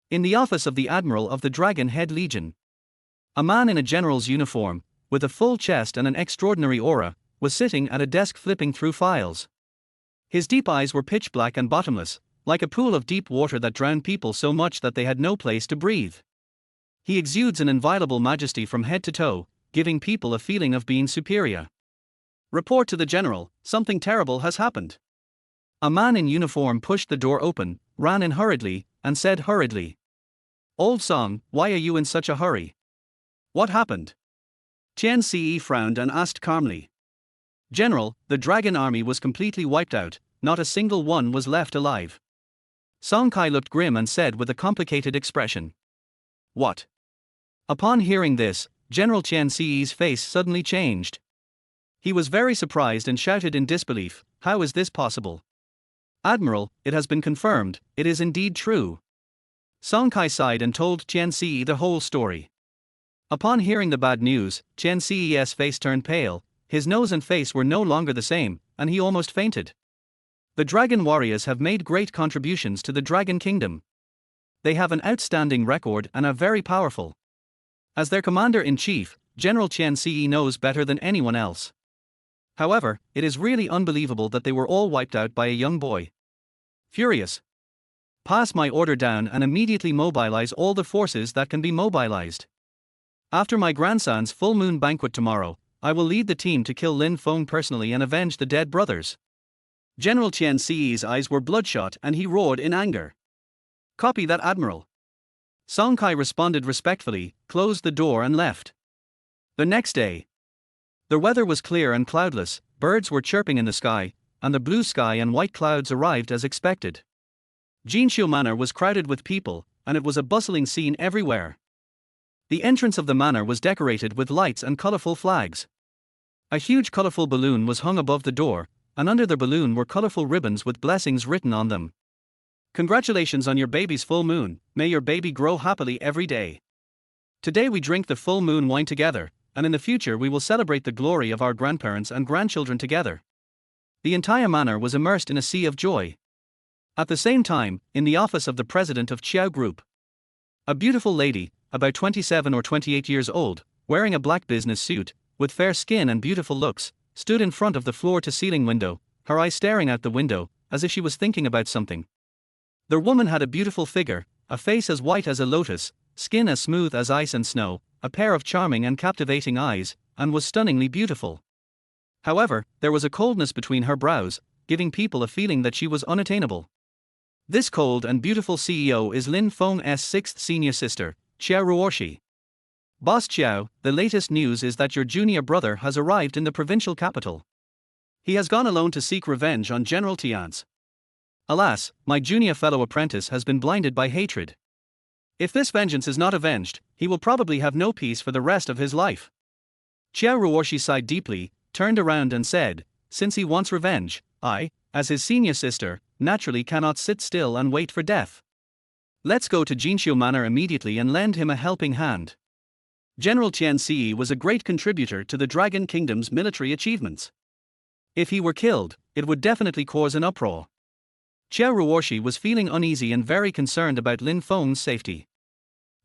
In the office of the Admiral of the Dragon Head Legion, a man in a general's uniform, with a full chest and an extraordinary aura, was sitting at a desk flipping through files. His deep eyes were pitch black and bottomless, like a pool of deep water that drowned people so much that they had no place to breathe. He exudes an inviolable majesty from head to toe, giving people a feeling of being superior. Report to the general, something terrible has happened. A man in uniform pushed the door open, ran in hurriedly, and said hurriedly, Old Song, why are you in such a hurry? What happened? Qian Ce frowned and asked calmly. General, the dragon army was completely wiped out, not a single one was left alive. Song Kai looked grim and said with a complicated expression. What? Upon hearing this, General Qian Ce's face suddenly changed. He was very surprised and shouted in disbelief, How is this possible? Admiral, it has been confirmed, it is indeed true. Song Kai sighed and told Qian Ce the whole story. Upon hearing the bad news, Qian Ce's face turned pale, his nose and face were no longer the same, and he almost fainted. The dragon warriors have made great contributions to the Dragon Kingdom. They have an outstanding record and are very powerful. As their commander-in-chief, General Qian Ce knows better than anyone else. However, it is really unbelievable that they were all wiped out by a young boy. Furious. Pass my order down and immediately mobilize all the forces that can be mobilized. After my grandson's full moon banquet tomorrow, I will lead the team to kill Lin Feng personally and avenge the dead brothers. General Qian Ce's eyes were bloodshot and he roared in anger. Copy that, Admiral. Song Kai responded respectfully, closed the door and left. The next day, the weather was clear and cloudless, birds were chirping in the sky, and the blue sky and white clouds arrived as expected. Jinshu Manor was crowded with people, and it was a bustling scene everywhere. The entrance of the manor was decorated with lights and colorful flags. A huge colorful balloon was hung above the door, and under the balloon were colorful ribbons with blessings written on them. Congratulations on your baby's full moon, may your baby grow happily every day. Today we drink the full moon wine together, and in the future we will celebrate the glory of our grandparents and grandchildren together. The entire manor was immersed in a sea of joy. At the same time, in the office of the president of Qiao Group, a beautiful lady, about 27 or 28 years old, wearing a black business suit, with fair skin and beautiful looks, stood in front of the floor-to-ceiling window, her eyes staring out the window, as if she was thinking about something. The woman had a beautiful figure, a face as white as a lotus, skin as smooth as ice and snow, a pair of charming and captivating eyes, and was stunningly beautiful. However, there was a coldness between her brows, giving people a feeling that she was unattainable. This cold and beautiful CEO is Lin Feng's sixth senior sister, Qiao Ruoshi. Boss Qiao, the latest news is that your junior brother has arrived in the provincial capital. He has gone alone to seek revenge on General Tian's. Alas, my junior fellow apprentice has been blinded by hatred. If this vengeance is not avenged, he will probably have no peace for the rest of his life. Qiao Ruoshi sighed deeply, turned around and said, Since he wants revenge, I, as his senior sister, naturally cannot sit still and wait for death. Let's go to Jinxiu Manor immediately and lend him a helping hand. General Tian Ce was a great contributor to the Dragon Kingdom's military achievements. If he were killed, it would definitely cause an uproar. Xia Ruoshi was feeling uneasy and very concerned about Lin Feng's safety.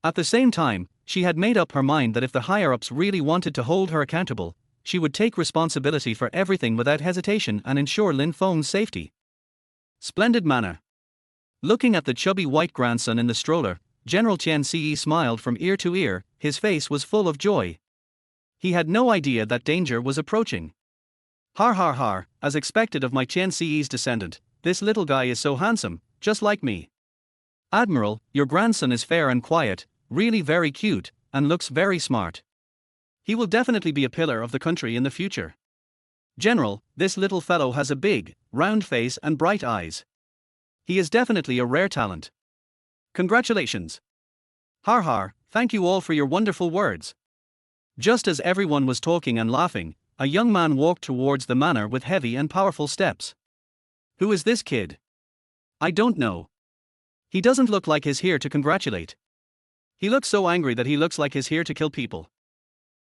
At the same time, she had made up her mind that if the higher-ups really wanted to hold her accountable, she would take responsibility for everything without hesitation and ensure Lin Feng's safety. Splendid manner. Looking at the chubby white grandson in the stroller, General Tian Ce smiled from ear to ear. His face was full of joy. He had no idea that danger was approaching. Har har har, as expected of my Tian Ce's descendant, this little guy is so handsome, just like me. Admiral, your grandson is fair and quiet, really very cute, and looks very smart. He will definitely be a pillar of the country in the future. General, this little fellow has a big, round face and bright eyes. He is definitely a rare talent. Congratulations. Har har, thank you all for your wonderful words. Just as everyone was talking and laughing, a young man walked towards the manor with heavy and powerful steps. Who is this kid? I don't know. He doesn't look like he's here to congratulate. He looks so angry that he looks like he's here to kill people.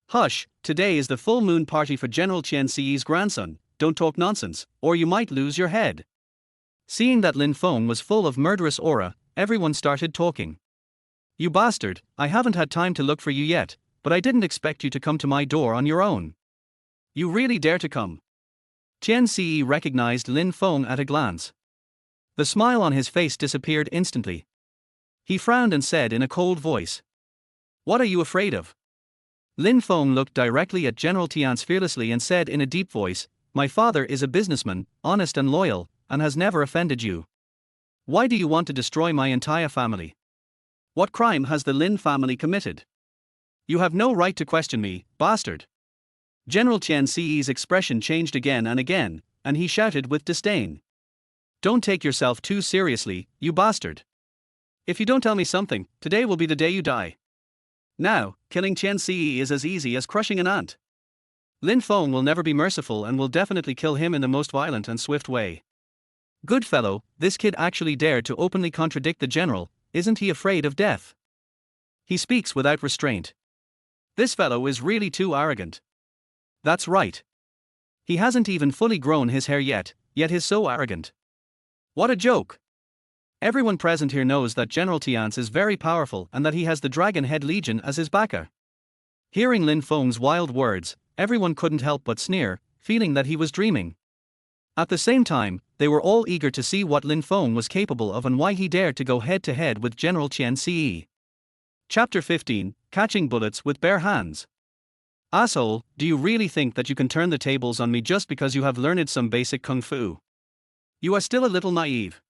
Hush, today is the full moon party for General Tian Ce's grandson, don't talk nonsense, or you might lose your head. Seeing that Lin Feng was full of murderous aura, everyone started talking. You bastard, I haven't had time to look for you yet, but I didn't expect you to come to my door on your own. You really dare to come. Tian Ce recognized Lin Feng at a glance. The smile on his face disappeared instantly. He frowned and said in a cold voice. What are you afraid of? Lin Feng looked directly at General Tian fearlessly and said in a deep voice, my father is a businessman, honest and loyal, and has never offended you. Why do you want to destroy my entire family? What crime has the Lin family committed? You have no right to question me, bastard. General Tian Ce's expression changed again, and he shouted with disdain. Don't take yourself too seriously, you bastard. If you don't tell me something, today will be the day you die. Now, killing Tian Ce is as easy as crushing an ant. Lin Feng will never be merciful and will definitely kill him in the most violent and swift way. Good fellow, this kid actually dared to openly contradict the general, isn't he afraid of death? He speaks without restraint. This fellow is really too arrogant. That's right. He hasn't even fully grown his hair yet he's so arrogant. What a joke. Everyone present here knows that General Tian is very powerful and that he has the Dragon Head Legion as his backer. Hearing Lin Feng's wild words, everyone couldn't help but sneer, feeling that he was dreaming. At the same time, they were all eager to see what Lin Feng was capable of and why he dared to go head-to-head with General Tian Ce. Chapter 15, Catching Bullets with Bare Hands. Asshole, do you really think that you can turn the tables on me just because you have learned some basic kung fu? You are still a little naive.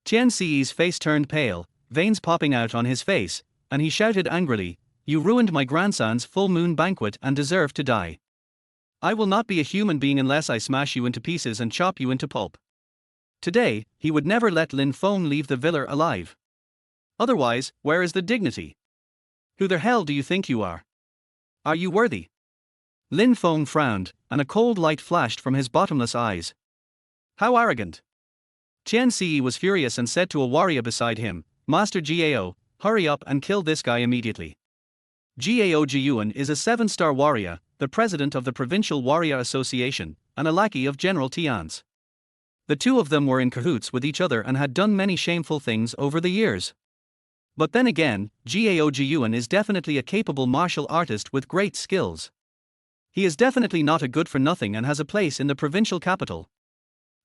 Tian Ce's face turned pale, veins popping out on his face, and he shouted angrily, you ruined my grandson's full moon banquet and deserve to die. I will not be a human being unless I smash you into pieces and chop you into pulp. Today, he would never let Lin Feng leave the villa alive. Otherwise, where is the dignity? Who the hell do you think you are? Are you worthy? Lin Feng frowned, and a cold light flashed from his bottomless eyes. How arrogant! Tian Ce was furious and said to a warrior beside him, Master Gao, hurry up and kill this guy immediately. Gao Jiyuan is a 7-star warrior, the president of the Provincial Warrior Association, and a lackey of General Tian's. The two of them were in cahoots with each other and had done many shameful things over the years. But then again, Gao Jiyuan is definitely a capable martial artist with great skills. He is definitely not a good-for-nothing and has a place in the provincial capital.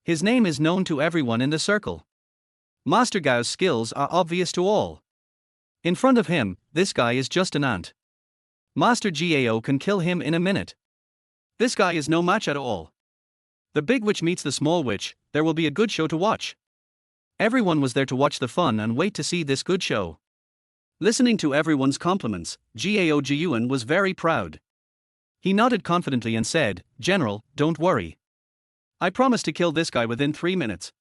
His name is known to everyone in the circle. Master Gao's skills are obvious to all. In front of him, this guy is just an ant. Master Gao can kill him in a minute. This guy is no match at all. The big witch meets the small witch, there will be a good show to watch. Everyone was there to watch the fun and wait to see this good show. Listening to everyone's compliments, Gao Jiyuan was very proud. He nodded confidently and said, General, don't worry. I promise to kill this guy within 3 minutes.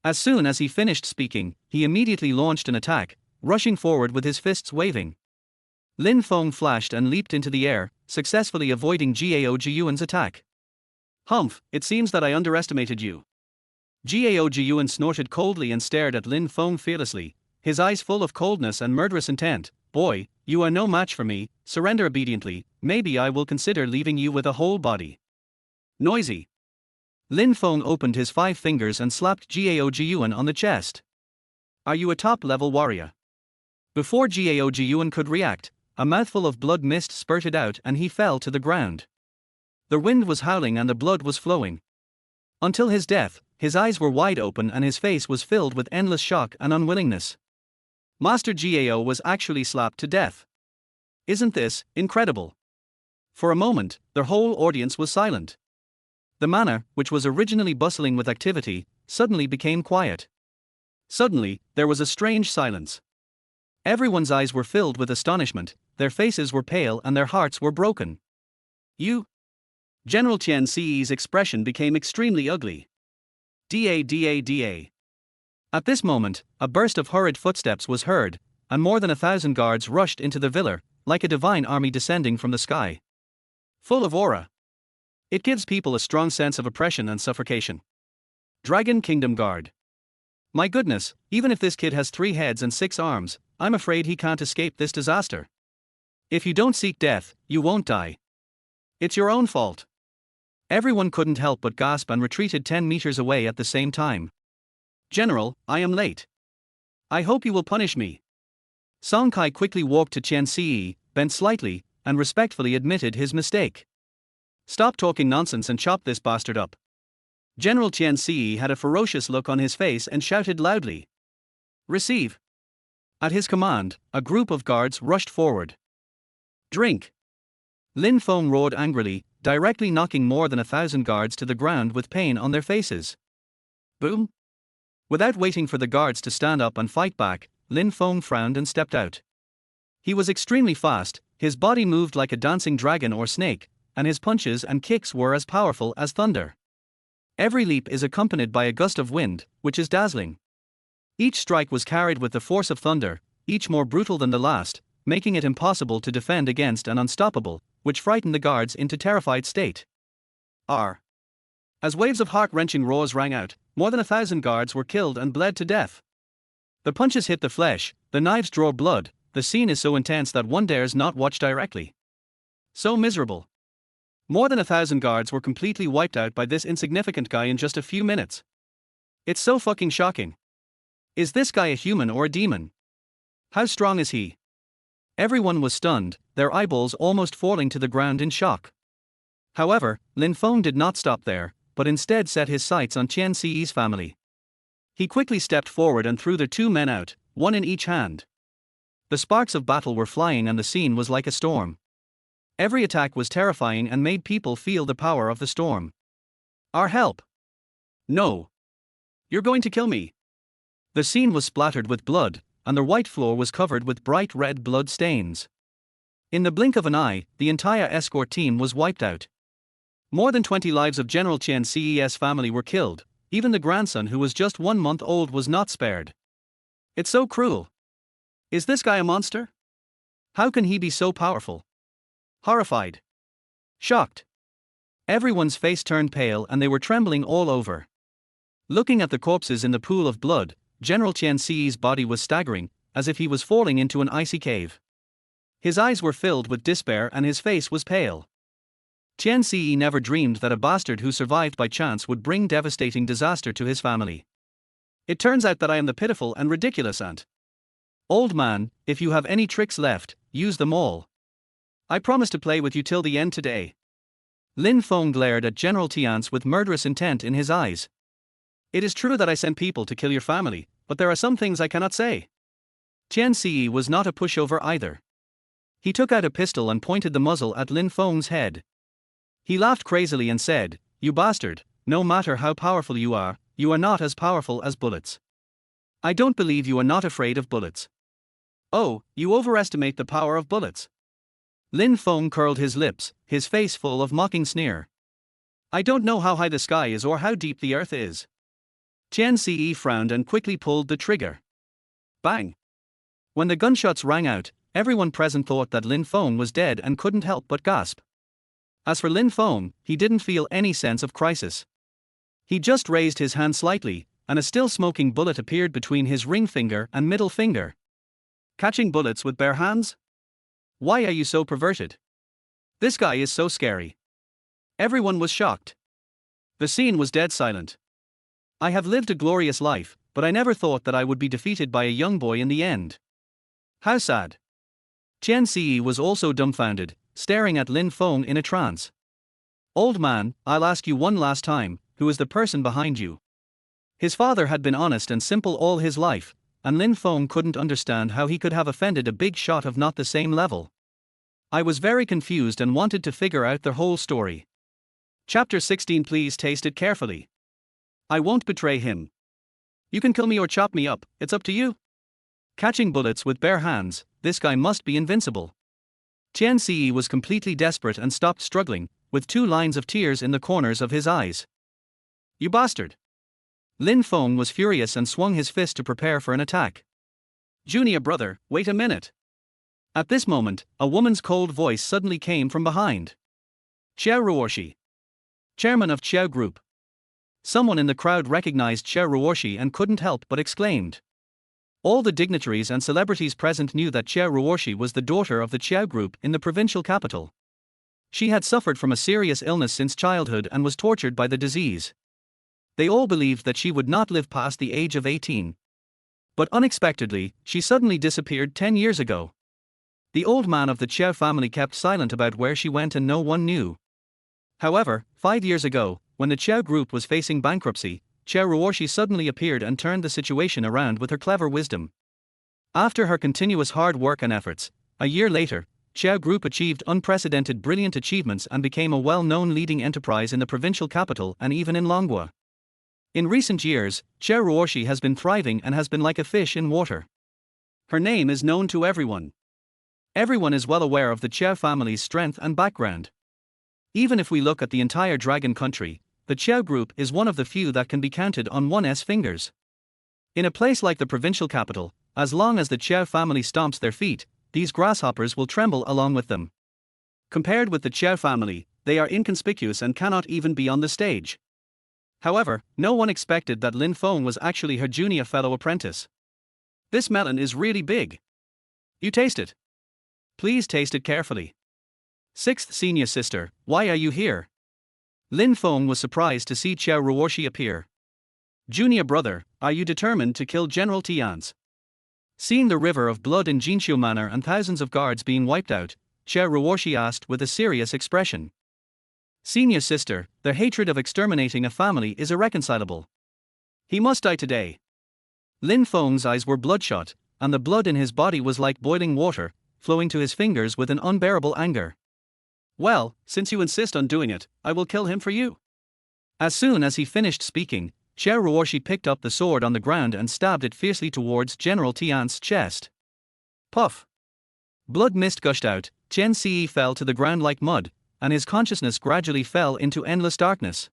As soon as he finished speaking, he immediately launched an attack, rushing forward with his fists waving. Lin Feng flashed and leaped into the air, successfully avoiding Gao Jiyuan's attack. Humph, it seems that I underestimated you. Gao Jiyuan snorted coldly and stared at Lin Feng fearlessly, his eyes full of coldness and murderous intent. "Boy, you are no match for me, surrender obediently, maybe I will consider leaving you with a whole body." Noisy. Lin Feng opened his 5 fingers and slapped Gao Jiyuan on the chest. "Are you a top-level warrior?" Before Gao Jiyuan could react, a mouthful of blood mist spurted out and he fell to the ground. The wind was howling and the blood was flowing. Until his death, his eyes were wide open and his face was filled with endless shock and unwillingness. Master Gao was actually slapped to death. Isn't this incredible? For a moment, the whole audience was silent. The manor, which was originally bustling with activity, suddenly became quiet. Suddenly, there was a strange silence. Everyone's eyes were filled with astonishment, their faces were pale and their hearts were broken. "You?" General Qian Ci's expression became extremely ugly. Da. At this moment, a burst of hurried footsteps was heard, and more than 1,000 guards rushed into the villa, like a divine army descending from the sky. Full of aura. It gives people a strong sense of oppression and suffocation. Dragon Kingdom Guard. My goodness, even if this kid has 3 heads and 6 arms, I'm afraid he can't escape this disaster. If you don't seek death, you won't die. It's your own fault. Everyone couldn't help but gasp and retreated 10 meters away at the same time. "General, I am late. I hope you will punish me." Song Kai quickly walked to Qian Ci, bent slightly, and respectfully admitted his mistake. "Stop talking nonsense and chop this bastard up." General Qian Ci had a ferocious look on his face and shouted loudly. "Receive." At his command, a group of guards rushed forward. "Drink." Lin Feng roared angrily, directly knocking more than 1,000 guards to the ground with pain on their faces. Boom! Without waiting for the guards to stand up and fight back, Lin Feng frowned and stepped out. He was extremely fast, his body moved like a dancing dragon or snake, and his punches and kicks were as powerful as thunder. Every leap is accompanied by a gust of wind, which is dazzling. Each strike was carried with the force of thunder, each more brutal than the last, making it impossible to defend against and unstoppable, which frightened the guards into terrified state. R. As waves of heart-wrenching roars rang out, more than 1,000 guards were killed and bled to death. The punches hit the flesh, the knives draw blood, the scene is so intense that one dares not watch directly. So miserable. More than 1,000 guards were completely wiped out by this insignificant guy in just a few minutes. It's so fucking shocking. Is this guy a human or a demon? How strong is he? Everyone was stunned, their eyeballs almost falling to the ground in shock. However, Lin Feng did not stop there, but instead set his sights on Qian Ci's family. He quickly stepped forward and threw the 2 men out, one in each hand. The sparks of battle were flying and the scene was like a storm. Every attack was terrifying and made people feel the power of the storm. Our help! No! You're going to kill me! The scene was splattered with blood, and the white floor was covered with bright red blood stains. In the blink of an eye, the entire escort team was wiped out. More than 20 lives of General Qian Ci's family were killed, even the grandson who was just 1 month old was not spared. It's so cruel. Is this guy a monster? How can he be so powerful? Horrified. Shocked. Everyone's face turned pale and they were trembling all over. Looking at the corpses in the pool of blood, General Qian Ci's body was staggering, as if he was falling into an icy cave. His eyes were filled with despair and his face was pale. Qian Ci never dreamed that a bastard who survived by chance would bring devastating disaster to his family. It turns out that I am the pitiful and ridiculous aunt. Old man, if you have any tricks left, use them all. I promise to play with you till the end today. Lin Feng glared at General Tian's with murderous intent in his eyes. It is true that I sent people to kill your family, but there are some things I cannot say. Qian Ci was not a pushover either. He took out a pistol and pointed the muzzle at Lin Feng's head. He laughed crazily and said, "You bastard, no matter how powerful you are not as powerful as bullets. I don't believe you are not afraid of bullets." "Oh, you overestimate the power of bullets." Lin Feng curled his lips, his face full of mocking sneer. "I don't know how high the sky is or how deep the earth is." Qian Ci frowned and quickly pulled the trigger. Bang! When the gunshots rang out, everyone present thought that Lin Feng was dead and couldn't help but gasp. As for Lin Feng, he didn't feel any sense of crisis. He just raised his hand slightly, and a still smoking bullet appeared between his ring finger and middle finger. Catching bullets with bare hands? Why are you so perverted? This guy is so scary. Everyone was shocked. The scene was dead silent. I have lived a glorious life, but I never thought that I would be defeated by a young boy in the end. How sad. Chen Ziyi was also dumbfounded, staring at Lin Feng in a trance. Old man, I'll ask you one last time, who is the person behind you? His father had been honest and simple all his life, and Lin Feng couldn't understand how he could have offended a big shot of not the same level. I was very confused and wanted to figure out the whole story. Chapter 16. Please taste it carefully. I won't betray him. You can kill me or chop me up, it's up to you. Catching bullets with bare hands, this guy must be invincible. Chen Ziyi was completely desperate and stopped struggling, with 2 lines of tears in the corners of his eyes. You bastard! Lin Feng was furious and swung his fist to prepare for an attack. Junior brother, wait a minute. At this moment, a woman's cold voice suddenly came from behind. Xiao Ruoshi, chairman of Xiao Group. Someone in the crowd recognized Xiao Ruoshi and couldn't help but exclaimed. All the dignitaries and celebrities present knew that Xiao Ruoshi was the daughter of the Xiao Group in the provincial capital. She had suffered from a serious illness since childhood and was tortured by the disease. They all believed that she would not live past the age of 18. But unexpectedly, she suddenly disappeared 10 years ago. The old man of the Xiao family kept silent about where she went and no one knew. However, 5 years ago, when the Xiao Group was facing bankruptcy, Xiao Ruoshi suddenly appeared and turned the situation around with her clever wisdom. After her continuous hard work and efforts, a year later, Xiao Group achieved unprecedented brilliant achievements and became a well-known leading enterprise in the provincial capital and even in Longhua. In recent years, Xiao Ruoshi has been thriving and has been like a fish in water. Her name is known to everyone. Everyone is well aware of the Xiao family's strength and background. Even if we look at the entire dragon country, the Xiao Group is one of the few that can be counted on one's fingers. In a place like the provincial capital, as long as the Xiao family stomps their feet, these grasshoppers will tremble along with them. Compared with the Xiao family, they are inconspicuous and cannot even be on the stage. However, no one expected that Lin Feng was actually her junior fellow apprentice. This melon is really big. You taste it. Please taste it carefully. 6th senior sister, why are you here? Lin Feng was surprised to see Xiao Ruoshi appear. Junior brother, are you determined to kill General Tian's? Seeing the river of blood in Jinqiu Manor and thousands of guards being wiped out, Xiao Ruoshi asked with a serious expression. Senior sister, the hatred of exterminating a family is irreconcilable. He must die today. Lin Feng's eyes were bloodshot, and the blood in his body was like boiling water, flowing to his fingers with an unbearable anger. Well, since you insist on doing it, I will kill him for you. As soon as he finished speaking, Xiao Ruoshi picked up the sword on the ground and stabbed it fiercely towards General Tian's chest. Puff! Blood mist gushed out, Chen Ziyi fell to the ground like mud, and his consciousness gradually fell into endless darkness.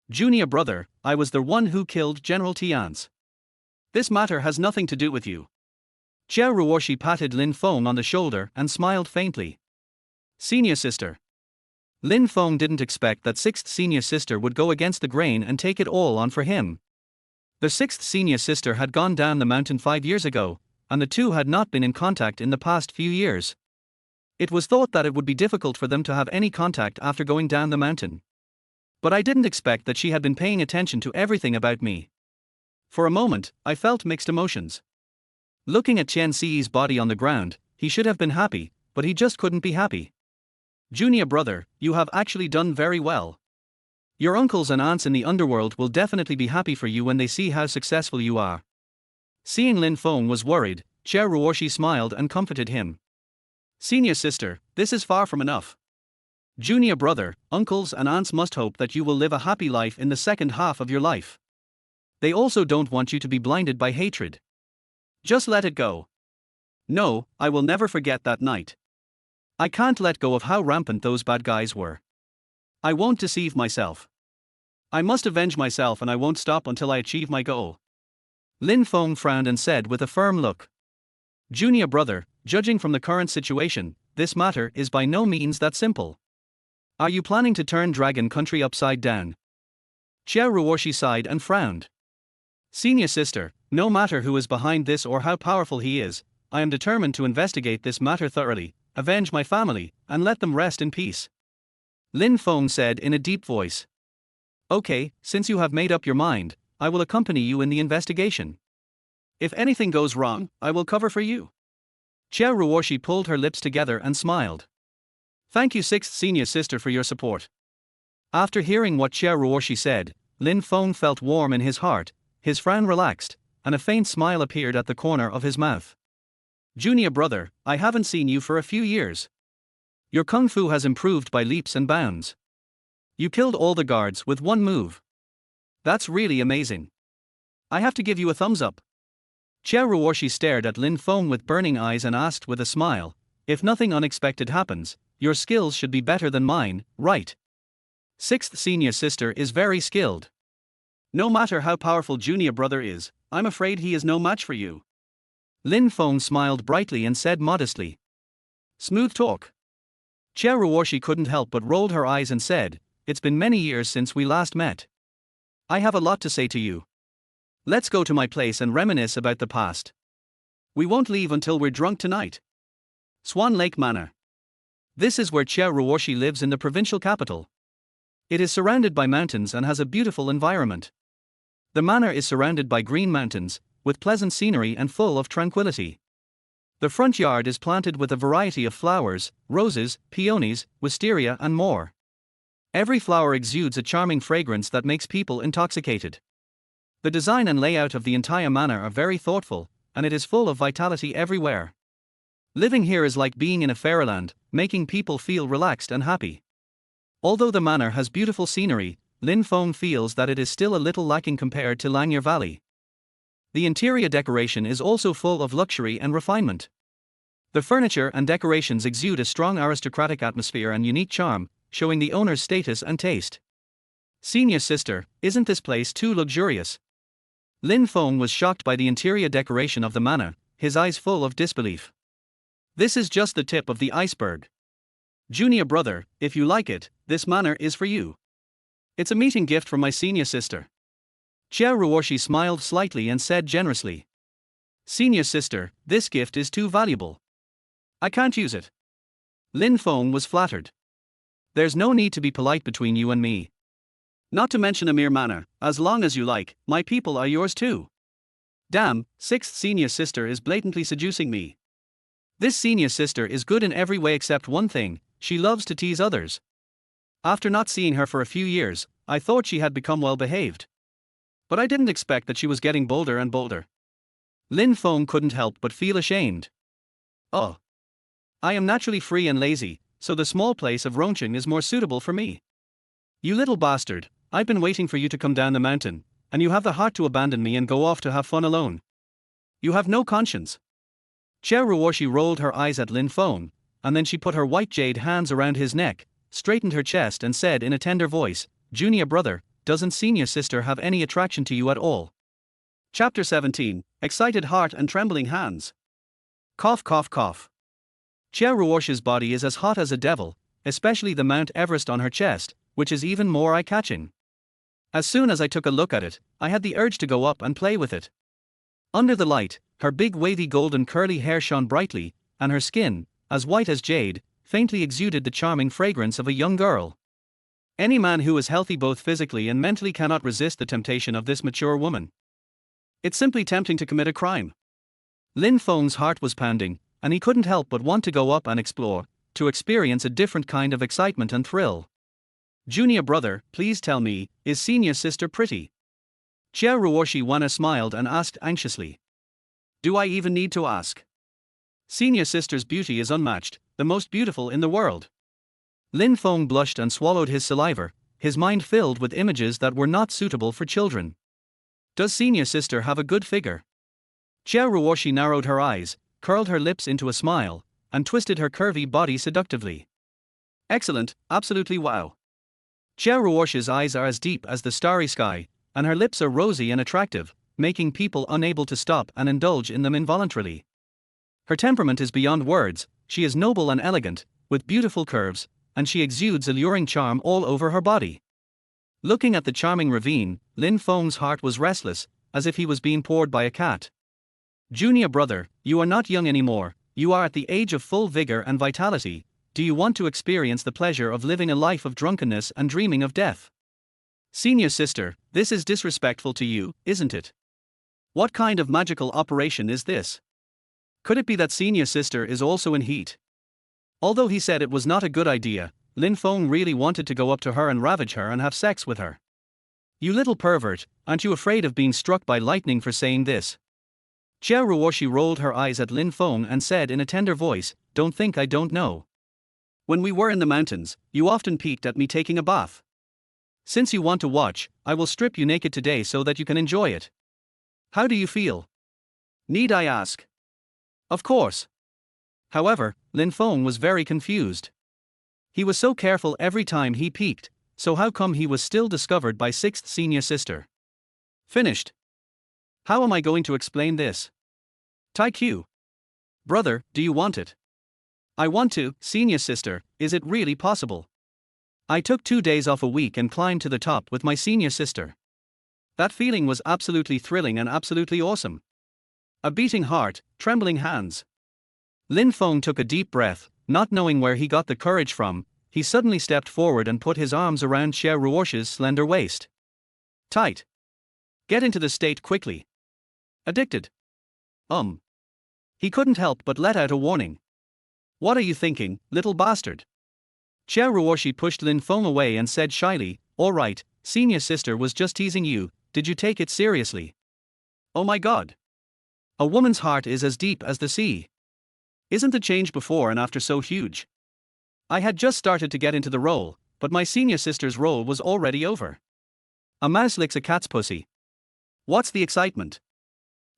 Junior brother, I was the one who killed General Tian's. This matter has nothing to do with you. Xiao Ruoshi patted Lin Feng on the shoulder and smiled faintly. Senior sister. Lin Feng didn't expect that 6th senior sister would go against the grain and take it all on for him. The 6th senior sister had gone down the mountain 5 years ago, and the two had not been in contact in the past few years. It was thought that it would be difficult for them to have any contact after going down the mountain. But I didn't expect that she had been paying attention to everything about me. For a moment, I felt mixed emotions. Looking at Chen Ziyi's body on the ground, he should have been happy, but he just couldn't be happy. Junior brother, you have actually done very well. Your uncles and aunts in the underworld will definitely be happy for you when they see how successful you are. Seeing Lin Feng was worried, Xiao Ruoshi smiled and comforted him. Senior sister, this is far from enough. Junior brother, uncles and aunts must hope that you will live a happy life in the second half of your life. They also don't want you to be blinded by hatred. Just let it go. No, I will never forget that night. I can't let go of how rampant those bad guys were. I won't deceive myself. I must avenge myself and I won't stop until I achieve my goal. Lin Feng frowned and said with a firm look. Junior brother, judging from the current situation, this matter is by no means that simple. Are you planning to turn Dragon Country upside down? Xiao Ruoshi sighed and frowned. Senior sister, no matter who is behind this or how powerful he is, I am determined to investigate this matter thoroughly, avenge my family, and let them rest in peace. Lin Feng said in a deep voice. Okay, since you have made up your mind, I will accompany you in the investigation. If anything goes wrong, I will cover for you. Xia Ruoshi pulled her lips together and smiled. Thank you, sixth senior sister, for your support. After hearing what Xia Ruoshi said, Lin Feng felt warm in his heart, his frown relaxed, and a faint smile appeared at the corner of his mouth. Junior brother, I haven't seen you for a few years. Your kung fu has improved by leaps and bounds. You killed all the guards with one move. That's really amazing. I have to give you a thumbs up. Xia Ruoshi stared at Lin Feng with burning eyes and asked with a smile, if nothing unexpected happens, your skills should be better than mine, right? Sixth senior sister is very skilled. No matter how powerful junior brother is, I'm afraid he is no match for you. Lin Feng smiled brightly and said modestly. Smooth talk. Xia Ruoshi couldn't help but rolled her eyes and said, it's been many years since we last met. I have a lot to say to you. Let's go to my place and reminisce about the past. We won't leave until we're drunk tonight. Swan Lake Manor. This is where Xia Ruoshi lives in the provincial capital. It is surrounded by mountains and has a beautiful environment. The manor is surrounded by green mountains, with pleasant scenery and full of tranquility. The front yard is planted with a variety of flowers, roses, peonies, wisteria and more. Every flower exudes a charming fragrance that makes people intoxicated. The design and layout of the entire manor are very thoughtful, and it is full of vitality everywhere. Living here is like being in a fairyland, making people feel relaxed and happy. Although the manor has beautiful scenery, Lin Feng feels that it is still a little lacking compared to Langye Valley. The interior decoration is also full of luxury and refinement. The furniture and decorations exude a strong aristocratic atmosphere and unique charm, showing the owner's status and taste. Senior sister, isn't this place too luxurious? Lin Feng was shocked by the interior decoration of the manor, his eyes full of disbelief. This is just the tip of the iceberg. Junior brother, if you like it, this manor is for you. It's a meeting gift from my senior sister. Xia Ruoshi smiled slightly and said generously. Senior sister, this gift is too valuable. I can't use it. Lin Feng was flattered. There's no need to be polite between you and me. Not to mention a mere manor, as long as you like, my people are yours too. Damn, sixth senior sister is blatantly seducing me. This senior sister is good in every way except one thing, she loves to tease others. After not seeing her for a few years, I thought she had become well behaved. But I didn't expect that she was getting bolder and bolder. Lin Feng couldn't help but feel ashamed. Oh. I am naturally free and lazy, so the small place of Rongqing is more suitable for me. You little bastard, I've been waiting for you to come down the mountain, and you have the heart to abandon me and go off to have fun alone. You have no conscience. Xia Ruoshi rolled her eyes at Lin Feng, and then she put her white jade hands around his neck, straightened her chest and said in a tender voice, Junior brother, doesn't senior sister have any attraction to you at all? Chapter 17, Excited Heart and Trembling Hands. Cough cough cough. Xia Ruoshi's body is as hot as a devil, especially the Mount Everest on her chest, which is even more eye-catching. As soon as I took a look at it, I had the urge to go up and play with it. Under the light, her big wavy golden curly hair shone brightly, and her skin, as white as jade, faintly exuded the charming fragrance of a young girl. Any man who is healthy both physically and mentally cannot resist the temptation of this mature woman. It's simply tempting to commit a crime. Lin Feng's heart was pounding, and he couldn't help but want to go up and explore, to experience a different kind of excitement and thrill. Junior brother, please tell me, is senior sister pretty? Xia Ruoshi Wana smiled and asked anxiously. Do I even need to ask? Senior sister's beauty is unmatched, the most beautiful in the world. Lin Feng blushed and swallowed his saliva, his mind filled with images that were not suitable for children. Does senior sister have a good figure? Xia Ruoshi narrowed her eyes, curled her lips into a smile, and twisted her curvy body seductively. Excellent, absolutely wow. Xia Ruoshi's eyes are as deep as the starry sky, and her lips are rosy and attractive, making people unable to stop and indulge in them involuntarily. Her temperament is beyond words, she is noble and elegant, with beautiful curves, and she exudes alluring charm all over her body. Looking at the charming ravine, Lin Feng's heart was restless, as if he was being poured by a cat. Junior brother, you are not young anymore, you are at the age of full vigor and vitality. Do you want to experience the pleasure of living a life of drunkenness and dreaming of death? Senior sister, this is disrespectful to you, isn't it? What kind of magical operation is this? Could it be that senior sister is also in heat? Although he said it was not a good idea, Lin Feng really wanted to go up to her and ravage her and have sex with her. You little pervert, aren't you afraid of being struck by lightning for saying this? Xiao Ruoshi rolled her eyes at Lin Feng and said in a tender voice, don't think I don't know. When we were in the mountains, you often peeked at me taking a bath. Since you want to watch, I will strip you naked today so that you can enjoy it. How do you feel? Need I ask? Of course. However, Lin Feng was very confused. He was so careful every time he peeked, so how come he was still discovered by sixth senior sister? Finished. How am I going to explain this? Tai Q. Brother, do you want it? I want to, senior sister, is it really possible? I took 2 days off a week and climbed to the top with my senior sister. That feeling was absolutely thrilling and absolutely awesome. A beating heart, trembling hands. Lin Feng took a deep breath, not knowing where he got the courage from. He suddenly stepped forward and put his arms around Xiao Ruoshi's slender waist. Tight. Get into the state quickly. Addicted. He couldn't help but let out a warning. What are you thinking, little bastard? Xiao Ruoshi pushed Lin Feng away and said shyly, all right, senior sister was just teasing you, did you take it seriously? Oh my god. A woman's heart is as deep as the sea. Isn't the change before and after so huge? I had just started to get into the role, but my senior sister's role was already over. A mouse licks a cat's pussy. What's the excitement?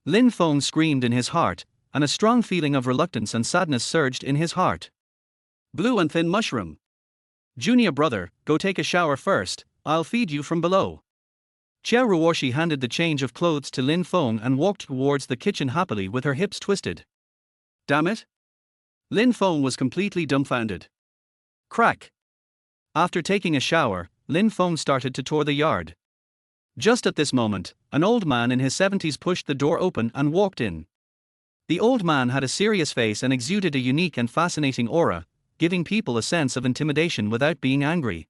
Lin Feng screamed in his heart, and a strong feeling of reluctance and sadness surged in his heart. Blue and thin mushroom. Junior brother, go take a shower first, I'll feed you from below. Xiao Ruoshi handed the change of clothes to Lin Feng and walked towards the kitchen happily with her hips twisted. Damn it! Lin Feng was completely dumbfounded. Crack. After taking a shower, Lin Feng started to tour the yard. Just at this moment, an old man in his 70s pushed the door open and walked in. The old man had a serious face and exuded a unique and fascinating aura, giving people a sense of intimidation without being angry.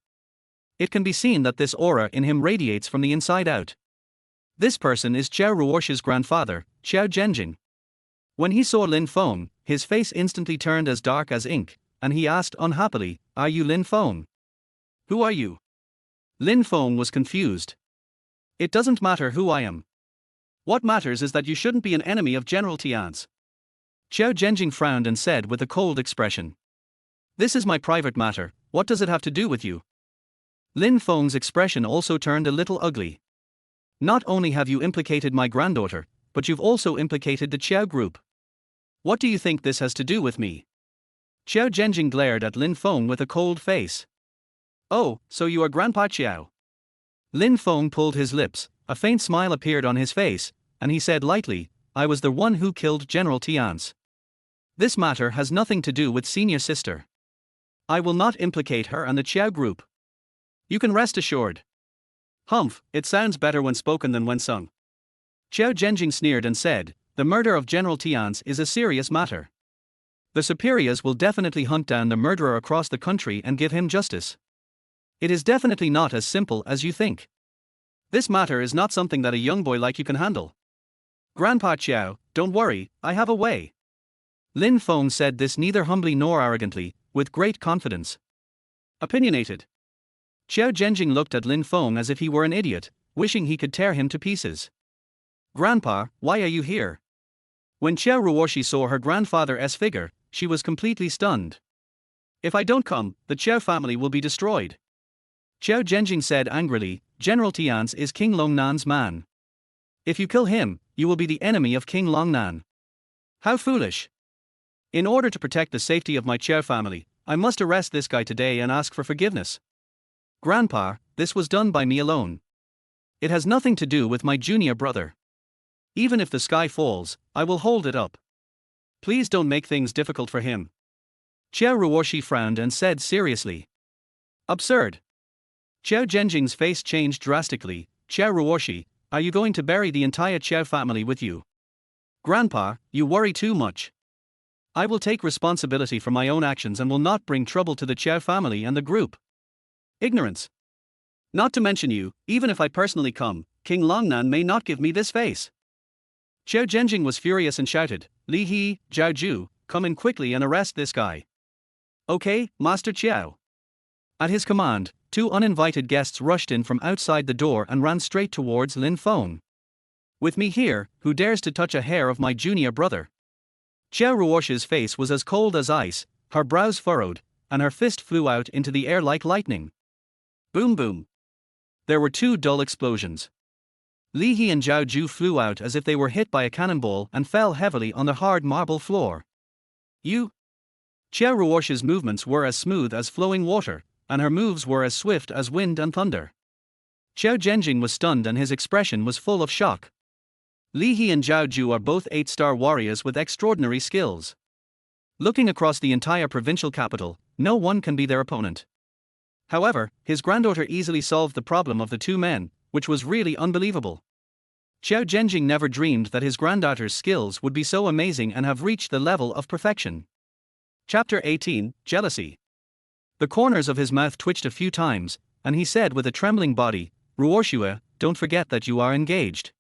It can be seen that this aura in him radiates from the inside out. This person is Xiao Ruoshi's grandfather, Xiao Zhenjing. When he saw Lin Feng, his face instantly turned as dark as ink, and he asked unhappily, are you Lin Feng? Who are you? Lin Feng was confused. It doesn't matter who I am. What matters is that you shouldn't be an enemy of General Tian's. Xiao Zhenjing frowned and said with a cold expression. This is my private matter, what does it have to do with you? Lin Feng's expression also turned a little ugly. Not only have you implicated my granddaughter, but you've also implicated the Xiao group. What do you think this has to do with me? Xiao Zhenjing glared at Lin Feng with a cold face. Oh, so you are Grandpa Xiao. Lin Feng pulled his lips, a faint smile appeared on his face, and he said lightly, I was the one who killed General Tian's. This matter has nothing to do with senior sister. I will not implicate her and the Xiao group. You can rest assured. Humph, it sounds better when spoken than when sung. Xiao Zhenjing sneered and said, the murder of General Tian's is a serious matter. The superiors will definitely hunt down the murderer across the country and give him justice. It is definitely not as simple as you think. This matter is not something that a young boy like you can handle. Grandpa Xiao, don't worry, I have a way. Lin Feng said this neither humbly nor arrogantly, with great confidence. Opinionated. Xiao Zhenjing looked at Lin Feng as if he were an idiot, wishing he could tear him to pieces. Grandpa, why are you here? When Xiao Ruoshi saw her grandfather's figure, she was completely stunned. If I don't come, the Xiao family will be destroyed. Xiao Zhenjing said angrily, General Tian's is King Longnan's man. If you kill him, you will be the enemy of King Longnan. How foolish. In order to protect the safety of my Xiao family, I must arrest this guy today and ask for forgiveness. Grandpa, this was done by me alone. It has nothing to do with my junior brother. Even if the sky falls, I will hold it up. Please don't make things difficult for him. Xiao Ruoshi frowned and said seriously. Absurd. Xiao Zhenjing's face changed drastically. Xiao Ruoshi, Are you going to bury the entire Qiao family with you? Grandpa, you worry too much. I will take responsibility for my own actions and will not bring trouble to the Qiao family and the group. Ignorance. Not to mention you, even if I personally come, King Longnan may not give me this face. Qiao Zhenjing was furious and shouted, Li He, Zhao Ju, come in quickly and arrest this guy. Okay, Master Qiao. At his command, 2 uninvited guests rushed in from outside the door and ran straight towards Lin Feng. With me here, who dares to touch a hair of my junior brother? Qiao Ruosh's face was as cold as ice, her brows furrowed, and her fist flew out into the air like lightning. Boom boom. There were 2 dull explosions. Li He and Zhao Ju flew out as if they were hit by a cannonball and fell heavily on the hard marble floor. You? Qiao Ruosh's movements were as smooth as flowing water, and her moves were as swift as wind and thunder. Qiao Zhenjing was stunned and his expression was full of shock. Li He and Zhao Ju are both 8-star warriors with extraordinary skills. Looking across the entire provincial capital, no one can be their opponent. However, his granddaughter easily solved the problem of the 2 men, which was really unbelievable. Qiao Zhenjing never dreamed that his granddaughter's skills would be so amazing and have reached the level of perfection. Chapter 18, Jealousy. The corners of his mouth twitched a few times, and he said with a trembling body, Ruoshue, don't forget that you are engaged.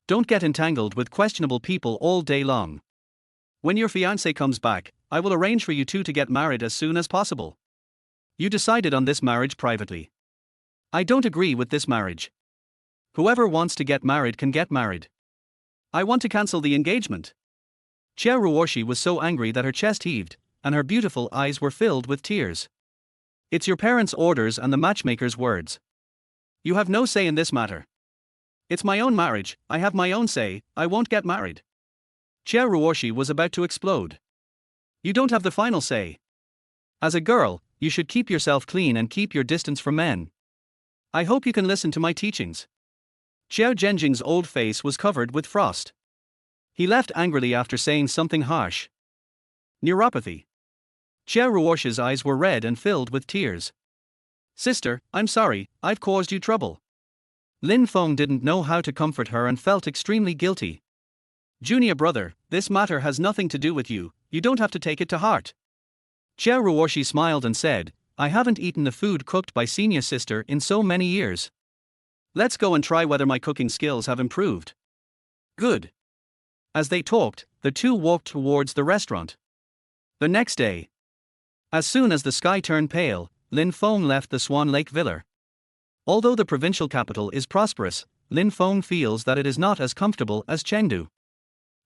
Don't get entangled with questionable people all day long. When your fiancé comes back, I will arrange for you 2 to get married as soon as possible. You decided on this marriage privately. I don't agree with this marriage. Whoever wants to get married can get married. I want to cancel the engagement. Qiao Ruoshi was so angry that her chest heaved, and her beautiful eyes were filled with tears. It's your parents' orders and the matchmaker's words. You have no say in this matter. It's my own marriage, I have my own say, I won't get married. Qiao Ruoshi was about to explode. You don't have the final say. As a girl, you should keep yourself clean and keep your distance from men. I hope you can listen to my teachings. Qiao Zhenjing's old face was covered with frost. He left angrily after saying something harsh. Neuropathy. Qiao Ruoshi's eyes were red and filled with tears. Sister, I'm sorry, I've caused you trouble. Lin Feng didn't know how to comfort her and felt extremely guilty. Junior brother, this matter has nothing to do with you, you don't have to take it to heart. Qiao Ruoshi smiled and said, I haven't eaten the food cooked by senior sister in so many years. Let's go and try whether my cooking skills have improved. Good. As they talked, the 2 walked towards the restaurant. The next day. As soon as the sky turned pale, Lin Feng left the Swan Lake Villa. Although the provincial capital is prosperous, Lin Feng feels that it is not as comfortable as Chengdu.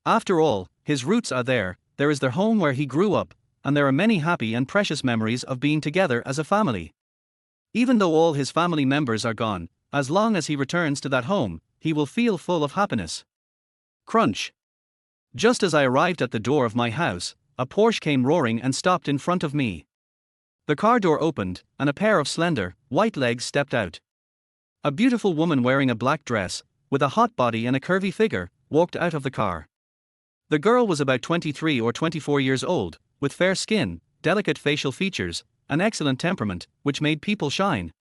After all, his roots are there is their home where he grew up, and there are many happy and precious memories of being together as a family. Even though all his family members are gone, as long as he returns to that home, he will feel full of happiness. Crunch. Just as I arrived at the door of my house, a Porsche came roaring and stopped in front of me. The car door opened, and a pair of slender, white legs stepped out. A beautiful woman wearing a black dress, with a hot body and a curvy figure, walked out of the car. The girl was about 23 or 24 years old, with fair skin, delicate facial features, an excellent temperament, which made people shine.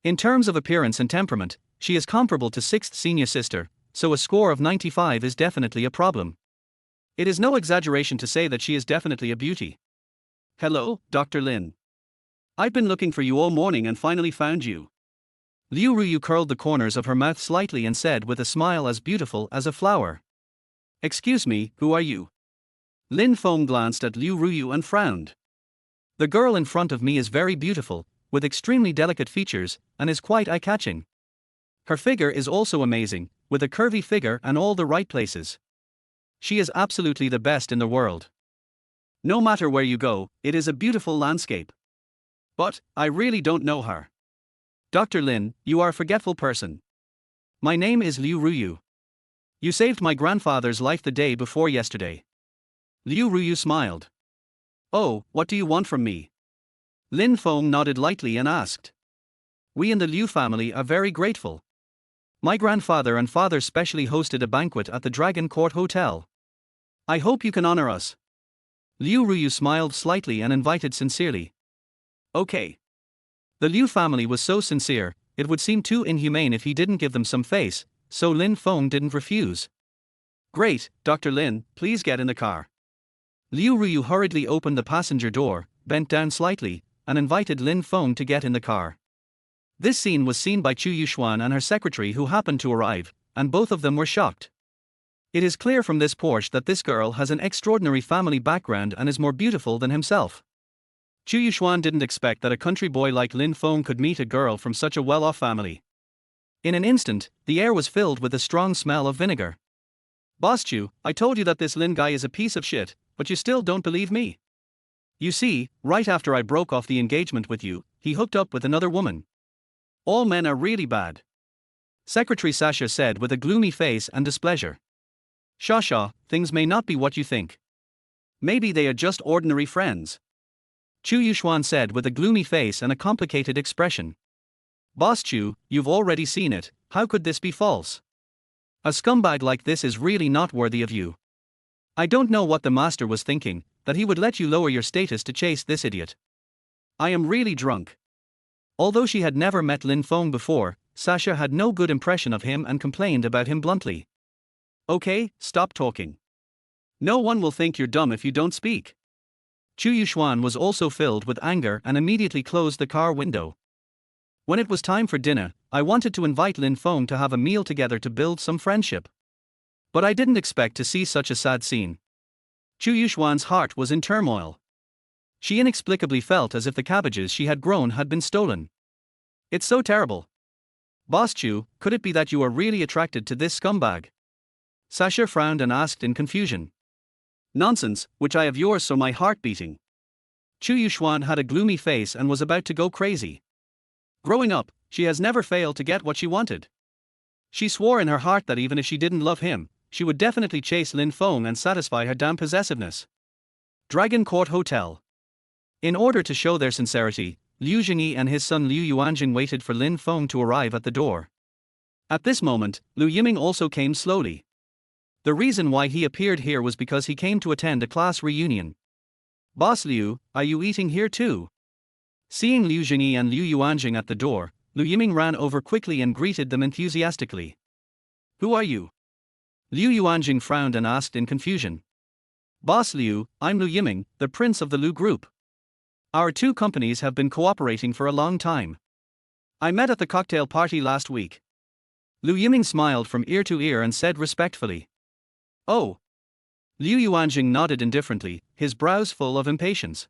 In terms of appearance and temperament, she is comparable to 6th senior sister, so a score of 95 is definitely a problem. It is no exaggeration to say that she is definitely a beauty. Hello, Dr. Lin. I've been looking for you all morning and finally found you. Liu Ruyu curled the corners of her mouth slightly and said with a smile as beautiful as a flower. Excuse me, who are you? Lin Feng glanced at Liu Ruyu and frowned. The girl in front of me is very beautiful, with extremely delicate features, and is quite eye-catching. Her figure is also amazing, with a curvy figure and all the right places. She is absolutely the best in the world. No matter where you go, it is a beautiful landscape. But, I really don't know her. Dr. Lin, you are a forgetful person. My name is Liu Ruyu. You saved my grandfather's life the day before yesterday. Liu Ruyu smiled. Oh, what do you want from me? Lin Feng nodded lightly and asked. We in the Liu family are very grateful. My grandfather and father specially hosted a banquet at the Dragon Court Hotel. I hope you can honor us. Liu Ruyu smiled slightly and invited sincerely. Okay. The Liu family was so sincere, it would seem too inhumane if he didn't give them some face, so Lin Feng didn't refuse. Great, Dr. Lin, please get in the car. Liu Ruyu hurriedly opened the passenger door, bent down slightly, and invited Lin Feng to get in the car. This scene was seen by Chu Yuxuan and her secretary who happened to arrive, and both of them were shocked. It is clear from this Porsche that this girl has an extraordinary family background and is more beautiful than himself. Chu Yuxuan didn't expect that a country boy like Lin Feng could meet a girl from such a well-off family. In an instant, the air was filled with a strong smell of vinegar. Boss Chu, I told you that this Lin guy is a piece of shit, but you still don't believe me. You see, right after I broke off the engagement with you, he hooked up with another woman. All men are really bad. Secretary Sasha said with a gloomy face and displeasure. Sha, things may not be what you think. Maybe they are just ordinary friends. Chu Yuxuan said with a gloomy face and a complicated expression. Boss Chu, you've already seen it, how could this be false? A scumbag like this is really not worthy of you. I don't know what the master was thinking, that he would let you lower your status to chase this idiot. I am really drunk. Although she had never met Lin Feng before, Sasha had no good impression of him and complained about him bluntly. Okay, stop talking. No one will think you're dumb if you don't speak. Chu Yuxuan was also filled with anger and immediately closed the car window. When it was time for dinner, I wanted to invite Lin Feng to have a meal together to build some friendship. But I didn't expect to see such a sad scene. Chu Yuxuan's heart was in turmoil. She inexplicably felt as if the cabbages she had grown had been stolen. It's so terrible. Boss Chu, could it be that you are really attracted to this scumbag? Sasha frowned and asked in confusion. Nonsense, which I have yours so my heart beating. Chu Yuxuan had a gloomy face and was about to go crazy. Growing up, she has never failed to get what she wanted. She swore in her heart that even if she didn't love him, she would definitely chase Lin Feng and satisfy her damn possessiveness. Dragon Court Hotel. In order to show their sincerity, Liu Jingyi and his son Liu Yuanjing waited for Lin Feng to arrive at the door. At this moment, Liu Yiming also came slowly. The reason why he appeared here was because he came to attend a class reunion. Boss Liu, are you eating here too? Seeing Liu Jingyi and Liu Yuanjing at the door, Liu Yiming ran over quickly and greeted them enthusiastically. Who are you? Liu Yuanjing frowned and asked in confusion. Boss Liu, I'm Liu Yiming, the prince of the Liu Group. Our two companies have been cooperating for a long time. I met at the cocktail party last week. Liu Yiming smiled from ear to ear and said respectfully. Oh. Liu Yuanjing nodded indifferently, his brows full of impatience.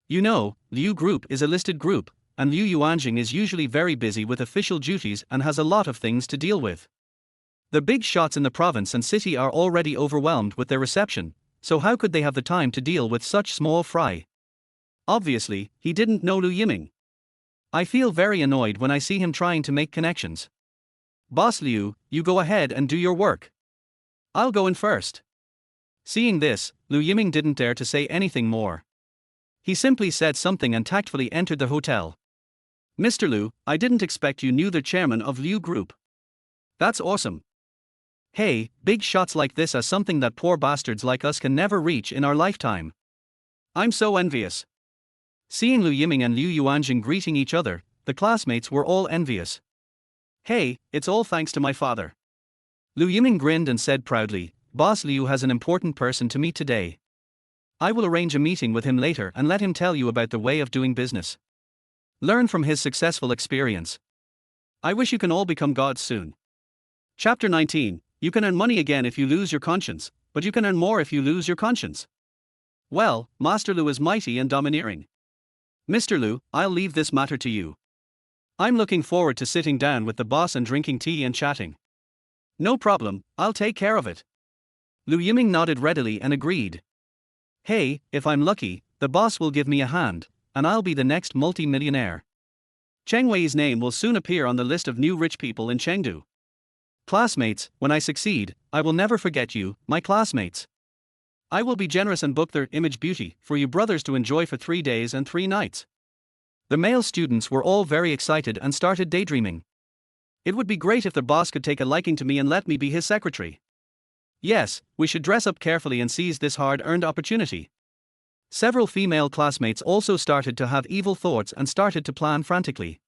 You know, Liu Group is a listed group, and Liu Yuanjing is usually very busy with official duties and has a lot of things to deal with. The big shots in the province and city are already overwhelmed with their reception, so how could they have the time to deal with such small fry? Obviously, he didn't know Liu Yiming. I feel very annoyed when I see him trying to make connections. Boss Liu, you go ahead and do your work. I'll go in first. Seeing this, Liu Yiming didn't dare to say anything more. He simply said something and tactfully entered the hotel. Mr. Liu, I didn't expect you knew the chairman of Liu Group. That's awesome. Hey, big shots like this are something that poor bastards like us can never reach in our lifetime. I'm so envious. Seeing Liu Yiming and Liu Yuanjing greeting each other, the classmates were all envious. Hey, it's all thanks to my father. Liu Yiming grinned and said proudly, Boss Liu has an important person to meet today. I will arrange a meeting with him later and let him tell you about the way of doing business. Learn from his successful experience. I wish you can all become gods soon. Chapter 19. You can earn money again if you lose your conscience, but you can earn more if you lose your conscience. Well, Master Liu is mighty and domineering. Mr. Liu, I'll leave this matter to you. I'm looking forward to sitting down with the boss and drinking tea and chatting. No problem, I'll take care of it. Liu Yiming nodded readily and agreed. Hey, if I'm lucky, the boss will give me a hand, and I'll be the next multi-millionaire. Cheng Wei's name will soon appear on the list of new rich people in Chengdu. Classmates, when I succeed, I will never forget you, my classmates. I will be generous and book their image beauty for you brothers to enjoy for 3 days and 3 nights. The male students were all very excited and started daydreaming. It would be great if the boss could take a liking to me and let me be his secretary. Yes, we should dress up carefully and seize this hard-earned opportunity. Several female classmates also started to have evil thoughts and started to plan frantically.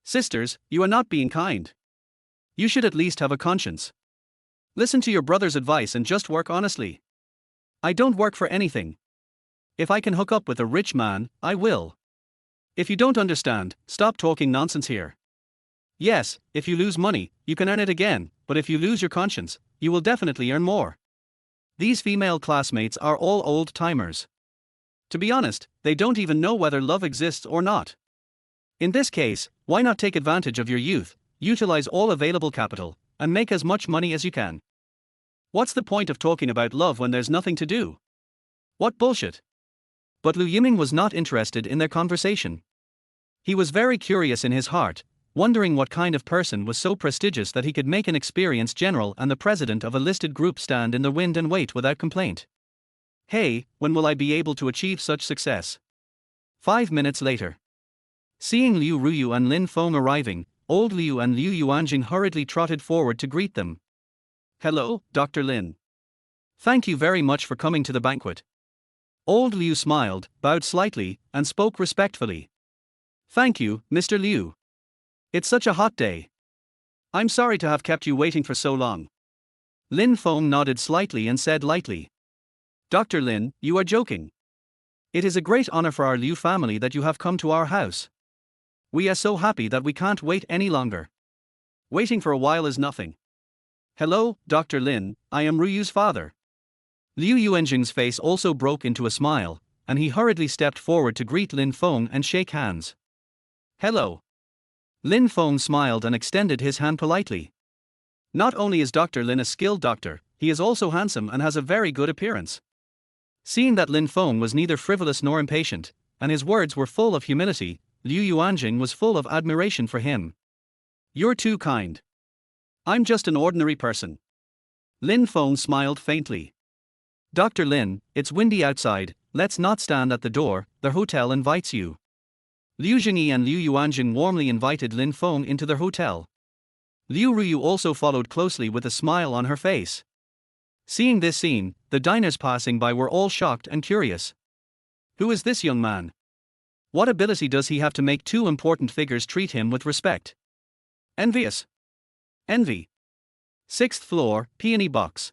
Sisters, you are not being kind. You should at least have a conscience. Listen to your brother's advice and just work honestly. I don't work for anything. If I can hook up with a rich man, I will. If you don't understand, stop talking nonsense here. Yes, if you lose money, you can earn it again, but if you lose your conscience, you will definitely earn more. These female classmates are all old-timers. To be honest, they don't even know whether love exists or not. In this case, why not take advantage of your youth, utilize all available capital, and make as much money as you can? What's the point of talking about love when there's nothing to do? What bullshit! But Liu Yiming was not interested in their conversation. He was very curious in his heart, wondering what kind of person was so prestigious that he could make an experienced general and the president of a listed group stand in the wind and wait without complaint. Hey, when will I be able to achieve such success? 5 minutes later. Seeing Liu Ruyu and Lin Feng arriving, old Liu and Liu Yuanjing hurriedly trotted forward to greet them. Hello, Dr. Lin. Thank you very much for coming to the banquet. Old Liu smiled, bowed slightly, and spoke respectfully. Thank you, Mr. Liu. It's such a hot day. I'm sorry to have kept you waiting for so long. Lin Feng nodded slightly and said lightly. Dr. Lin, you are joking. It is a great honor for our Liu family that you have come to our house. We are so happy that we can't wait any longer. Waiting for a while is nothing. Hello, Dr. Lin, I am Ruyu's father. Liu Yuanjing's face also broke into a smile, and he hurriedly stepped forward to greet Lin Feng and shake hands. Hello. Lin Feng smiled and extended his hand politely. Not only is Dr. Lin a skilled doctor, he is also handsome and has a very good appearance. Seeing that Lin Feng was neither frivolous nor impatient, and his words were full of humility, Liu Yuanjing was full of admiration for him. You're too kind. I'm just an ordinary person. Lin Feng smiled faintly. Dr. Lin, it's windy outside, let's not stand at the door, the hotel invites you. Liu Jingyi and Liu Yuanjing warmly invited Lin Feng into their hotel. Liu Ruyu also followed closely with a smile on her face. Seeing this scene, the diners passing by were all shocked and curious. Who is this young man? What ability does he have to make two important figures treat him with respect? Envious. Envy. 6th floor, peony box.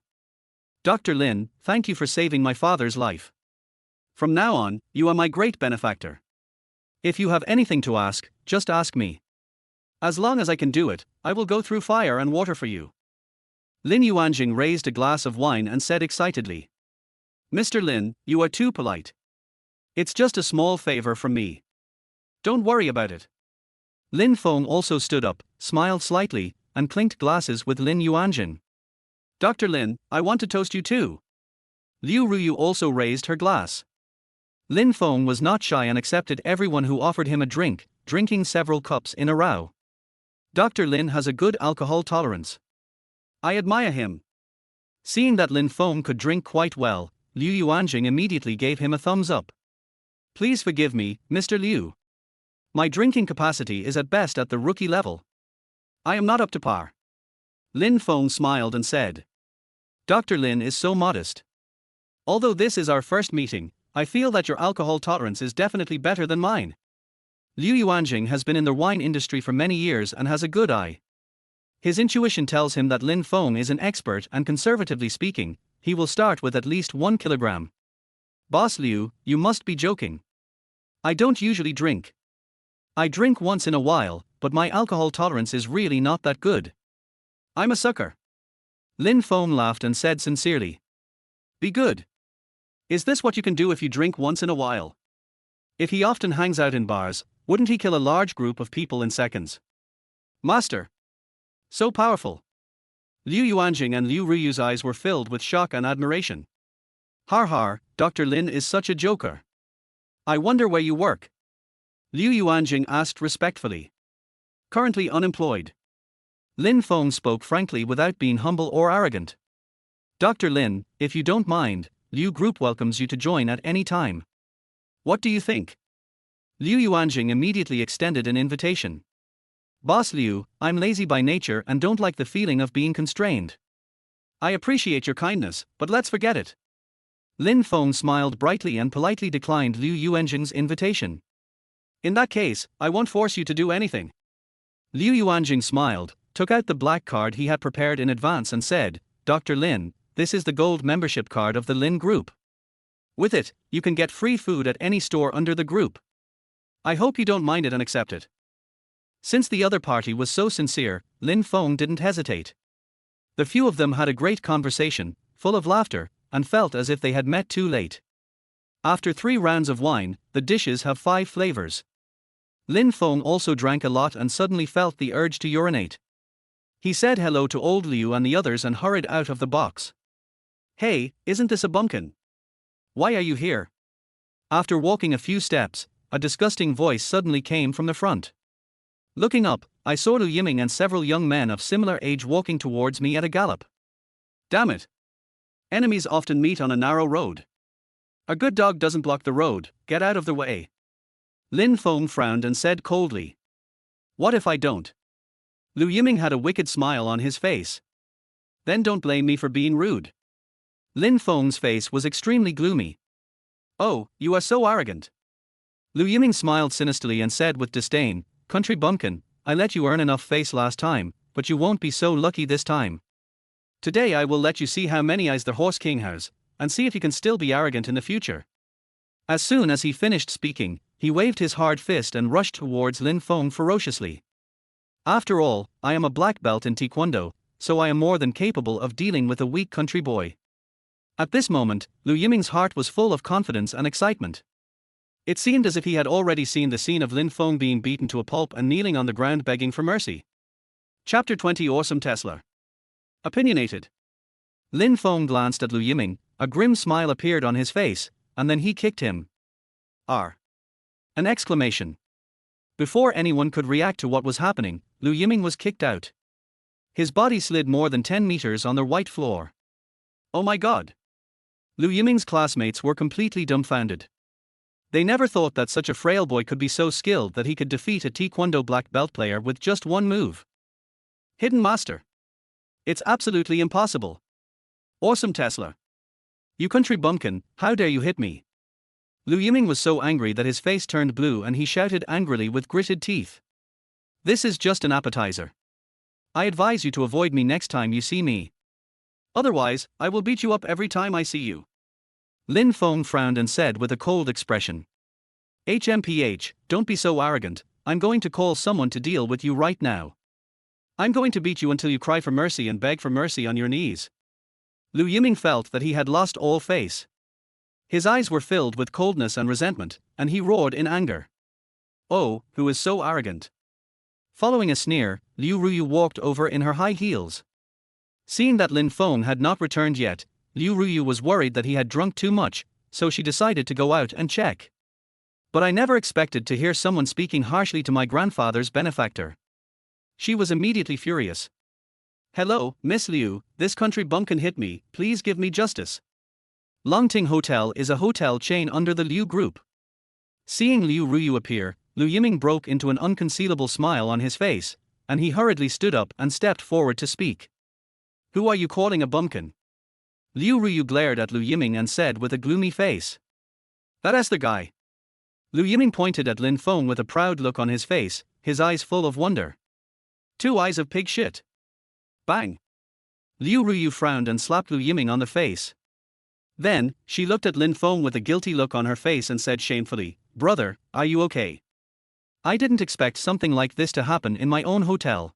Dr. Lin, thank you for saving my father's life. From now on, you are my great benefactor. If you have anything to ask, just ask me. As long as I can do it, I will go through fire and water for you. Lin Yuanjing raised a glass of wine and said excitedly. Mr. Lin, you are too polite. It's just a small favor from me. Don't worry about it. Lin Feng also stood up, smiled slightly, and clinked glasses with Lin Yuanjing. Dr. Lin, I want to toast you too. Liu Ruyu also raised her glass. Lin Feng was not shy and accepted everyone who offered him a drink, drinking several cups in a row. Dr. Lin has a good alcohol tolerance. I admire him. Seeing that Lin Feng could drink quite well, Liu Yuanjing immediately gave him a thumbs up. Please forgive me, Mr. Liu. My drinking capacity is at best at the rookie level. I am not up to par. Lin Feng smiled and said. Dr. Lin is so modest. Although this is our first meeting, I feel that your alcohol tolerance is definitely better than mine. Liu Yuanjing has been in the wine industry for many years and has a good eye. His intuition tells him that Lin Feng is an expert and conservatively speaking, he will start with at least 1 kilogram. Boss Liu, you must be joking. I don't usually drink. I drink once in a while, but my alcohol tolerance is really not that good. I'm a sucker. Lin Feng laughed and said sincerely. Be good. Is this what you can do if you drink once in a while? If he often hangs out in bars, wouldn't he kill a large group of people in seconds? Master. So powerful. Liu Yuanjing and Liu Ruyu's eyes were filled with shock and admiration. Har har, Dr. Lin is such a joker. I wonder where you work. Liu Yuanjing asked respectfully. Currently unemployed. Lin Feng spoke frankly without being humble or arrogant. Dr. Lin, if you don't mind, Liu Group welcomes you to join at any time. What do you think? Liu Yuanjing immediately extended an invitation. Boss Liu, I'm lazy by nature and don't like the feeling of being constrained. I appreciate your kindness, but let's forget it. Lin Feng smiled brightly and politely declined Liu Yuanjing's invitation. In that case, I won't force you to do anything. Liu Yuanjing smiled, took out the black card he had prepared in advance and said, "Dr. Lin, this is the gold membership card of the Lin Group. With it, you can get free food at any store under the group. I hope you don't mind it and accept it." Since the other party was so sincere, Lin Feng didn't hesitate. The few of them had a great conversation, full of laughter, and felt as if they had met too late. After 3 rounds of wine, the dishes have 5 flavors. Lin Feng also drank a lot and suddenly felt the urge to urinate. He said hello to old Liu and the others and hurried out of the box. "Hey, isn't this a bumpkin? Why are you here?" After walking a few steps, a disgusting voice suddenly came from the front. Looking up, I saw Liu Yiming and several young men of similar age walking towards me at a gallop. Damn it! Enemies often meet on a narrow road. A good dog doesn't block the road, get out of the way. Lin Feng frowned and said coldly. "What if I don't?" Liu Yiming had a wicked smile on his face. "Then don't blame me for being rude." Lin Feng's face was extremely gloomy. "Oh, you are so arrogant." Liu Yiming smiled sinisterly and said with disdain, "Country bumpkin, I let you earn enough face last time, but you won't be so lucky this time. Today I will let you see how many eyes the horse king has, and see if you can still be arrogant in the future." As soon as he finished speaking, he waved his hard fist and rushed towards Lin Feng ferociously. After all, I am a black belt in Taekwondo, so I am more than capable of dealing with a weak country boy. At this moment, Liu Yiming's heart was full of confidence and excitement. It seemed as if he had already seen the scene of Lin Feng being beaten to a pulp and kneeling on the ground begging for mercy. Chapter 20 Awesome Tesla. Opinionated. Lin Feng glanced at Liu Yiming, a grim smile appeared on his face, and then he kicked him. R. An exclamation. Before anyone could react to what was happening, Liu Yiming was kicked out. His body slid more than 10 meters on the white floor. Oh my god! Liu Yiming's classmates were completely dumbfounded. They never thought that such a frail boy could be so skilled that he could defeat a Taekwondo black belt player with just one move. Hidden Master. It's absolutely impossible. Awesome Tesla. You country bumpkin, how dare you hit me? Liu Yiming was so angry that his face turned blue and he shouted angrily with gritted teeth. This is just an appetizer. I advise you to avoid me next time you see me. Otherwise, I will beat you up every time I see you. Lin Feng frowned and said with a cold expression. HMPH, don't be so arrogant, I'm going to call someone to deal with you right now. I'm going to beat you until you cry for mercy and beg for mercy on your knees. Liu Yiming felt that he had lost all face. His eyes were filled with coldness and resentment, and he roared in anger. Oh, who is so arrogant? Following a sneer, Liu Ruyu walked over in her high heels. Seeing that Lin Feng had not returned yet, Liu Ruyu was worried that he had drunk too much, so she decided to go out and check. But I never expected to hear someone speaking harshly to my grandfather's benefactor. She was immediately furious. Hello, Miss Liu, this country bumpkin hit me, please give me justice. Longting Hotel is a hotel chain under the Liu Group. Seeing Liu Ruyu appear, Liu Yiming broke into an unconcealable smile on his face, and he hurriedly stood up and stepped forward to speak. Who are you calling a bumpkin? Liu Ruyu glared at Liu Yiming and said with a gloomy face. That's the guy. Liu Yiming pointed at Lin Feng with a proud look on his face, his eyes full of wonder. 2 eyes of pig shit. Bang. Liu Ruyu frowned and slapped Liu Yiming on the face. Then, she looked at Lin Feng with a guilty look on her face and said shamefully, Brother, are you okay? I didn't expect something like this to happen in my own hotel.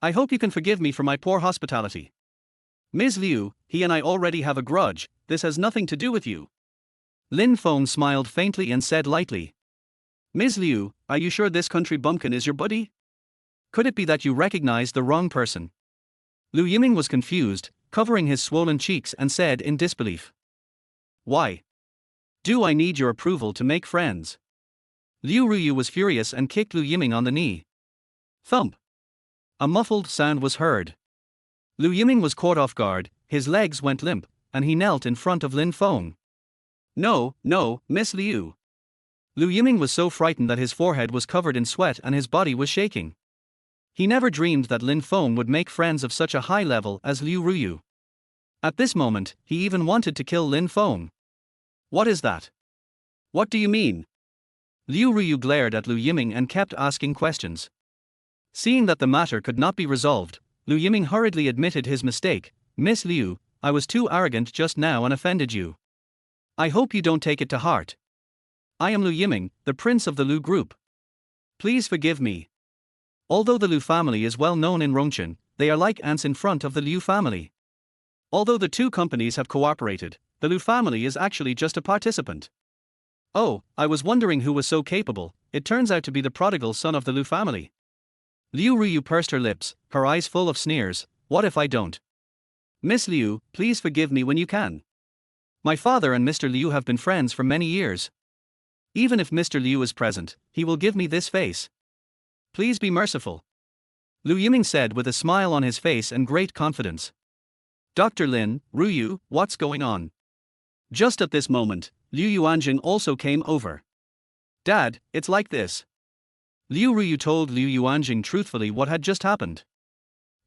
I hope you can forgive me for my poor hospitality. Ms. Liu, he and I already have a grudge, this has nothing to do with you. Lin Feng smiled faintly and said lightly. Ms. Liu, are you sure this country bumpkin is your buddy? Could it be that you recognize the wrong person? Liu Yiming was confused, covering his swollen cheeks and said in disbelief. Why? Do I need your approval to make friends? Liu Ruyu was furious and kicked Liu Yiming on the knee. Thump. A muffled sound was heard. Liu Yiming was caught off guard, his legs went limp, and he knelt in front of Lin Feng. No, Miss Liu. Liu Yiming was so frightened that his forehead was covered in sweat and his body was shaking. He never dreamed that Lin Feng would make friends of such a high level as Liu Ruyu. At this moment, he even wanted to kill Lin Feng. What is that? What do you mean? Liu Ruyu glared at Liu Yiming and kept asking questions. Seeing that the matter could not be resolved, Liu Yiming hurriedly admitted his mistake. Miss Liu, I was too arrogant just now and offended you. I hope you don't take it to heart. I am Liu Yiming, the prince of the Liu group. Please forgive me. Although the Liu family is well known in Rongchen, they are like ants in front of the Liu family. Although the two companies have cooperated, the Liu family is actually just a participant. Oh, I was wondering who was so capable. It turns out to be the prodigal son of the Liu family. Liu Ruyu pursed her lips, her eyes full of sneers. What if I don't? Miss Liu, please forgive me when you can. My father and Mr. Liu have been friends for many years. Even if Mr. Liu is present, he will give me this face. Please be merciful. Liu Yiming said with a smile on his face and great confidence. Dr. Lin, Ruyu, what's going on? Just at this moment, Liu Yuanjing also came over. Dad, it's like this. Liu Ruyu told Liu Yuanjing truthfully what had just happened.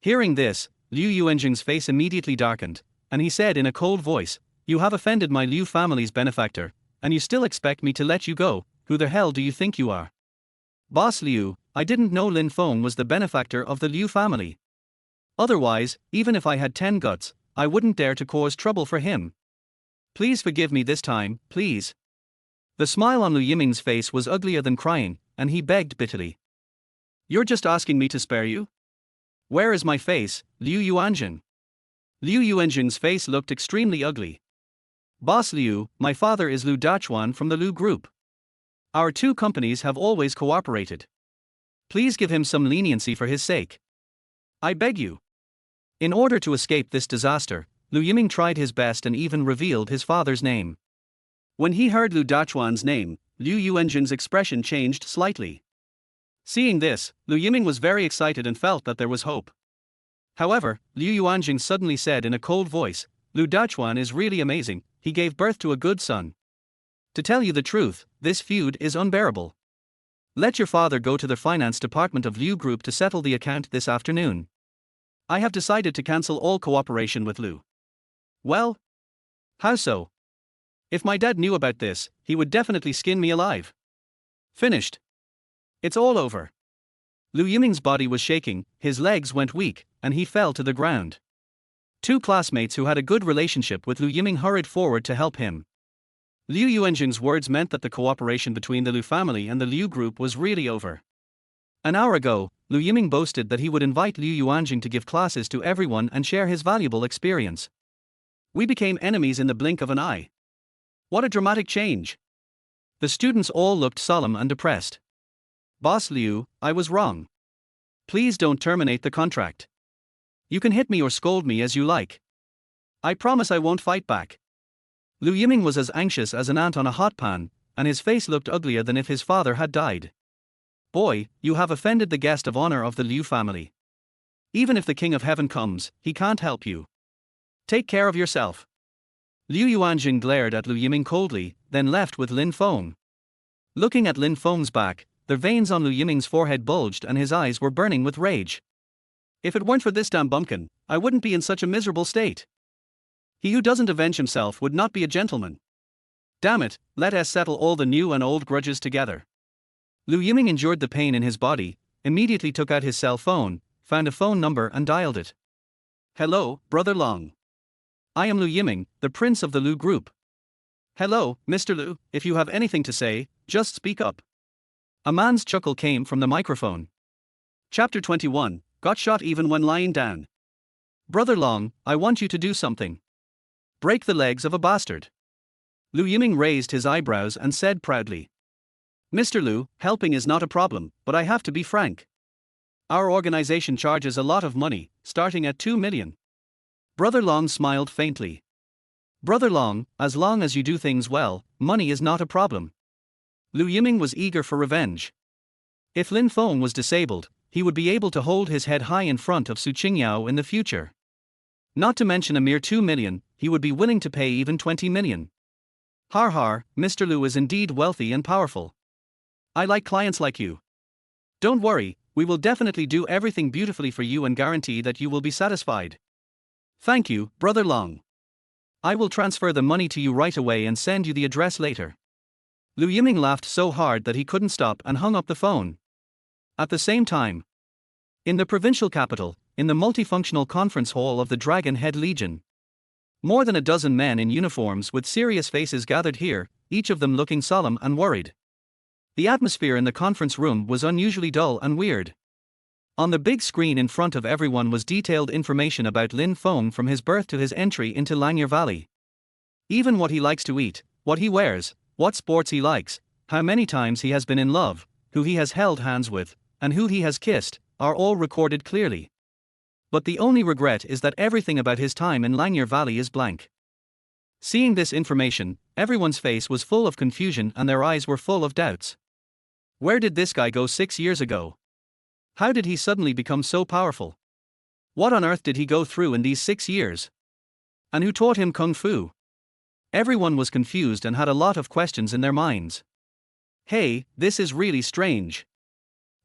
Hearing this, Liu Yuanjing's face immediately darkened, and he said in a cold voice, You have offended my Liu family's benefactor, and you still expect me to let you go. Who the hell do you think you are? Boss Liu, I didn't know Lin Feng was the benefactor of the Liu family. Otherwise, even if I had 10 guts, I wouldn't dare to cause trouble for him. Please forgive me this time, please. The smile on Liu Yiming's face was uglier than crying, and he begged bitterly. You're just asking me to spare you? Where is my face, Liu Yuanjing? Liu Yuanjing's face looked extremely ugly. Boss Liu, my father is Liu Dachuan from the Liu group. Our two companies have always cooperated. Please give him some leniency for his sake. I beg you. In order to escape this disaster, Liu Yiming tried his best and even revealed his father's name. When he heard Liu Dachuan's name, Liu Yuanjing's expression changed slightly. Seeing this, Liu Yiming was very excited and felt that there was hope. However, Liu Yuanjing suddenly said in a cold voice, Liu Dachuan is really amazing, he gave birth to a good son. To tell you the truth, this feud is unbearable. Let your father go to the finance department of Liu Group to settle the account this afternoon. I have decided to cancel all cooperation with Liu. Well? How so? If my dad knew about this, he would definitely skin me alive. Finished. It's all over. Liu Yiming's body was shaking, his legs went weak, and he fell to the ground. Two classmates who had a good relationship with Liu Yiming hurried forward to help him. Liu Yuanjing's words meant that the cooperation between the Liu family and the Liu group was really over. An hour ago, Liu Yiming boasted that he would invite Liu Yuanjing to give classes to everyone and share his valuable experience. We became enemies in the blink of an eye. What a dramatic change. The students all looked solemn and depressed. Boss Liu, I was wrong. Please don't terminate the contract. You can hit me or scold me as you like. I promise I won't fight back. Liu Yiming was as anxious as an ant on a hot pan, and his face looked uglier than if his father had died. Boy, you have offended the guest of honor of the Liu family. Even if the King of Heaven comes, he can't help you. Take care of yourself. Liu Yuanjing glared at Liu Yiming coldly, then left with Lin Feng. Looking at Lin Feng's back, the veins on Liu Yiming's forehead bulged and his eyes were burning with rage. If it weren't for this damn bumpkin, I wouldn't be in such a miserable state. He who doesn't avenge himself would not be a gentleman. Damn it, let us settle all the new and old grudges together. Liu Yiming endured the pain in his body, immediately took out his cell phone, found a phone number and dialed it. Hello, Brother Long. I am Liu Yiming, the prince of the Liu group. Hello, Mr. Liu, if you have anything to say, just speak up. A man's chuckle came from the microphone. Chapter 21, Got shot even when lying down. Brother Long, I want you to do something. Break the legs of a bastard. Liu Yiming raised his eyebrows and said proudly. Mr. Liu, helping is not a problem, but I have to be frank. Our organization charges a lot of money, starting at 2 million. Brother Long smiled faintly. Brother Long, as long as you do things well, money is not a problem. Liu Yiming was eager for revenge. If Lin Feng was disabled, he would be able to hold his head high in front of Su Qingyao in the future. Not to mention a mere 2 million, he would be willing to pay even 20 million. Har har, Mr. Liu is indeed wealthy and powerful. I like clients like you. Don't worry, we will definitely do everything beautifully for you and guarantee that you will be satisfied. Thank you, Brother Long. I will transfer the money to you right away and send you the address later. Liu Yiming laughed so hard that he couldn't stop and hung up the phone. At the same time, In the provincial capital, in the multifunctional conference hall of the Dragon Head Legion. More than a dozen men in uniforms with serious faces gathered here, each of them looking solemn and worried. The atmosphere in the conference room was unusually dull and weird. On the big screen in front of everyone was detailed information about Lin Feng from his birth to his entry into Langya Valley. Even what he likes to eat, what he wears, what sports he likes, how many times he has been in love, who he has held hands with, and who he has kissed, are all recorded clearly. But the only regret is that everything about his time in Langya Valley is blank. Seeing this information, everyone's face was full of confusion and their eyes were full of doubts. Where did this guy go 6 years ago? How did he suddenly become so powerful? What on earth did he go through in these 6 years? And who taught him kung fu? Everyone was confused and had a lot of questions in their minds. Hey, this is really strange.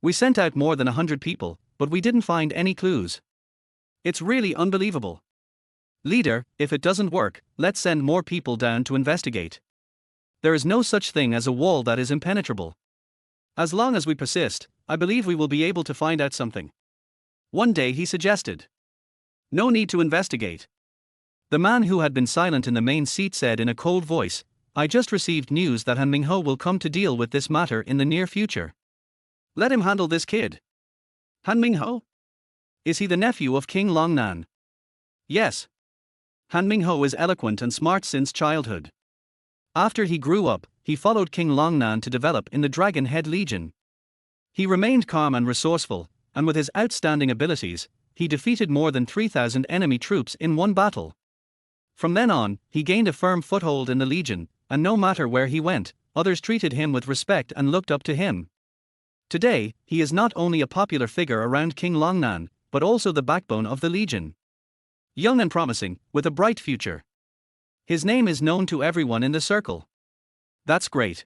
We sent out more than 100 people, but we didn't find any clues. It's really unbelievable. Leader, if it doesn't work, let's send more people down to investigate. There is no such thing as a wall that is impenetrable. As long as we persist, I believe we will be able to find out something. One day he suggested. No need to investigate. The man who had been silent in the main seat said in a cold voice, I just received news that Han Mingho will come to deal with this matter in the near future. Let him handle this kid. Han Mingho? Is he the nephew of King Longnan? Yes. Han Mingho is eloquent and smart since childhood. After he grew up, he followed King Longnan to develop in the Dragon Head Legion. He remained calm and resourceful, and with his outstanding abilities, he defeated more than 3,000 enemy troops in one battle. From then on, he gained a firm foothold in the Legion, and no matter where he went, others treated him with respect and looked up to him. Today, he is not only a popular figure around King Longnan, but also the backbone of the Legion. Young and promising, with a bright future. His name is known to everyone in the circle. That's great.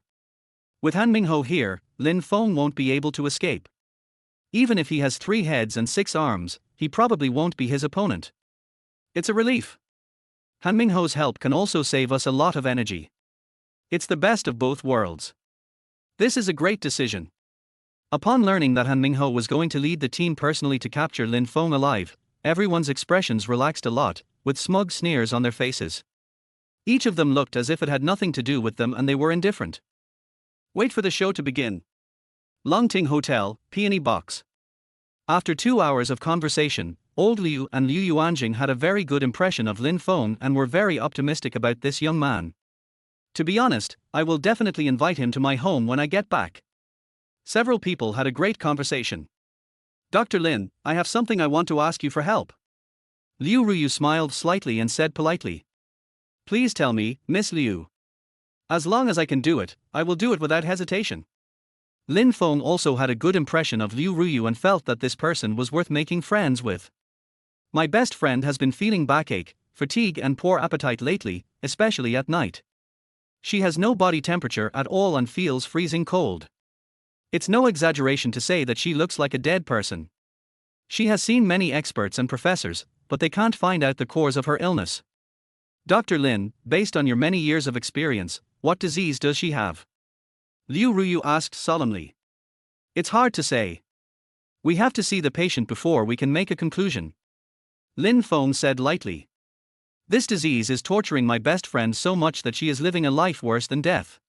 With Han Mingho here, Lin Feng won't be able to escape. Even if he has 3 heads and 6 arms, he probably won't be his opponent. It's a relief. Han Mingho's help can also save us a lot of energy. It's the best of both worlds. This is a great decision. Upon learning that Han Mingho was going to lead the team personally to capture Lin Feng alive, everyone's expressions relaxed a lot, with smug sneers on their faces. Each of them looked as if it had nothing to do with them and they were indifferent. Wait for the show to begin. Longting Hotel, Peony Box. After 2 hours of conversation, Old Liu and Liu Yuanjing had a very good impression of Lin Feng and were very optimistic about this young man. To be honest, I will definitely invite him to my home when I get back. Several people had a great conversation. Dr. Lin, I have something I want to ask you for help. Liu Ruyu smiled slightly and said politely. Please tell me, Miss Liu. As long as I can do it, I will do it without hesitation. Lin Feng also had a good impression of Liu Ruyu and felt that this person was worth making friends with. My best friend has been feeling backache, fatigue and poor appetite lately, especially at night. She has no body temperature at all and feels freezing cold. It's no exaggeration to say that she looks like a dead person. She has seen many experts and professors, but they can't find out the cause of her illness. Dr. Lin, based on your many years of experience, what disease does she have? Liu Ruyu asked solemnly. It's hard to say. We have to see the patient before we can make a conclusion. Lin Feng said lightly. This disease is torturing my best friend so much that she is living a life worse than death.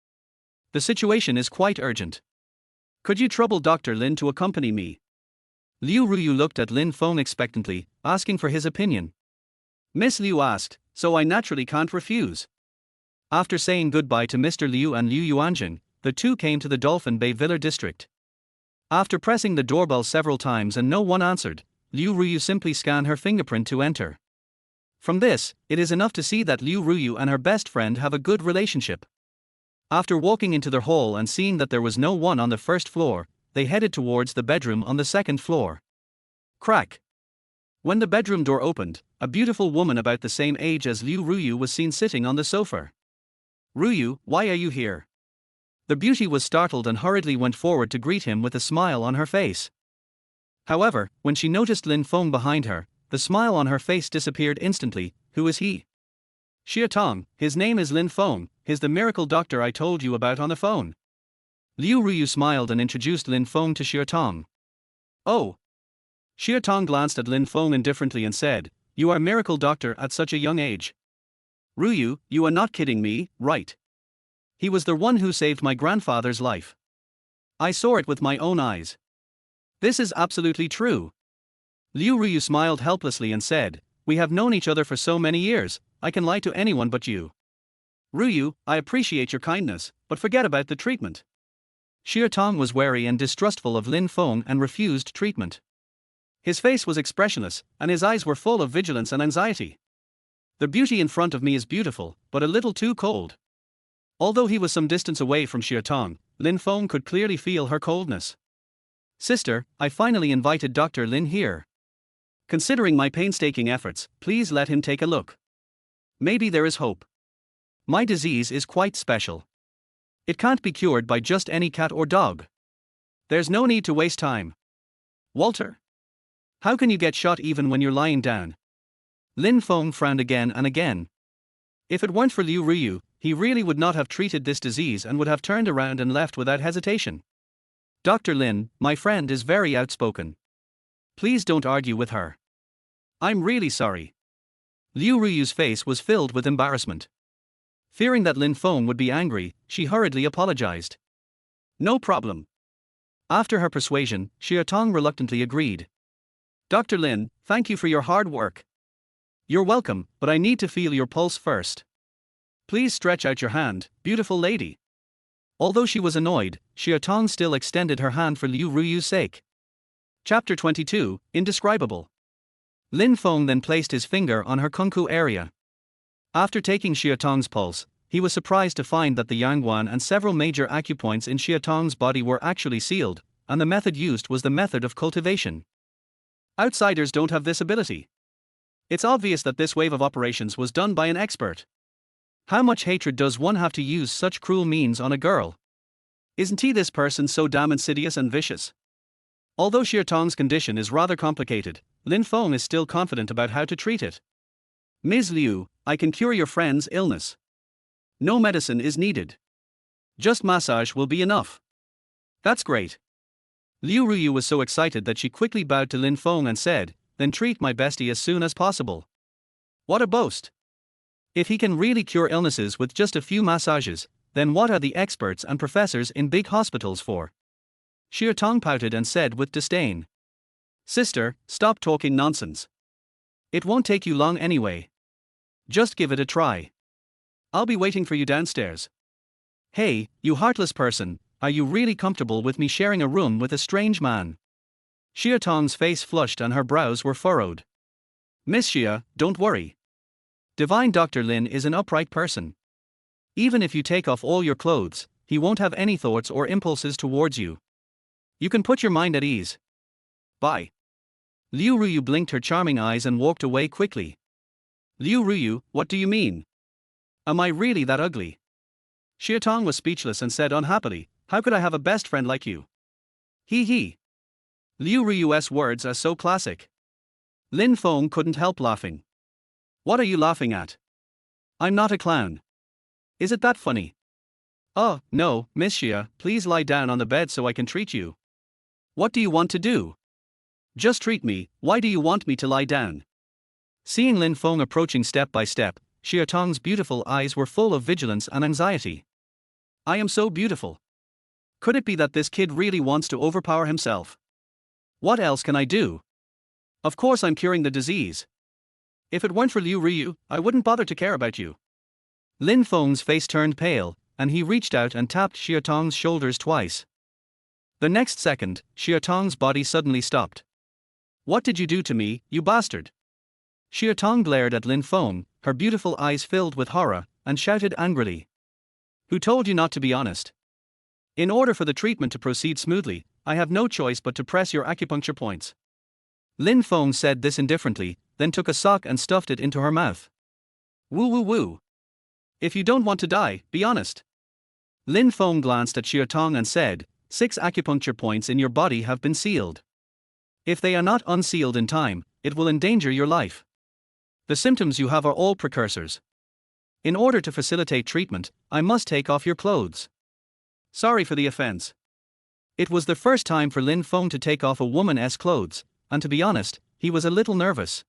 The situation is quite urgent. Could you trouble Dr. Lin to accompany me? Liu Ruyu looked at Lin Feng expectantly, asking for his opinion. Miss Liu asked, so I naturally can't refuse. After saying goodbye to Mr. Liu and Liu Yuanjing, the two came to the Dolphin Bay Villa district. After pressing the doorbell several times and no one answered, Liu Ruyu simply scanned her fingerprint to enter. From this, it is enough to see that Liu Ruyu and her best friend have a good relationship. After walking into their hall and seeing that there was no one on the first floor, they headed towards the bedroom on the second floor. Crack. When the bedroom door opened, a beautiful woman about the same age as Liu Ruyu was seen sitting on the sofa. Ruyu, why are you here? The beauty was startled and hurriedly went forward to greet him with a smile on her face. However, when she noticed Lin Feng behind her, the smile on her face disappeared instantly. Who is he? Xie Tong, his name is Lin Feng, he's the miracle doctor I told you about on the phone. Liu Ruyu smiled and introduced Lin Feng to Xie Tong. Oh. Xia Tong glanced at Lin Feng indifferently and said, "You are a miracle doctor at such a young age." "Ruyu, you are not kidding me, right? He was the one who saved my grandfather's life. I saw it with my own eyes. This is absolutely true." Liu Ruyu smiled helplessly and said, "We have known each other for so many years, I can lie to anyone but you." "Ruyu, I appreciate your kindness, but forget about the treatment." Xia Tong was wary and distrustful of Lin Feng and refused treatment. His face was expressionless, and his eyes were full of vigilance and anxiety. "The beauty in front of me is beautiful, but a little too cold." Although he was some distance away from Xia Tong, Lin Feng could clearly feel her coldness. "Sister, I finally invited Dr. Lin here. Considering my painstaking efforts, please let him take a look. Maybe there is hope. My disease is quite special. It can't be cured by just any cat or dog. There's no need to waste time." "Walter? How can you get shot even when you're lying down?" Lin Feng frowned again and again. If it weren't for Liu Ruyu, he really would not have treated this disease and would have turned around and left without hesitation. "Dr. Lin, my friend is very outspoken. Please don't argue with her." "I'm really sorry." Liu Ruyu's face was filled with embarrassment. Fearing that Lin Feng would be angry, she hurriedly apologized. "No problem." After her persuasion, Xia Tong reluctantly agreed. "Dr. Lin, thank you for your hard work." "You're welcome, but I need to feel your pulse first. Please stretch out your hand, beautiful lady." Although she was annoyed, Xia Tong still extended her hand for Liu Ruyu's sake. Chapter 22, Indescribable. Lin Feng then placed his finger on her kunku area. After taking Xia Tong's pulse, he was surprised to find that the yangguan and several major acupoints in Xia Tong's body were actually sealed, and the method used was the method of cultivation. Outsiders don't have this ability. It's obvious that this wave of operations was done by an expert. How much hatred does one have to use such cruel means on a girl? Isn't this person so damn insidious and vicious? Although Xia Tong's condition is rather complicated, Lin Feng is still confident about how to treat it. "Ms. Liu, I can cure your friend's illness. No medicine is needed. Just massage will be enough." "That's great." Liu Ruyu was so excited that she quickly bowed to Lin Feng and said, "Then treat my bestie as soon as possible." What a boast! If he can really cure illnesses with just a few massages, then what are the experts and professors in big hospitals for? Xia Tong pouted and said with disdain. "Sister, stop talking nonsense. It won't take you long anyway. Just give it a try. I'll be waiting for you downstairs." "Hey, you heartless person, are you really comfortable with me sharing a room with a strange man?" Xia Tong's face flushed and her brows were furrowed. "Miss Xia, don't worry. Divine Dr. Lin is an upright person. Even if you take off all your clothes, he won't have any thoughts or impulses towards you. You can put your mind at ease. Bye." Liu Ruyu blinked her charming eyes and walked away quickly. "Liu Ruyu, what do you mean? Am I really that ugly?" Xia Tong was speechless and said unhappily, "How could I have a best friend like you?" Hee hee. Liu Ruyu's words are so classic. Lin Feng couldn't help laughing. "What are you laughing at? I'm not a clown. Is it that funny?" "Oh, no, Miss Xia, please lie down on the bed so I can treat you." "What do you want to do?" "Just treat me, why do you want me to lie down?" Seeing Lin Feng approaching step by step, Xia Tong's beautiful eyes were full of vigilance and anxiety. "I am so beautiful. Could it be that this kid really wants to overpower himself? What else can I do? Of course I'm curing the disease. If it weren't for Liu Ruyu, I wouldn't bother to care about you." Lin Feng's face turned pale, and he reached out and tapped Xia Tong's shoulders twice. The next second, Xia Tong's body suddenly stopped. "What did you do to me, you bastard?" Xia Tong glared at Lin Feng, her beautiful eyes filled with horror, and shouted angrily. "Who told you not to be honest? In order for the treatment to proceed smoothly, I have no choice but to press your acupuncture points." Lin Feng said this indifferently, then took a sock and stuffed it into her mouth. "Woo woo woo. If you don't want to die, be honest." Lin Feng glanced at Xia Tong and said, 6 acupuncture points in your body have been sealed. If they are not unsealed in time, it will endanger your life. The symptoms you have are all precursors. In order to facilitate treatment, I must take off your clothes. Sorry for the offense." It was the first time for Lin Feng to take off a woman's clothes, and to be honest, he was a little nervous.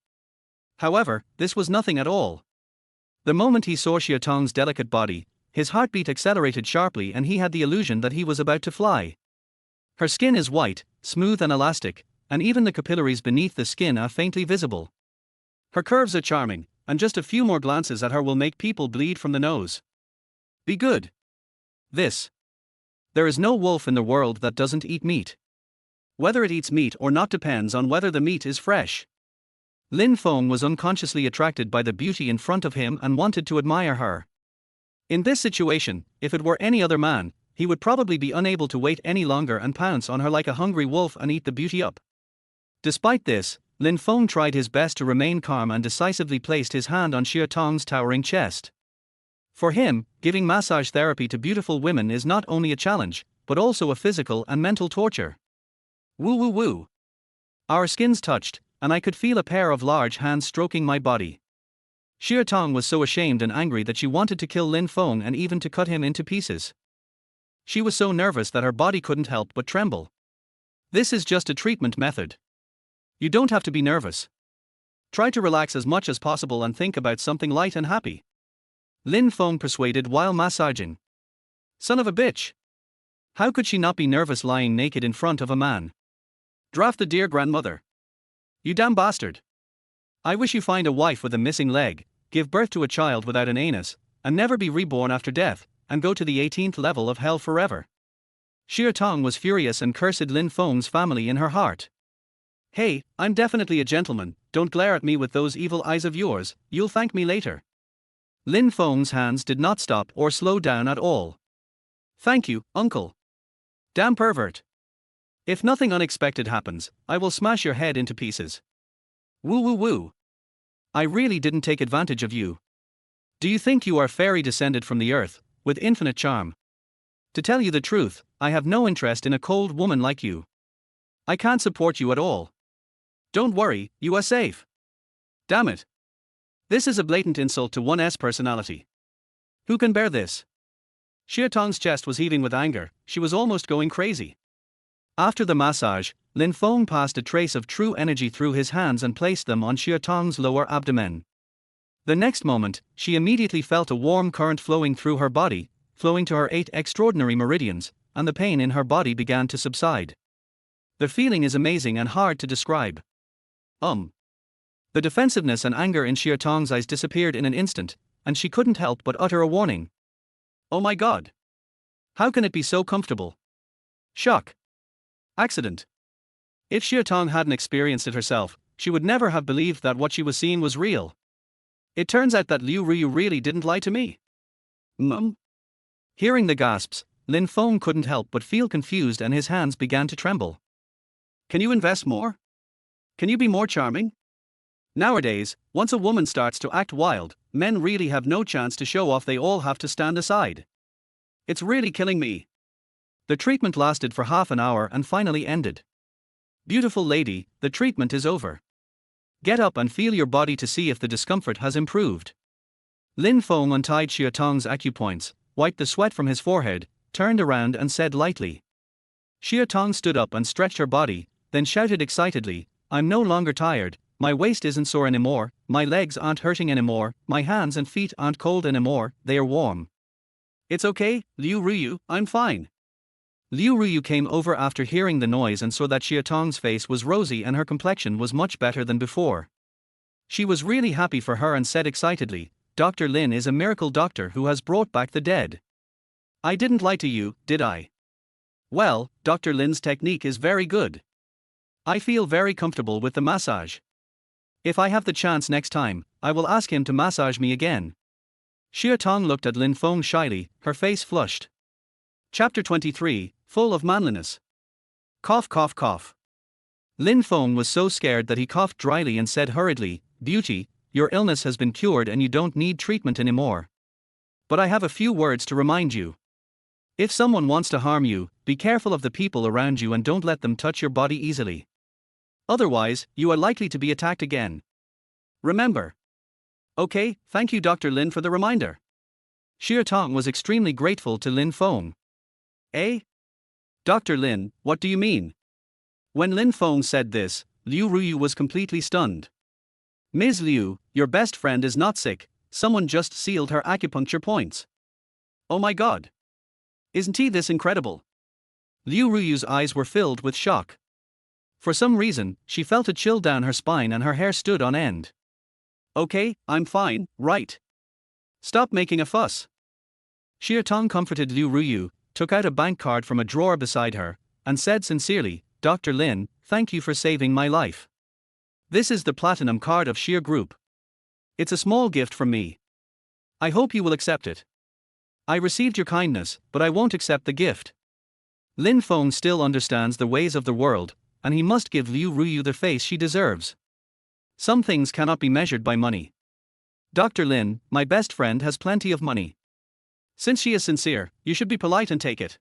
However, this was nothing at all. The moment he saw Xia Tong's delicate body, his heartbeat accelerated sharply and he had the illusion that he was about to fly. Her skin is white, smooth and elastic, and even the capillaries beneath the skin are faintly visible. Her curves are charming, and just a few more glances at her will make people bleed from the nose. Be good. There is no wolf in the world that doesn't eat meat. Whether it eats meat or not depends on whether the meat is fresh. Lin Feng was unconsciously attracted by the beauty in front of him and wanted to admire her. In this situation, if it were any other man, he would probably be unable to wait any longer and pounce on her like a hungry wolf and eat the beauty up. Despite this, Lin Feng tried his best to remain calm and decisively placed his hand on Xia Tong's towering chest. For him, giving massage therapy to beautiful women is not only a challenge, but also a physical and mental torture. Woo woo woo. Our skins touched, and I could feel a pair of large hands stroking my body. Xia Tong was so ashamed and angry that she wanted to kill Lin Feng and even to cut him into pieces. She was so nervous that her body couldn't help but tremble. This is just a treatment method. You don't have to be nervous. Try to relax as much as possible and think about something light and happy. Lin Feng persuaded while massaging. Son of a bitch. How could she not be nervous lying naked in front of a man? Draft the dear grandmother. You damn bastard. I wish you find a wife with a missing leg, give birth to a child without an anus, and never be reborn after death, and go to the 18th level of hell forever. Xia Tong was furious and cursed Lin Feng's family in her heart. Hey, I'm definitely a gentleman, don't glare at me with those evil eyes of yours, you'll thank me later. Lin Feng's hands did not stop or slow down at all. Thank you, uncle. Damn pervert. If nothing unexpected happens, I will smash your head into pieces. Woo woo woo. I really didn't take advantage of you. Do you think you are fairy descended from the earth, with infinite charm? To tell you the truth, I have no interest in a cold woman like you. I can't support you at all. Don't worry, you are safe. Damn it. This is a blatant insult to one's personality. Who can bear this? Xia Tong's chest was heaving with anger, she was almost going crazy. After the massage, Lin Feng passed a trace of true energy through his hands and placed them on Xia Tong's lower abdomen. The next moment, she immediately felt a warm current flowing through her body, flowing to her 8 extraordinary meridians, and the pain in her body began to subside. The feeling is amazing and hard to describe. The defensiveness and anger in Xia Tong's eyes disappeared in an instant, and she couldn't help but utter a warning. Oh my god. How can it be so comfortable? Shock. Accident. If Xia Tong hadn't experienced it herself, she would never have believed that what she was seeing was real. It turns out that Liu Ruyu really didn't lie to me. Hearing the gasps, Lin Feng couldn't help but feel confused and his hands began to tremble. Can you invest more? Can you be more charming? Nowadays, once a woman starts to act wild, men really have no chance to show off, they all have to stand aside. It's really killing me. The treatment lasted for half an hour and finally ended. Beautiful lady, the treatment is over. Get up and feel your body to see if the discomfort has improved. Lin Feng untied Xia Tong's acupoints, wiped the sweat from his forehead, turned around and said lightly. Xia Tong stood up and stretched her body, then shouted excitedly, I'm no longer tired, my waist isn't sore anymore, my legs aren't hurting anymore, my hands and feet aren't cold anymore, they are warm. It's okay, Liu Ruyu, I'm fine. Liu Ruyu came over after hearing the noise and saw that Xia Tong's face was rosy and her complexion was much better than before. She was really happy for her and said excitedly, Dr. Lin is a miracle doctor who has brought back the dead. I didn't lie to you, did I? Well, Dr. Lin's technique is very good. I feel very comfortable with the massage. If I have the chance next time, I will ask him to massage me again. Xia Tong looked at Lin Feng shyly, her face flushed. Chapter 23, full of manliness. Cough cough cough. Lin Feng was so scared that he coughed dryly and said hurriedly, Beauty, your illness has been cured and you don't need treatment anymore. But I have a few words to remind you. If someone wants to harm you, be careful of the people around you and don't let them touch your body easily. Otherwise, you are likely to be attacked again. Remember. Okay, thank you Dr. Lin for the reminder. Xia Tong was extremely grateful to Lin Feng. Eh? Dr. Lin, what do you mean? When Lin Feng said this, Liu Ruyu was completely stunned. Ms. Liu, your best friend is not sick, someone just sealed her acupuncture points. Oh my god. Isn't he this incredible? Liu Ruyu's eyes were filled with shock. For some reason, she felt a chill down her spine and her hair stood on end. Okay, I'm fine, right? Stop making a fuss. Xie Tong comforted Liu Ruyu, took out a bank card from a drawer beside her, and said sincerely, Dr. Lin, thank you for saving my life. This is the platinum card of Xie Group. It's a small gift from me. I hope you will accept it. I received your kindness, but I won't accept the gift. Lin Feng still understands the ways of the world, and he must give Liu Ruyu the face she deserves. Some things cannot be measured by money. Dr. Lin, my best friend has plenty of money. Since she is sincere, you should be polite and take it.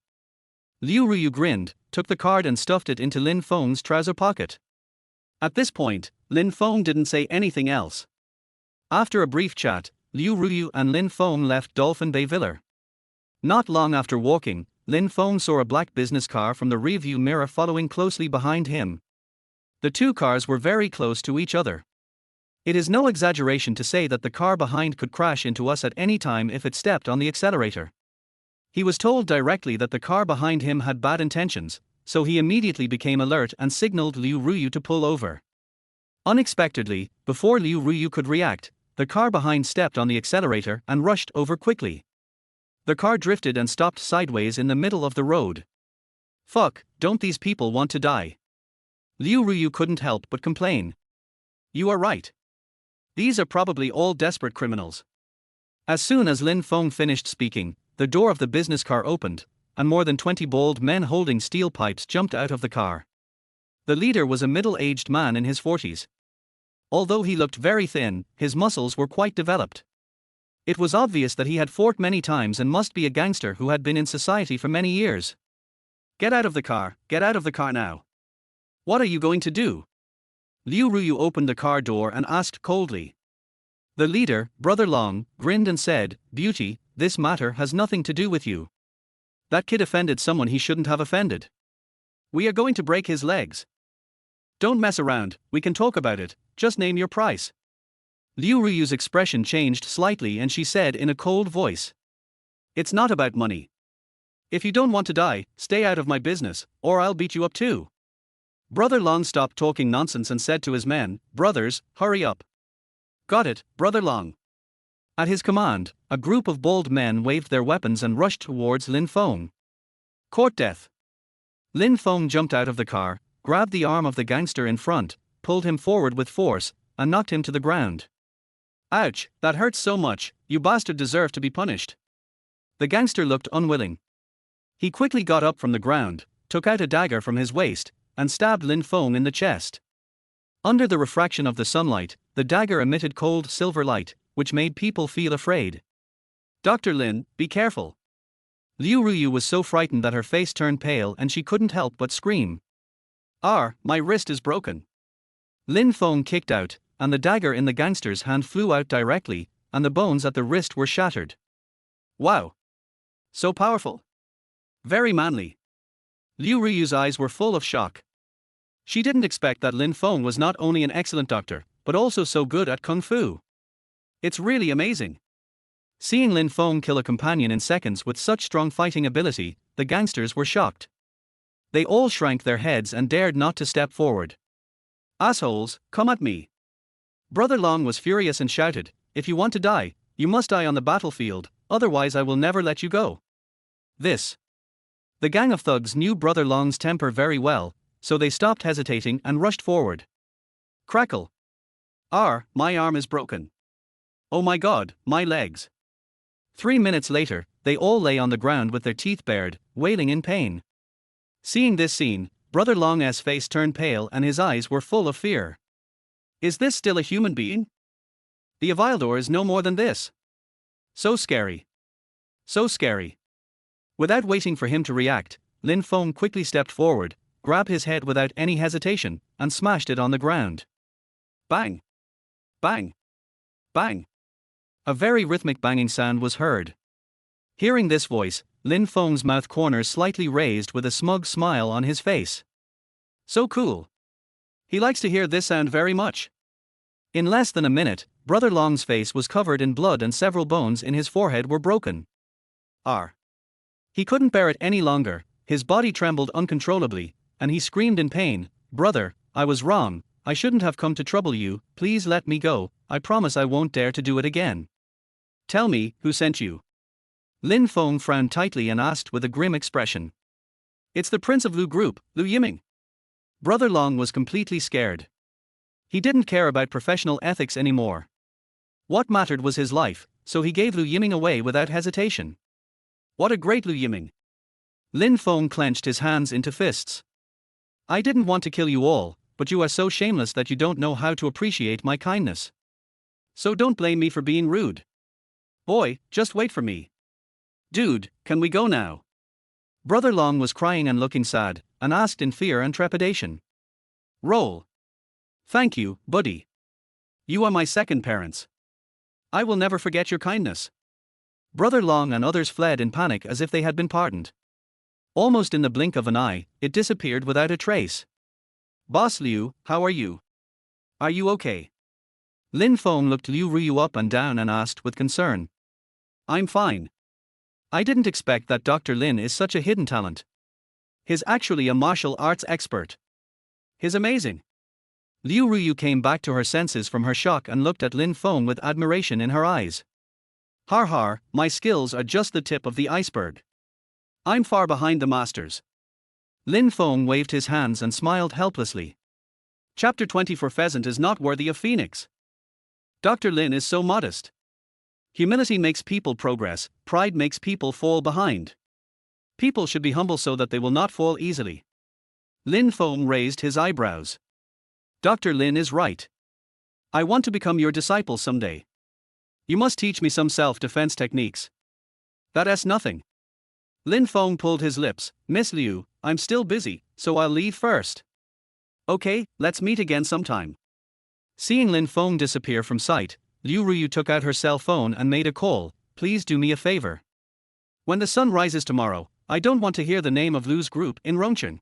Liu Ruyu grinned, took the card and stuffed it into Lin Feng's trouser pocket. At this point, Lin Feng didn't say anything else. After a brief chat, Liu Ruyu and Lin Feng left Dolphin Bay Villa. Not long after walking, Lin Feng saw a black business car from the rearview mirror following closely behind him. The two cars were very close to each other. It is no exaggeration to say that the car behind could crash into us at any time if it stepped on the accelerator. He was told directly that the car behind him had bad intentions, so he immediately became alert and signaled Liu Ruyu to pull over. Unexpectedly, before Liu Ruyu could react, the car behind stepped on the accelerator and rushed over quickly. The car drifted and stopped sideways in the middle of the road. Fuck, don't these people want to die? Liu Ruyu couldn't help but complain. You are right. These are probably all desperate criminals. As soon as Lin Feng finished speaking, the door of the business car opened, and more than 20 bald men holding steel pipes jumped out of the car. The leader was a middle-aged man in his 40s. Although he looked very thin, his muscles were quite developed. It was obvious that he had fought many times and must be a gangster who had been in society for many years. Get out of the car now. What are you going to do? Liu Ruyu opened the car door and asked coldly. The leader, Brother Long, grinned and said, Beauty, this matter has nothing to do with you. That kid offended someone he shouldn't have offended. We are going to break his legs. Don't mess around, we can talk about it, just name your price. Liu Ruyu's expression changed slightly and she said in a cold voice. It's not about money. If you don't want to die, stay out of my business, or I'll beat you up too. Brother Long stopped talking nonsense and said to his men, Brothers, hurry up. Got it, Brother Long. At his command, a group of bald men waved their weapons and rushed towards Lin Feng. Court death. Lin Feng jumped out of the car, grabbed the arm of the gangster in front, pulled him forward with force, and knocked him to the ground. Ouch, that hurts so much, you bastard deserve to be punished. The gangster looked unwilling. He quickly got up from the ground, took out a dagger from his waist, and stabbed Lin Feng in the chest. Under the refraction of the sunlight, the dagger emitted cold silver light, which made people feel afraid. Dr. Lin, be careful. Liu Ruyu was so frightened that her face turned pale and she couldn't help but scream. My wrist is broken. Lin Feng kicked out, and the dagger in the gangster's hand flew out directly, and the bones at the wrist were shattered. Wow. So powerful. Very manly. Liu Ruyu's eyes were full of shock. She didn't expect that Lin Feng was not only an excellent doctor, but also so good at kung fu. It's really amazing. Seeing Lin Feng kill a companion in seconds with such strong fighting ability, the gangsters were shocked. They all shrank their heads and dared not to step forward. Assholes, come at me. Brother Long was furious and shouted, If you want to die, you must die on the battlefield, otherwise I will never let you go. The gang of thugs knew Brother Long's temper very well, so they stopped hesitating and rushed forward. Crackle. My arm is broken. Oh my god, my legs. 3 minutes later, they all lay on the ground with their teeth bared, wailing in pain. Seeing this scene, Brother Long's face turned pale and his eyes were full of fear. Is this still a human being? The Avildor is no more than this. So scary. So scary. Without waiting for him to react, Lin Feng quickly stepped forward, grabbed his head without any hesitation, and smashed it on the ground. Bang! Bang! Bang! A very rhythmic banging sound was heard. Hearing this voice, Lin Feng's mouth corners slightly raised with a smug smile on his face. So cool. He likes to hear this sound very much. In less than a minute, Brother Long's face was covered in blood and several bones in his forehead were broken. He couldn't bear it any longer, his body trembled uncontrollably, and he screamed in pain, "Brother, I was wrong, I shouldn't have come to trouble you, please let me go, I promise I won't dare to do it again." "Tell me, who sent you?" Lin Feng frowned tightly and asked with a grim expression. "It's the Prince of Lu Group, Lu Yiming." Brother Long was completely scared. He didn't care about professional ethics anymore. What mattered was his life, so he gave Lu Yiming away without hesitation. "What a great Lu Yiming!" Lin Feng clenched his hands into fists. "I didn't want to kill you all, but you are so shameless that you don't know how to appreciate my kindness. So don't blame me for being rude. Boy, just wait for me. Dude, can we go now?" Brother Long was crying and looking sad, and asked in fear and trepidation. "Roll. Thank you, buddy. You are my second parents. I will never forget your kindness." Brother Long and others fled in panic as if they had been pardoned. Almost in the blink of an eye, it disappeared without a trace. "Boss Liu, how are you? Are you okay?" Lin Feng looked Liu Ruyu up and down and asked with concern. "I'm fine. I didn't expect that Dr. Lin is such a hidden talent. He's actually a martial arts expert. He's amazing." Liu Ruyu came back to her senses from her shock and looked at Lin Feng with admiration in her eyes. "Har har, my skills are just the tip of the iceberg. I'm far behind the masters." Lin Feng waved his hands and smiled helplessly. Chapter 24 Pheasant is not worthy of Phoenix. Dr. Lin is so modest. Humility makes people progress, pride makes people fall behind. People should be humble so that they will not fall easily. Lin Feng raised his eyebrows. "Dr. Lin is right. I want to become your disciple someday. You must teach me some self-defense techniques." "That's nothing." Lin Feng pulled his lips. "Miss Liu, I'm still busy, so I'll leave first." "Okay, let's meet again sometime." Seeing Lin Feng disappear from sight, Liu Ruyu took out her cell phone and made a call. "Please do me a favor. When the sun rises tomorrow, I don't want to hear the name of Lu's group in Rongchen."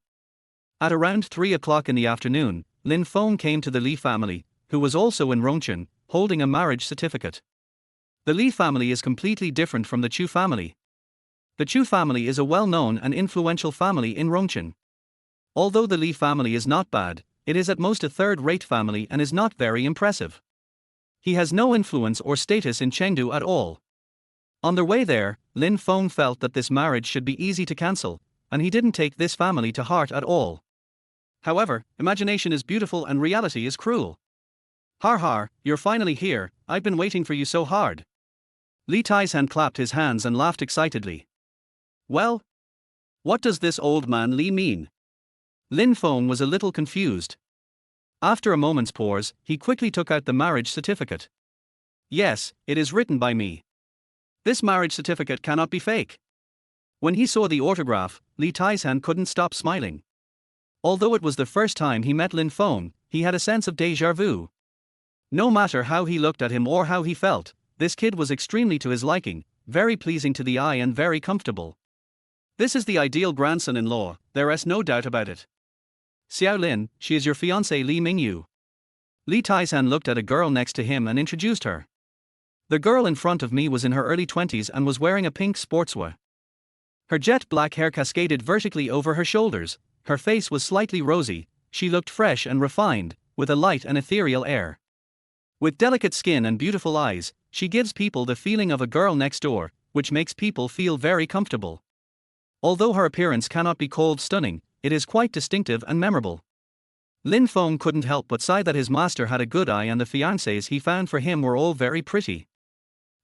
At around 3 o'clock in the afternoon, Lin Feng came to the Li family, who was also in Rongchen, holding a marriage certificate. The Li family is completely different from the Chu family. The Chu family is a well-known and influential family in Rongchen. Although the Li family is not bad, it is at most a third-rate family and is not very impressive. He has no influence or status in Chengdu at all. On their way there, Lin Feng felt that this marriage should be easy to cancel, and he didn't take this family to heart at all. However, imagination is beautiful and reality is cruel. "Har har, you're finally here, I've been waiting for you so hard." Li Taishan clapped his hands and laughed excitedly. "Well? What does this old man Li mean?" Lin Feng was a little confused. After a moment's pause, he quickly took out the marriage certificate. "Yes, it is written by me. This marriage certificate cannot be fake." When he saw the autograph, Li Taishan couldn't stop smiling. Although it was the first time he met Lin Feng, he had a sense of déjà vu. No matter how he looked at him or how he felt, this kid was extremely to his liking, very pleasing to the eye and very comfortable. This is the ideal grandson-in-law, there is no doubt about it. "Xiao Lin, she is your fiancée Li Mingyu." Li Taishan looked at a girl next to him and introduced her. The girl in front of me was in her early 20s and was wearing a pink sportswear. Her jet black hair cascaded vertically over her shoulders, her face was slightly rosy, she looked fresh and refined, with a light and ethereal air. With delicate skin and beautiful eyes, she gives people the feeling of a girl next door, which makes people feel very comfortable. Although her appearance cannot be called stunning, it is quite distinctive and memorable. Lin Feng couldn't help but sigh that his master had a good eye and the fiancées he found for him were all very pretty.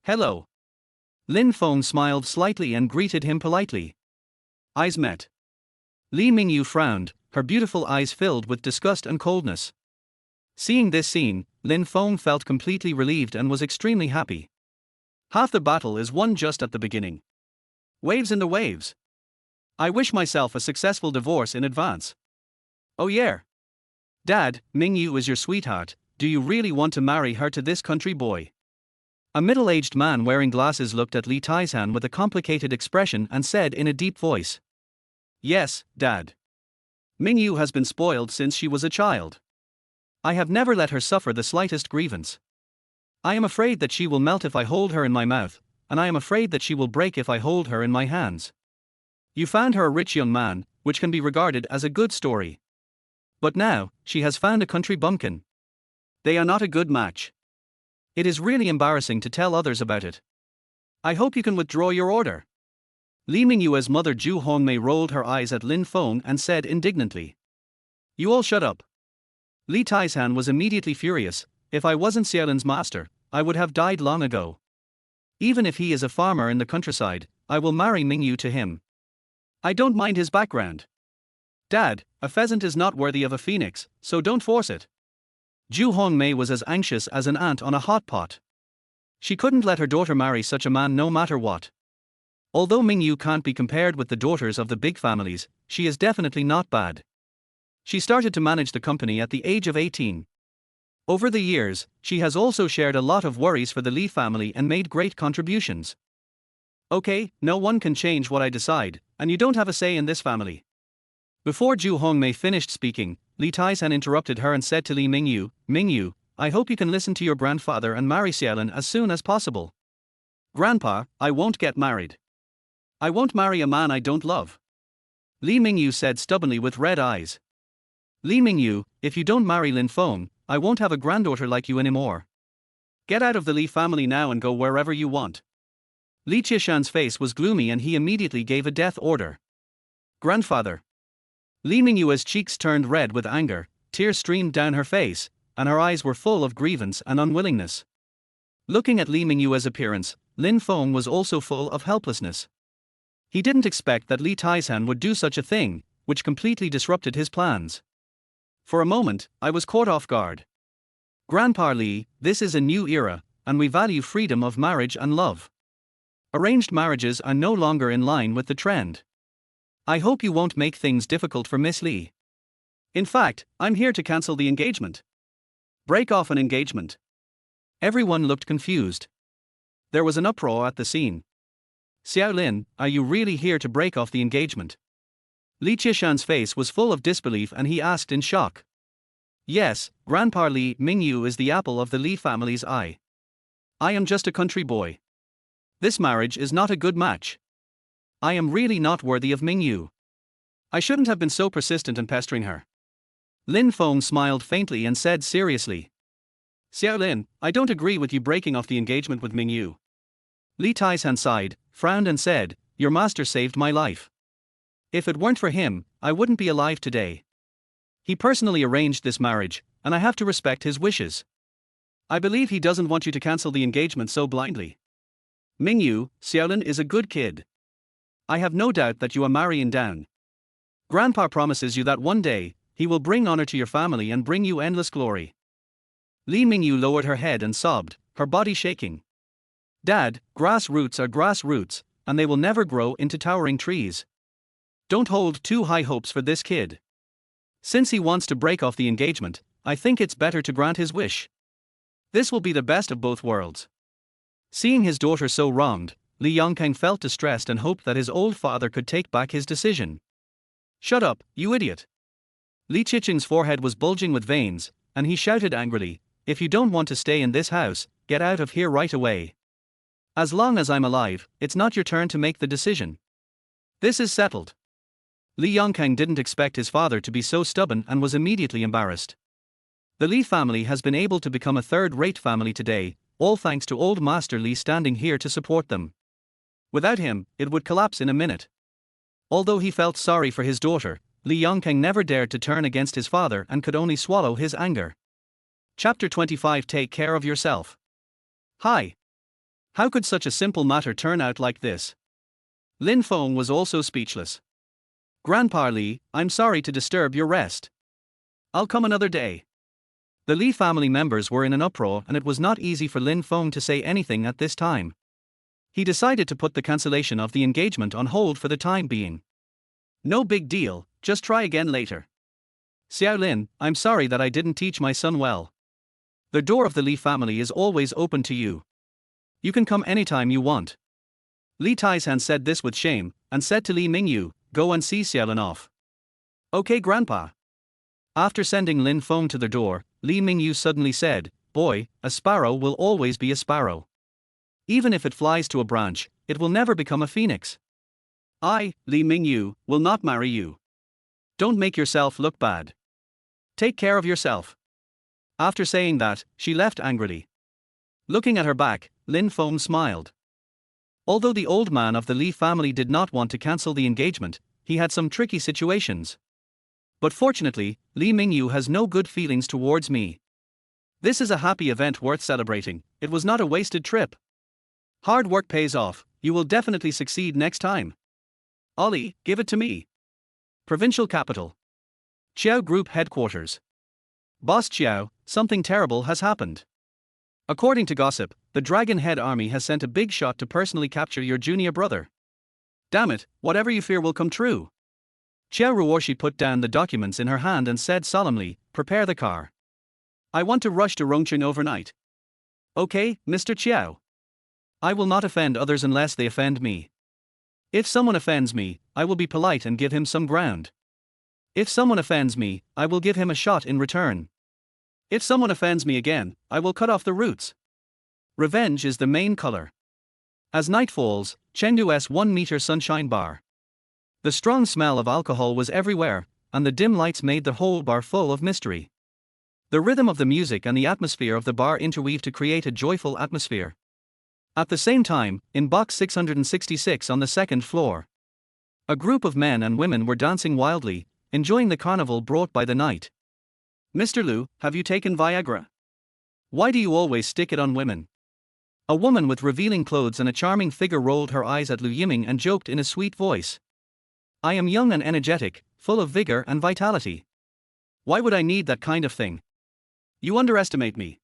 "Hello." Lin Feng smiled slightly and greeted him politely. Eyes met. Li Mingyu frowned, her beautiful eyes filled with disgust and coldness. Seeing this scene, Lin Feng felt completely relieved and was extremely happy. Half the battle is won just at the beginning. Waves in the waves. I wish myself a successful divorce in advance. "Oh yeah. Dad, Mingyu is your sweetheart, do you really want to marry her to this country boy?" A middle-aged man wearing glasses looked at Li Taishan with a complicated expression and said in a deep voice. "Yes, Dad. Mingyu has been spoiled since she was a child. I have never let her suffer the slightest grievance. I am afraid that she will melt if I hold her in my mouth, and I am afraid that she will break if I hold her in my hands. You found her a rich young man, which can be regarded as a good story. But now, she has found a country bumpkin. They are not a good match. It is really embarrassing to tell others about it. I hope you can withdraw your order. Li Mingyu's mother Zhu Hongmei rolled her eyes at Lin Feng and said indignantly. You all shut up. Li Taishan was immediately furious. If I wasn't Xiaolin's master, I would have died long ago. Even if he is a farmer in the countryside, I will marry Mingyu to him. I don't mind his background. Dad, a pheasant is not worthy of a phoenix, so don't force it. Zhu Hongmei was as anxious as an ant on a hot pot. She couldn't let her daughter marry such a man no matter what. Although Mingyu can't be compared with the daughters of the big families, she is definitely not bad. She started to manage the company at the age of 18. Over the years, she has also shared a lot of worries for the Li family and made great contributions. Okay, no one can change what I decide, and you don't have a say in this family. Before Zhu Hongmei finished speaking, Li Taishan interrupted her and said to Li Mingyu, Mingyu, I hope you can listen to your grandfather and marry Xiaolin as soon as possible. Grandpa, I won't get married. I won't marry a man I don't love. Li Mingyu said stubbornly with red eyes. Li Mingyu, if you don't marry Lin Feng, I won't have a granddaughter like you anymore. Get out of the Li family now and go wherever you want. Li Qishan's face was gloomy and he immediately gave a death order. Grandfather. Li Mingyu's cheeks turned red with anger, tears streamed down her face, and her eyes were full of grievance and unwillingness. Looking at Li Mingyu's appearance, Lin Feng was also full of helplessness. He didn't expect that Li Taishan would do such a thing, which completely disrupted his plans. For a moment, I was caught off guard. Grandpa Li, this is a new era, and we value freedom of marriage and love. Arranged marriages are no longer in line with the trend. I hope you won't make things difficult for Miss Li. In fact, I'm here to cancel the engagement. Break off an engagement. Everyone looked confused. There was an uproar at the scene. Xiaolin, are you really here to break off the engagement? Li Qishan's face was full of disbelief and he asked in shock. Yes, Grandpa Li Mingyu is the apple of the Li family's eye. I am just a country boy. This marriage is not a good match. I am really not worthy of Mingyu. I shouldn't have been so persistent and pestering her. Lin Feng smiled faintly and said seriously. Xiaolin, I don't agree with you breaking off the engagement with Mingyu. Li Taishan sighed, frowned and said, your master saved my life. If it weren't for him, I wouldn't be alive today. He personally arranged this marriage, and I have to respect his wishes. I believe he doesn't want you to cancel the engagement so blindly. Mingyu, Xiaolin is a good kid. I have no doubt that you are marrying down. Grandpa promises you that one day, he will bring honor to your family and bring you endless glory. Li Mingyu lowered her head and sobbed, her body shaking. Dad, grass roots are grass roots, and they will never grow into towering trees. Don't hold too high hopes for this kid. Since he wants to break off the engagement, I think it's better to grant his wish. This will be the best of both worlds. Seeing his daughter so wronged, Li Yongkang felt distressed and hoped that his old father could take back his decision. Shut up, you idiot. Li Qiqing's forehead was bulging with veins, and he shouted angrily, if you don't want to stay in this house, get out of here right away. As long as I'm alive, it's not your turn to make the decision. This is settled. Li Yongkang didn't expect his father to be so stubborn and was immediately embarrassed. The Li family has been able to become a third-rate family today, all thanks to old Master Li standing here to support them. Without him, it would collapse in a minute. Although he felt sorry for his daughter, Li Yongkang never dared to turn against his father and could only swallow his anger. Chapter 25 Take care of yourself. Hi. How could such a simple matter turn out like this? Lin Feng was also speechless. Grandpa Li, I'm sorry to disturb your rest. I'll come another day. The Li family members were in an uproar and it was not easy for Lin Feng to say anything at this time. He decided to put the cancellation of the engagement on hold for the time being. No big deal, just try again later. Xiaolin, I'm sorry that I didn't teach my son well. The door of the Li family is always open to you. You can come anytime you want. Li Taishan said this with shame, and said to Li Mingyu, go and see Xiaolin off. Okay, Grandpa. After sending Lin Feng to the door, Li Mingyu suddenly said, "Boy, a sparrow will always be a sparrow. Even if it flies to a branch, it will never become a phoenix. I, Li Mingyu, will not marry you. Don't make yourself look bad. Take care of yourself." After saying that, she left angrily. Looking at her back, Lin Feng smiled. Although the old man of the Li family did not want to cancel the engagement, he had some tricky situations. But fortunately, Li Mingyu has no good feelings towards me. This is a happy event worth celebrating. It was not a wasted trip. Hard work pays off. You will definitely succeed next time. Ollie, give it to me. Provincial capital. Qiao Group headquarters. Boss Qiao, something terrible has happened. According to gossip, the Dragon Head army has sent a big shot to personally capture your junior brother. Damn it, whatever you fear will come true. Qiao Ruoshi put down the documents in her hand and said solemnly, "Prepare the car. I want to rush to Rongqing overnight." "Okay, Mr. Qiao. I will not offend others unless they offend me. If someone offends me, I will be polite and give him some ground. If someone offends me, I will give him a shot in return. If someone offends me again, I will cut off the roots." Revenge is the main color. As night falls, Chengdu's 1-meter sunshine bar. The strong smell of alcohol was everywhere, and the dim lights made the whole bar full of mystery. The rhythm of the music and the atmosphere of the bar interweave to create a joyful atmosphere. At the same time, in box 666 on the second floor, a group of men and women were dancing wildly, enjoying the carnival brought by the night. "Mr. Liu, have you taken Viagra? Why do you always stick it on women?" A woman with revealing clothes and a charming figure rolled her eyes at Liu Yiming and joked in a sweet voice. "I am young and energetic, full of vigor and vitality. Why would I need that kind of thing? You underestimate me."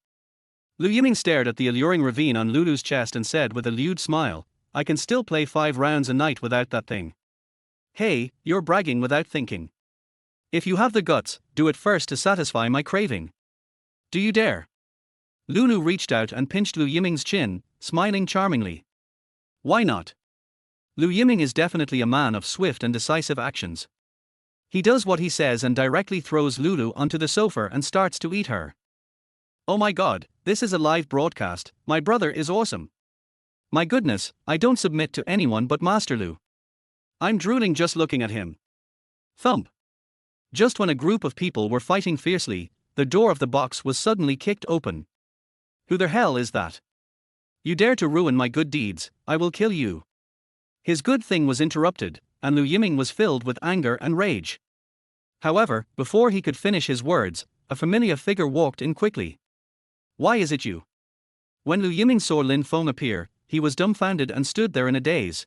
Liu Yiming stared at the alluring ravine on Lulu's chest and said with a lewd smile, "I can still play 5 rounds a night without that thing." "Hey, you're bragging without thinking. If you have the guts, do it first to satisfy my craving. Do you dare?" Lulu reached out and pinched Liu Yiming's chin, smiling charmingly. "Why not? Liu Yiming is definitely a man of swift and decisive actions. He does what he says and directly throws Lulu onto the sofa and starts to eat her. Oh my god, this is a live broadcast. My brother is awesome. My goodness, I don't submit to anyone but Master Liu. I'm drooling just looking at him." Thump. Just when a group of people were fighting fiercely, the door of the box was suddenly kicked open. "Who the hell is that? You dare to ruin my good deeds, I will kill you." His good thing was interrupted, and Liu Yiming was filled with anger and rage. However, before he could finish his words, a familiar figure walked in quickly. "Why is it you?" When Liu Yiming saw Lin Feng appear, he was dumbfounded and stood there in a daze.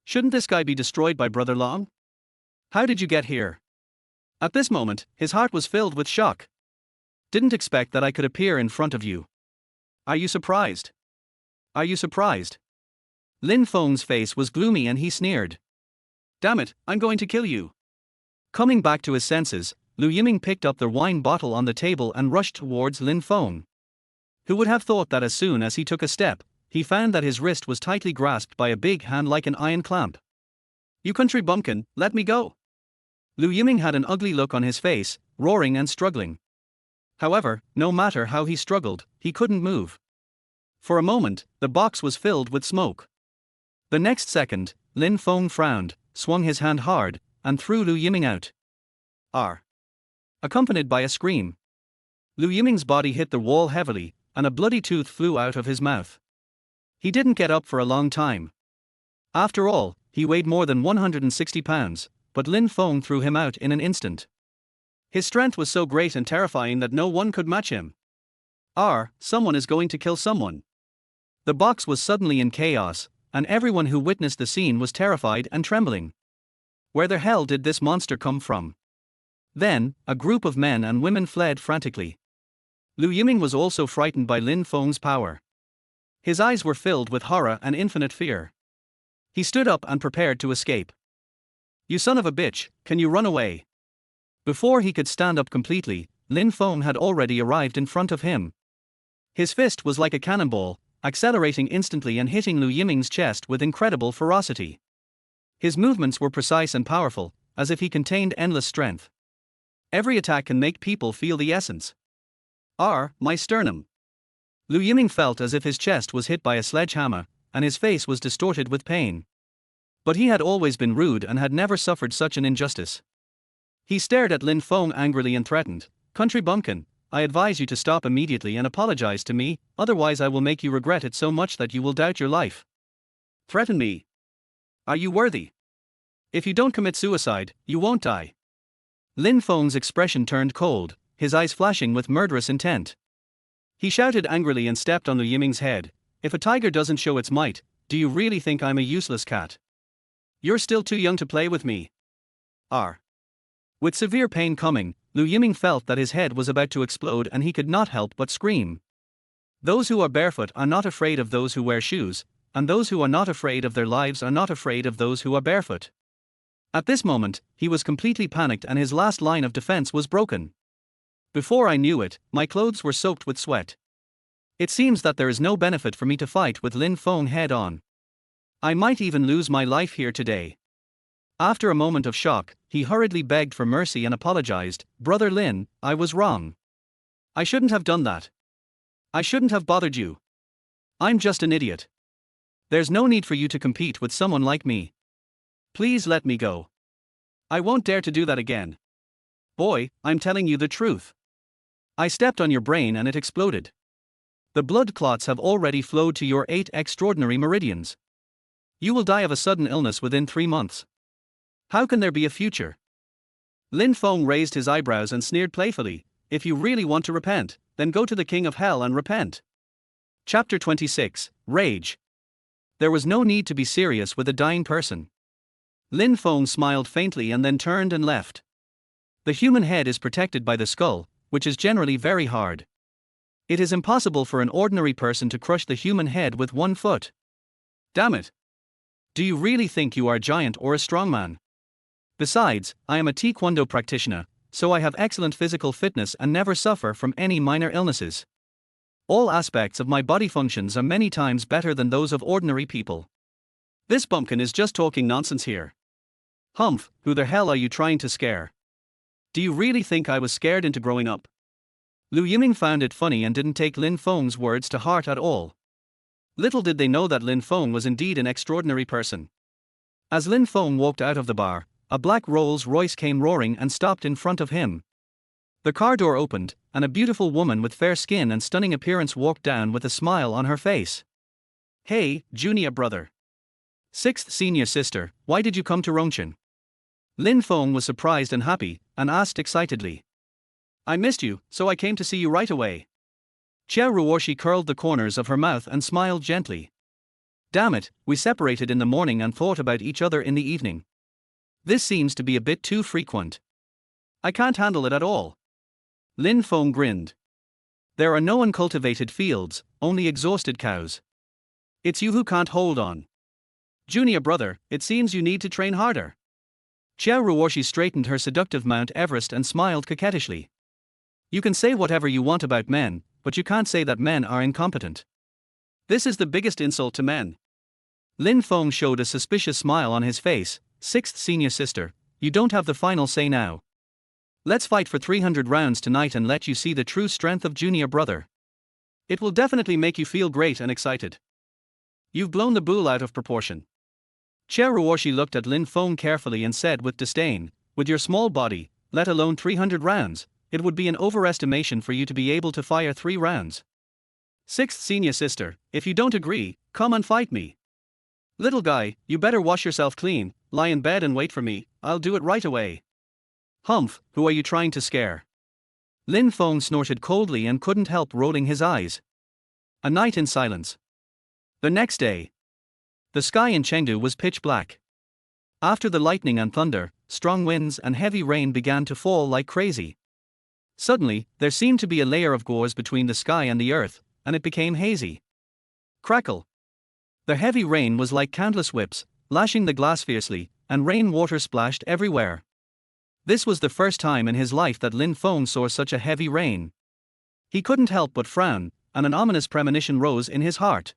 "Shouldn't this guy be destroyed by Brother Long? How did you get here?" At this moment, his heart was filled with shock. "Didn't expect that I could appear in front of you. Are you surprised? Are you surprised?" Lin Feng's face was gloomy and he sneered. "Damn it, I'm going to kill you." Coming back to his senses, Liu Yiming picked up the wine bottle on the table and rushed towards Lin Feng. Who would have thought that as soon as he took a step, he found that his wrist was tightly grasped by a big hand like an iron clamp. "You country bumpkin, let me go." Liu Yiming had an ugly look on his face, roaring and struggling. However, no matter how he struggled, he couldn't move. For a moment, the box was filled with smoke. The next second, Lin Feng frowned, swung his hand hard, and threw Liu Yiming out. R. Accompanied by a scream. Liu Yiming's body hit the wall heavily, and a bloody tooth flew out of his mouth. He didn't get up for a long time. After all, he weighed more than 160 pounds, but Lin Feng threw him out in an instant. His strength was so great and terrifying that no one could match him. Someone is going to kill someone. The box was suddenly in chaos, and everyone who witnessed the scene was terrified and trembling. Where the hell did this monster come from? Then, a group of men and women fled frantically. Liu Yiming was also frightened by Lin Feng's power. His eyes were filled with horror and infinite fear. He stood up and prepared to escape. "You son of a bitch, can you run away?" Before he could stand up completely, Lin Feng had already arrived in front of him. His fist was like a cannonball, accelerating instantly and hitting Liu Yiming's chest with incredible ferocity. His movements were precise and powerful, as if he contained endless strength. Every attack can make people feel the essence. My sternum. Lu Yiming felt as if his chest was hit by a sledgehammer, and his face was distorted with pain. But he had always been rude and had never suffered such an injustice. He stared at Lin Feng angrily and threatened, "Country bumpkin, I advise you to stop immediately and apologize to me, otherwise I will make you regret it so much that you will doubt your life." "Threaten me? Are you worthy? If you don't commit suicide, you won't die." Lin Feng's expression turned cold, his eyes flashing with murderous intent. He shouted angrily and stepped on Lu Yiming's head. "If a tiger doesn't show its might, do you really think I'm a useless cat? You're still too young to play with me." With severe pain coming, Lu Yiming felt that his head was about to explode and he could not help but scream. Those who are barefoot are not afraid of those who wear shoes, and those who are not afraid of their lives are not afraid of those who are barefoot. At this moment, he was completely panicked and his last line of defense was broken. "Before I knew it, my clothes were soaked with sweat. It seems that there is no benefit for me to fight with Lin Feng head on. I might even lose my life here today." After a moment of shock, he hurriedly begged for mercy and apologized. "Brother Lin, I was wrong. I shouldn't have done that. I shouldn't have bothered you. I'm just an idiot. There's no need for you to compete with someone like me. Please let me go. I won't dare to do that again. Boy, I'm telling you the truth. I stepped on your brain and it exploded. The blood clots have already flowed to your 8 extraordinary meridians. You will die of a sudden illness within 3 months. How can there be a future?" Lin Feng raised his eyebrows and sneered playfully. "If you really want to repent, then go to the King of Hell and repent." Chapter 26, Rage. There was no need to be serious with a dying person. Lin Feng smiled faintly and then turned and left. The human head is protected by the skull, which is generally very hard. It is impossible for an ordinary person to crush the human head with 1 foot. Damn it! Do you really think you are a giant or a strongman? Besides, I am a Taekwondo practitioner, so I have excellent physical fitness and never suffer from any minor illnesses. All aspects of my body functions are many times better than those of ordinary people. This bumpkin is just talking nonsense here. Humph, who the hell are you trying to scare? Do you really think I was scared into growing up?" Lu Yiming found it funny and didn't take Lin Feng's words to heart at all. Little did they know that Lin Feng was indeed an extraordinary person. As Lin Feng walked out of the bar, a black Rolls-Royce came roaring and stopped in front of him. The car door opened, and a beautiful woman with fair skin and stunning appearance walked down with a smile on her face. "Hey, junior brother. 6th senior sister, why did you come to Rongchen?" Lin Feng was surprised and happy, and asked excitedly. "I missed you, so I came to see you right away." Jia Ruoshi curled the corners of her mouth and smiled gently. "Damn it, we separated in the morning and thought about each other in the evening. This seems to be a bit too frequent. I can't handle it at all." Lin Feng grinned. "There are no uncultivated fields, only exhausted cows. It's you who can't hold on. Junior brother, it seems you need to train harder." Jia Ruoshi straightened her seductive Mount Everest and smiled coquettishly. "You can say whatever you want about men, but you can't say that men are incompetent. This is the biggest insult to men." Lin Feng showed a suspicious smile on his face. 6th senior sister, you don't have the final say now. Let's fight for 300 rounds tonight and let you see the true strength of junior brother. It will definitely make you feel great and excited. You've blown the bull out of proportion." Jia Ruoshi looked at Lin Feng carefully and said with disdain, "With your small body, let alone 300 rounds, it would be an overestimation for you to be able to fire 3 rounds. 6th senior sister, if you don't agree, come and fight me. Little guy, you better wash yourself clean, lie in bed and wait for me, I'll do it right away." "Humph, who are you trying to scare?" Lin Feng snorted coldly and couldn't help rolling his eyes. A night in silence. The next day. The sky in Chengdu was pitch black. After the lightning and thunder, strong winds and heavy rain began to fall like crazy. Suddenly, there seemed to be a layer of gauze between the sky and the earth, and it became hazy. Crackle. The heavy rain was like countless whips, lashing the glass fiercely, and rain water splashed everywhere. This was the first time in his life that Lin Feng saw such a heavy rain. He couldn't help but frown, and an ominous premonition rose in his heart.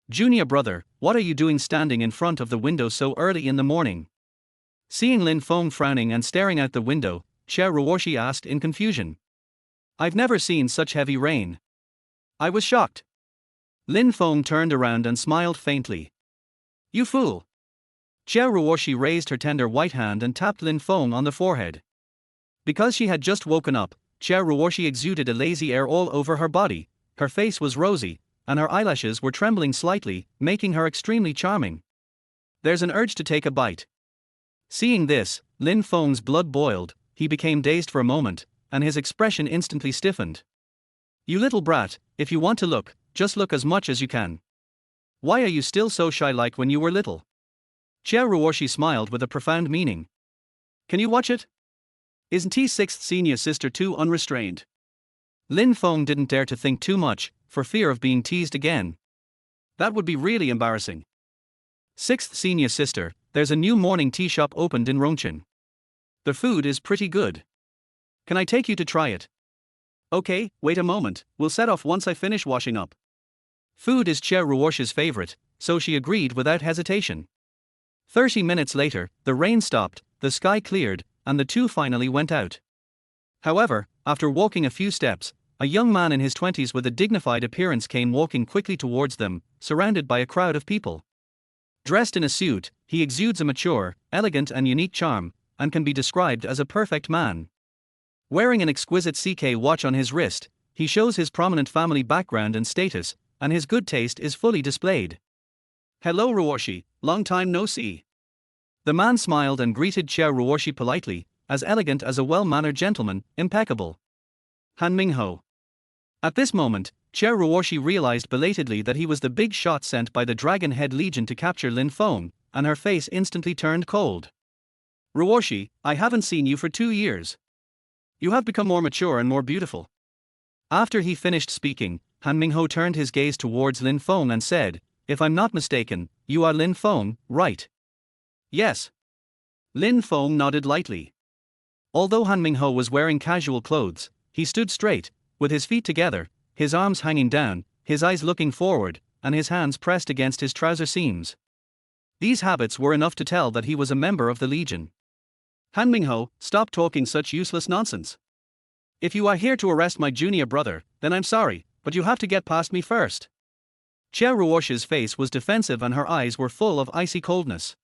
"Junior brother, what are you doing standing in front of the window so early in the morning?" Seeing Lin Feng frowning and staring out the window, Che Ruoshi asked in confusion. I've never seen such heavy rain. I was shocked. Lin Feng turned around and smiled faintly. You fool! Che Ruoshi raised her tender white hand and tapped Lin Feng on the forehead. Because she had just woken up, Che Ruoshi exuded a lazy air all over her body, her face was rosy, and her eyelashes were trembling slightly, making her extremely charming. There's an urge to take a bite. Seeing this, Lin Feng's blood boiled, he became dazed for a moment, and his expression instantly stiffened. You little brat, if you want to look, just look as much as you can. Why are you still so shy like when you were little? Che Ruoshi smiled with a profound meaning. Can you watch it? Isn't T's sixth senior sister too unrestrained? Lin Feng didn't dare to think too much, for fear of being teased again. That would be really embarrassing. Sixth senior sister, there's a new morning tea shop opened in Rongchen. The food is pretty good. Can I take you to try it? Okay, wait a moment, we'll set off once I finish washing up. Food is Che Ruoshi's favorite, so she agreed without hesitation. 30 minutes later, the rain stopped, the sky cleared, and the two finally went out. However, after walking a few steps, a young man in his 20s with a dignified appearance came walking quickly towards them, surrounded by a crowd of people. Dressed in a suit, he exudes a mature, elegant and unique charm, and can be described as a perfect man. Wearing an exquisite CK watch on his wrist, he shows his prominent family background and status, and his good taste is fully displayed. Hello Ruoshi, long time no see. The man smiled and greeted Che Ruoshi politely, as elegant as a well-mannered gentleman, impeccable. Han Mingho. At this moment, Che Ruoshi realized belatedly that he was the big shot sent by the Dragon Head Legion to capture Lin Feng, and her face instantly turned cold. Ruoshi, I haven't seen you for 2 years. You have become more mature and more beautiful. After he finished speaking, Han Mingho turned his gaze towards Lin Feng and said, if I'm not mistaken, you are Lin Feng, right? Yes. Lin Feng nodded lightly. Although Han Mingho was wearing casual clothes, he stood straight, with his feet together, his arms hanging down, his eyes looking forward, and his hands pressed against his trouser seams. These habits were enough to tell that he was a member of the Legion. Han Mingho, stop talking such useless nonsense. If you are here to arrest my junior brother, then I'm sorry, but you have to get past me first. Che Ruoshi's face was defensive and her eyes were full of icy coldness.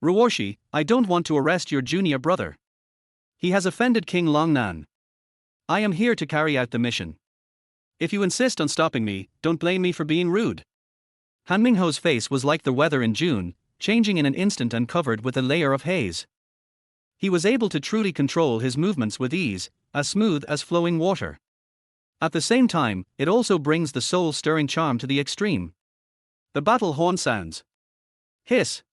Ruoshi, I don't want to arrest your junior brother. He has offended King Longnan. I am here to carry out the mission. If you insist on stopping me, don't blame me for being rude. Han Mingho's face was like the weather in June, changing in an instant and covered with a layer of haze. He was able to truly control his movements with ease, as smooth as flowing water. At the same time, it also brings the soul-stirring charm to the extreme. The battle horn sounds. Hiss.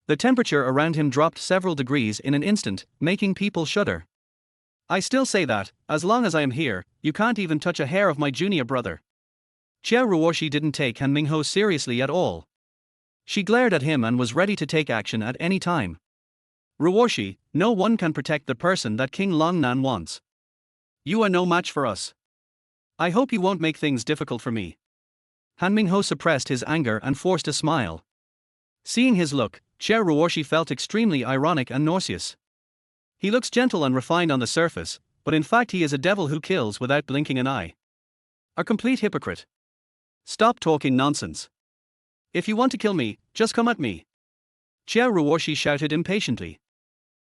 The temperature around him dropped several degrees in an instant, making people shudder. I still say that, as long as I am here, you can't even touch a hair of my junior brother. Che Ruoshi didn't take Han Mingho seriously at all. She glared at him and was ready to take action at any time. Ruoshi, no one can protect the person that King Longnan wants. You are no match for us. I hope you won't make things difficult for me. Han Mingho suppressed his anger and forced a smile. Seeing his look, Che Ruoshi felt extremely ironic and nauseous. He looks gentle and refined on the surface, but in fact he is a devil who kills without blinking an eye. A complete hypocrite. Stop talking nonsense. If you want to kill me, just come at me. Che Ruoshi shouted impatiently.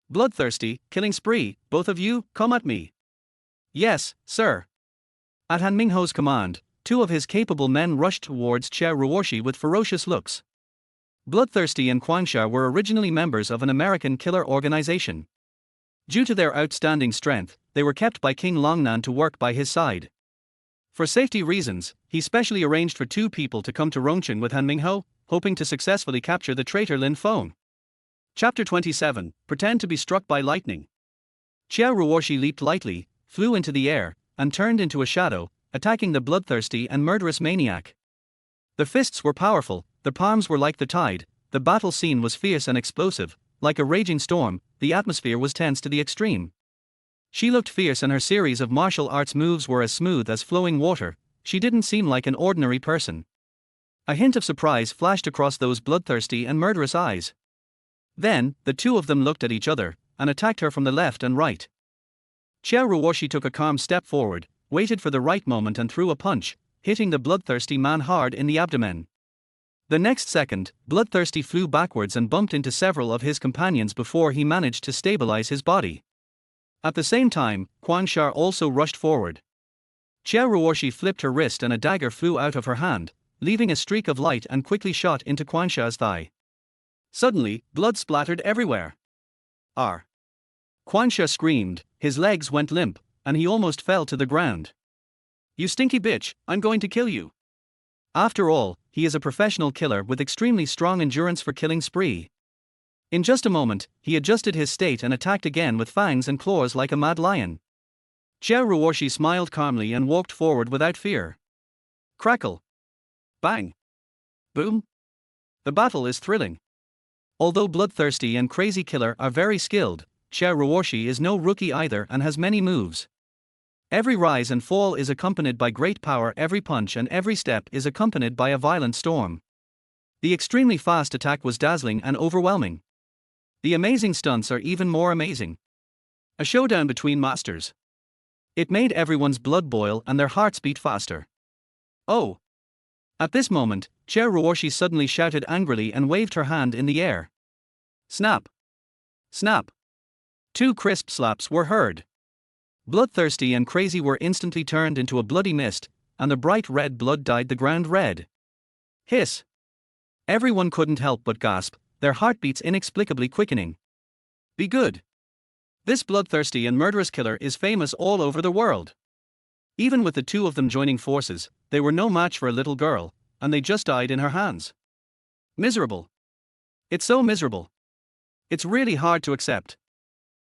Bloodthirsty, killing spree, both of you, come at me. Yes, sir. At Han Mingho's command, 2 of his capable men rushed towards Che Ruoshi with ferocious looks. Bloodthirsty and Quangsha were originally members of an American killer organization. Due to their outstanding strength, they were kept by King Longnan to work by his side. For safety reasons, he specially arranged for 2 people to come to Rongchen with Han Mingho, hoping to successfully capture the traitor Lin Feng. Chapter 27, Pretend to be struck by lightning. Che Ruoshi leaped lightly, flew into the air, and turned into a shadow, attacking the bloodthirsty and murderous maniac. The fists were powerful, the palms were like the tide, the battle scene was fierce and explosive, like a raging storm, the atmosphere was tense to the extreme. She looked fierce and her series of martial arts moves were as smooth as flowing water, she didn't seem like an ordinary person. A hint of surprise flashed across those bloodthirsty and murderous eyes. Then, the 2 of them looked at each other, and attacked her from the left and right. Xia Ruoshi took a calm step forward, waited for the right moment and threw a punch, hitting the bloodthirsty man hard in the abdomen. The next second, Bloodthirsty flew backwards and bumped into several of his companions before he managed to stabilize his body. At the same time, Guanxia also rushed forward. Xia Ruoshi flipped her wrist and a dagger flew out of her hand, leaving a streak of light and quickly shot into Guanxia's thigh. Suddenly, blood splattered everywhere. "R!" Guanxia screamed, his legs went limp, and he almost fell to the ground. "You stinky bitch, I'm going to kill you." After all, he is a professional killer with extremely strong endurance for killing spree. In just a moment, he adjusted his state and attacked again with fangs and claws like a mad lion. Xia Ruoshi smiled calmly and walked forward without fear. Crackle. Bang. Boom. The battle is thrilling. Although Bloodthirsty and Crazy Killer are very skilled, Xia Ruoshi is no rookie either and has many moves. Every rise and fall is accompanied by great power, every punch and every step is accompanied by a violent storm. The extremely fast attack was dazzling and overwhelming. The amazing stunts are even more amazing. A showdown between masters. It made everyone's blood boil and their hearts beat faster. "Oh!" At this moment, Xia Ruoshi suddenly shouted angrily and waved her hand in the air. Snap! Snap! 2 crisp slaps were heard. Bloodthirsty and Crazy were instantly turned into a bloody mist, and the bright red blood dyed the ground red. Hiss! Everyone couldn't help but gasp, their heartbeats inexplicably quickening. Be good! This bloodthirsty and murderous killer is famous all over the world. Even with the two of them joining forces, they were no match for a little girl, and they just died in her hands. Miserable. It's so miserable. It's really hard to accept.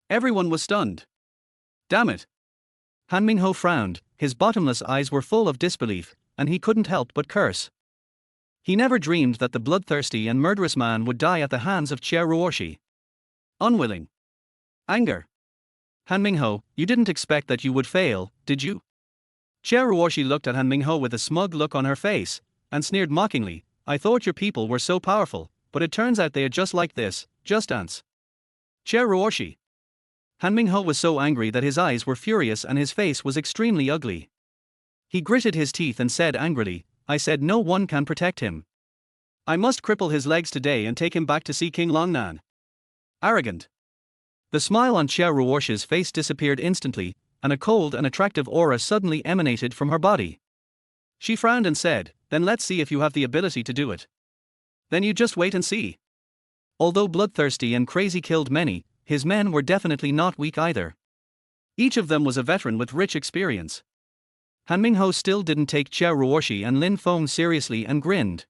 Everyone was stunned. Damn it. Han Mingho frowned, his bottomless eyes were full of disbelief, and he couldn't help but curse. He never dreamed that the bloodthirsty and murderous man would die at the hands of Xia Ruoshi. Unwilling. Anger. Han Mingho, you didn't expect that you would fail, did you? Xia Ruoshi looked at Han Mingho with a smug look on her face, and sneered mockingly, I thought your people were so powerful, but it turns out they are just like this, just ants. Xia Ruoshi. Han Mingho was so angry that his eyes were furious and his face was extremely ugly. He gritted his teeth and said angrily, I said no one can protect him. I must cripple his legs today and take him back to see King Longnan. Arrogant. The smile on Xia Ruoshi's face disappeared instantly, and a cold and attractive aura suddenly emanated from her body. She frowned and said, then let's see if you have the ability to do it. Then you just wait and see. Although Bloodthirsty and Crazy killed many, his men were definitely not weak either. Each of them was a veteran with rich experience. Han Mingho still didn't take Xia Ruoshi and Lin Feng seriously and grinned.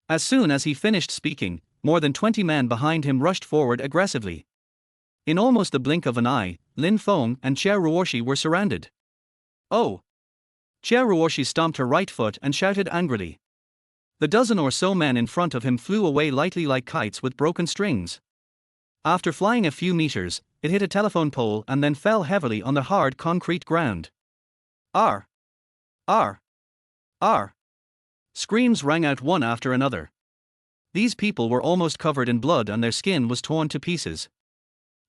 As soon as he finished speaking, more than 20 men behind him rushed forward aggressively. In almost the blink of an eye, Lin Feng and Xia Ruoshi were surrounded. Oh! Xia Ruoshi stomped her right foot and shouted angrily. The dozen or so men in front of him flew away lightly like kites with broken strings. After flying a few meters, it hit a telephone pole and then fell heavily on the hard concrete ground. R! R! R! Screams rang out one after another. These people were almost covered in blood and their skin was torn to pieces.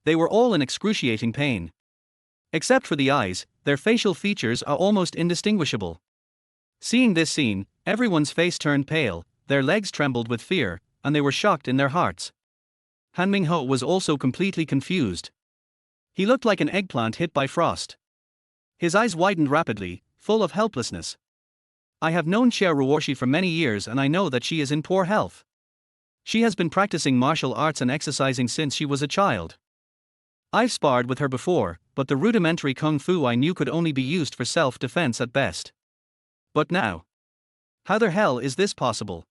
They were all in excruciating pain. Except for the eyes, their facial features are almost indistinguishable. Seeing this scene, everyone's face turned pale, their legs trembled with fear, and they were shocked in their hearts. Han Mingho was also completely confused. He looked like an eggplant hit by frost. His eyes widened rapidly, full of helplessness. I have known Xia Ruoshi for many years and I know that she is in poor health. She has been practicing martial arts and exercising since she was a child. I've sparred with her before, but the rudimentary kung fu I knew could only be used for self-defense at best. But now? How the hell is this possible?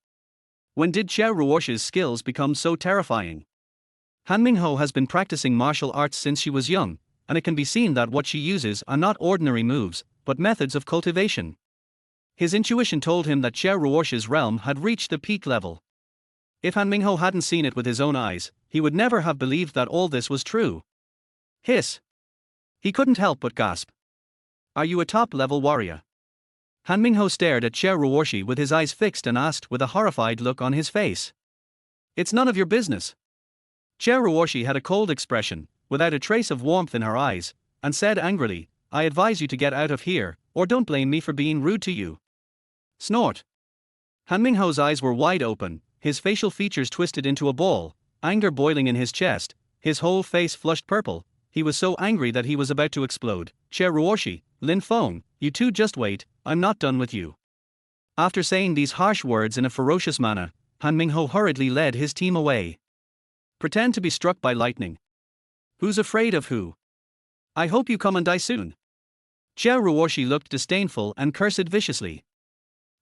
When did Xia Ruoshi's skills become so terrifying? Han Mingho has been practicing martial arts since she was young, and it can be seen that what she uses are not ordinary moves, but methods of cultivation. His intuition told him that Xia Ruoshi's realm had reached the peak level. If Han Mingho hadn't seen it with his own eyes, he would never have believed that all this was true. Hiss! He couldn't help but gasp. Are you a top-level warrior? Han Mingho stared at Xia Ruoshi with his eyes fixed and asked with a horrified look on his face. It's none of your business. Xia Ruoshi had a cold expression, without a trace of warmth in her eyes, and said angrily, I advise you to get out of here, or don't blame me for being rude to you. Snort. Han Mingho's eyes were wide open, his facial features twisted into a ball, anger boiling in his chest, his whole face flushed purple. He was so angry that he was about to explode. Che Ruoshi, Lin Feng, you two just wait, I'm not done with you. After saying these harsh words in a ferocious manner, Han Mingho hurriedly led his team away. Pretend to be struck by lightning. Who's afraid of who? I hope you come and die soon. Che Ruoshi looked disdainful and cursed viciously.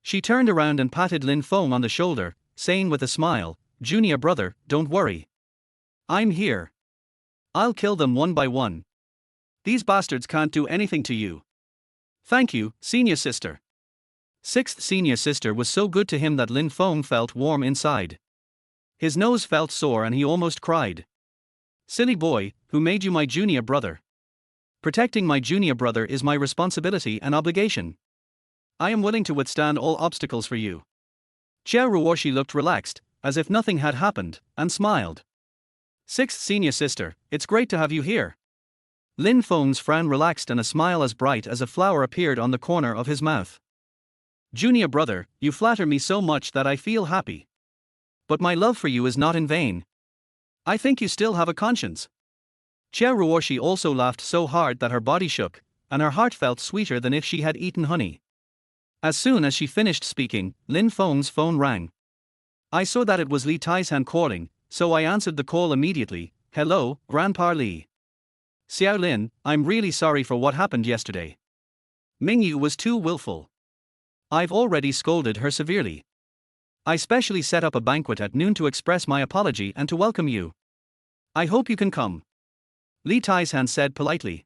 She turned around and patted Lin Feng on the shoulder, saying with a smile, Junior brother, don't worry. I'm here. I'll kill them one by one. These bastards can't do anything to you. Thank you, senior sister. Sixth senior sister was so good to him that Lin Feng felt warm inside. His nose felt sore and he almost cried. Silly boy, who made you my junior brother? Protecting my junior brother is my responsibility and obligation. I am willing to withstand all obstacles for you. Che Ruoshi looked relaxed, as if nothing had happened, and smiled. Sixth senior sister, it's great to have you here. Lin Feng's frown relaxed and a smile as bright as a flower appeared on the corner of his mouth. Junior brother, you flatter me so much that I feel happy. But my love for you is not in vain. I think you still have a conscience. Che Ruoshi also laughed so hard that her body shook, and her heart felt sweeter than if she had eaten honey. As soon as she finished speaking, Lin Feng's phone rang. I saw that it was Li Taishan calling, so I answered the call immediately. Hello, Grandpa Li. Xiao Lin, I'm really sorry for what happened yesterday. Mingyu was too willful. I've already scolded her severely. I specially set up a banquet at noon to express my apology and to welcome you. I hope you can come. Li Taishan said politely.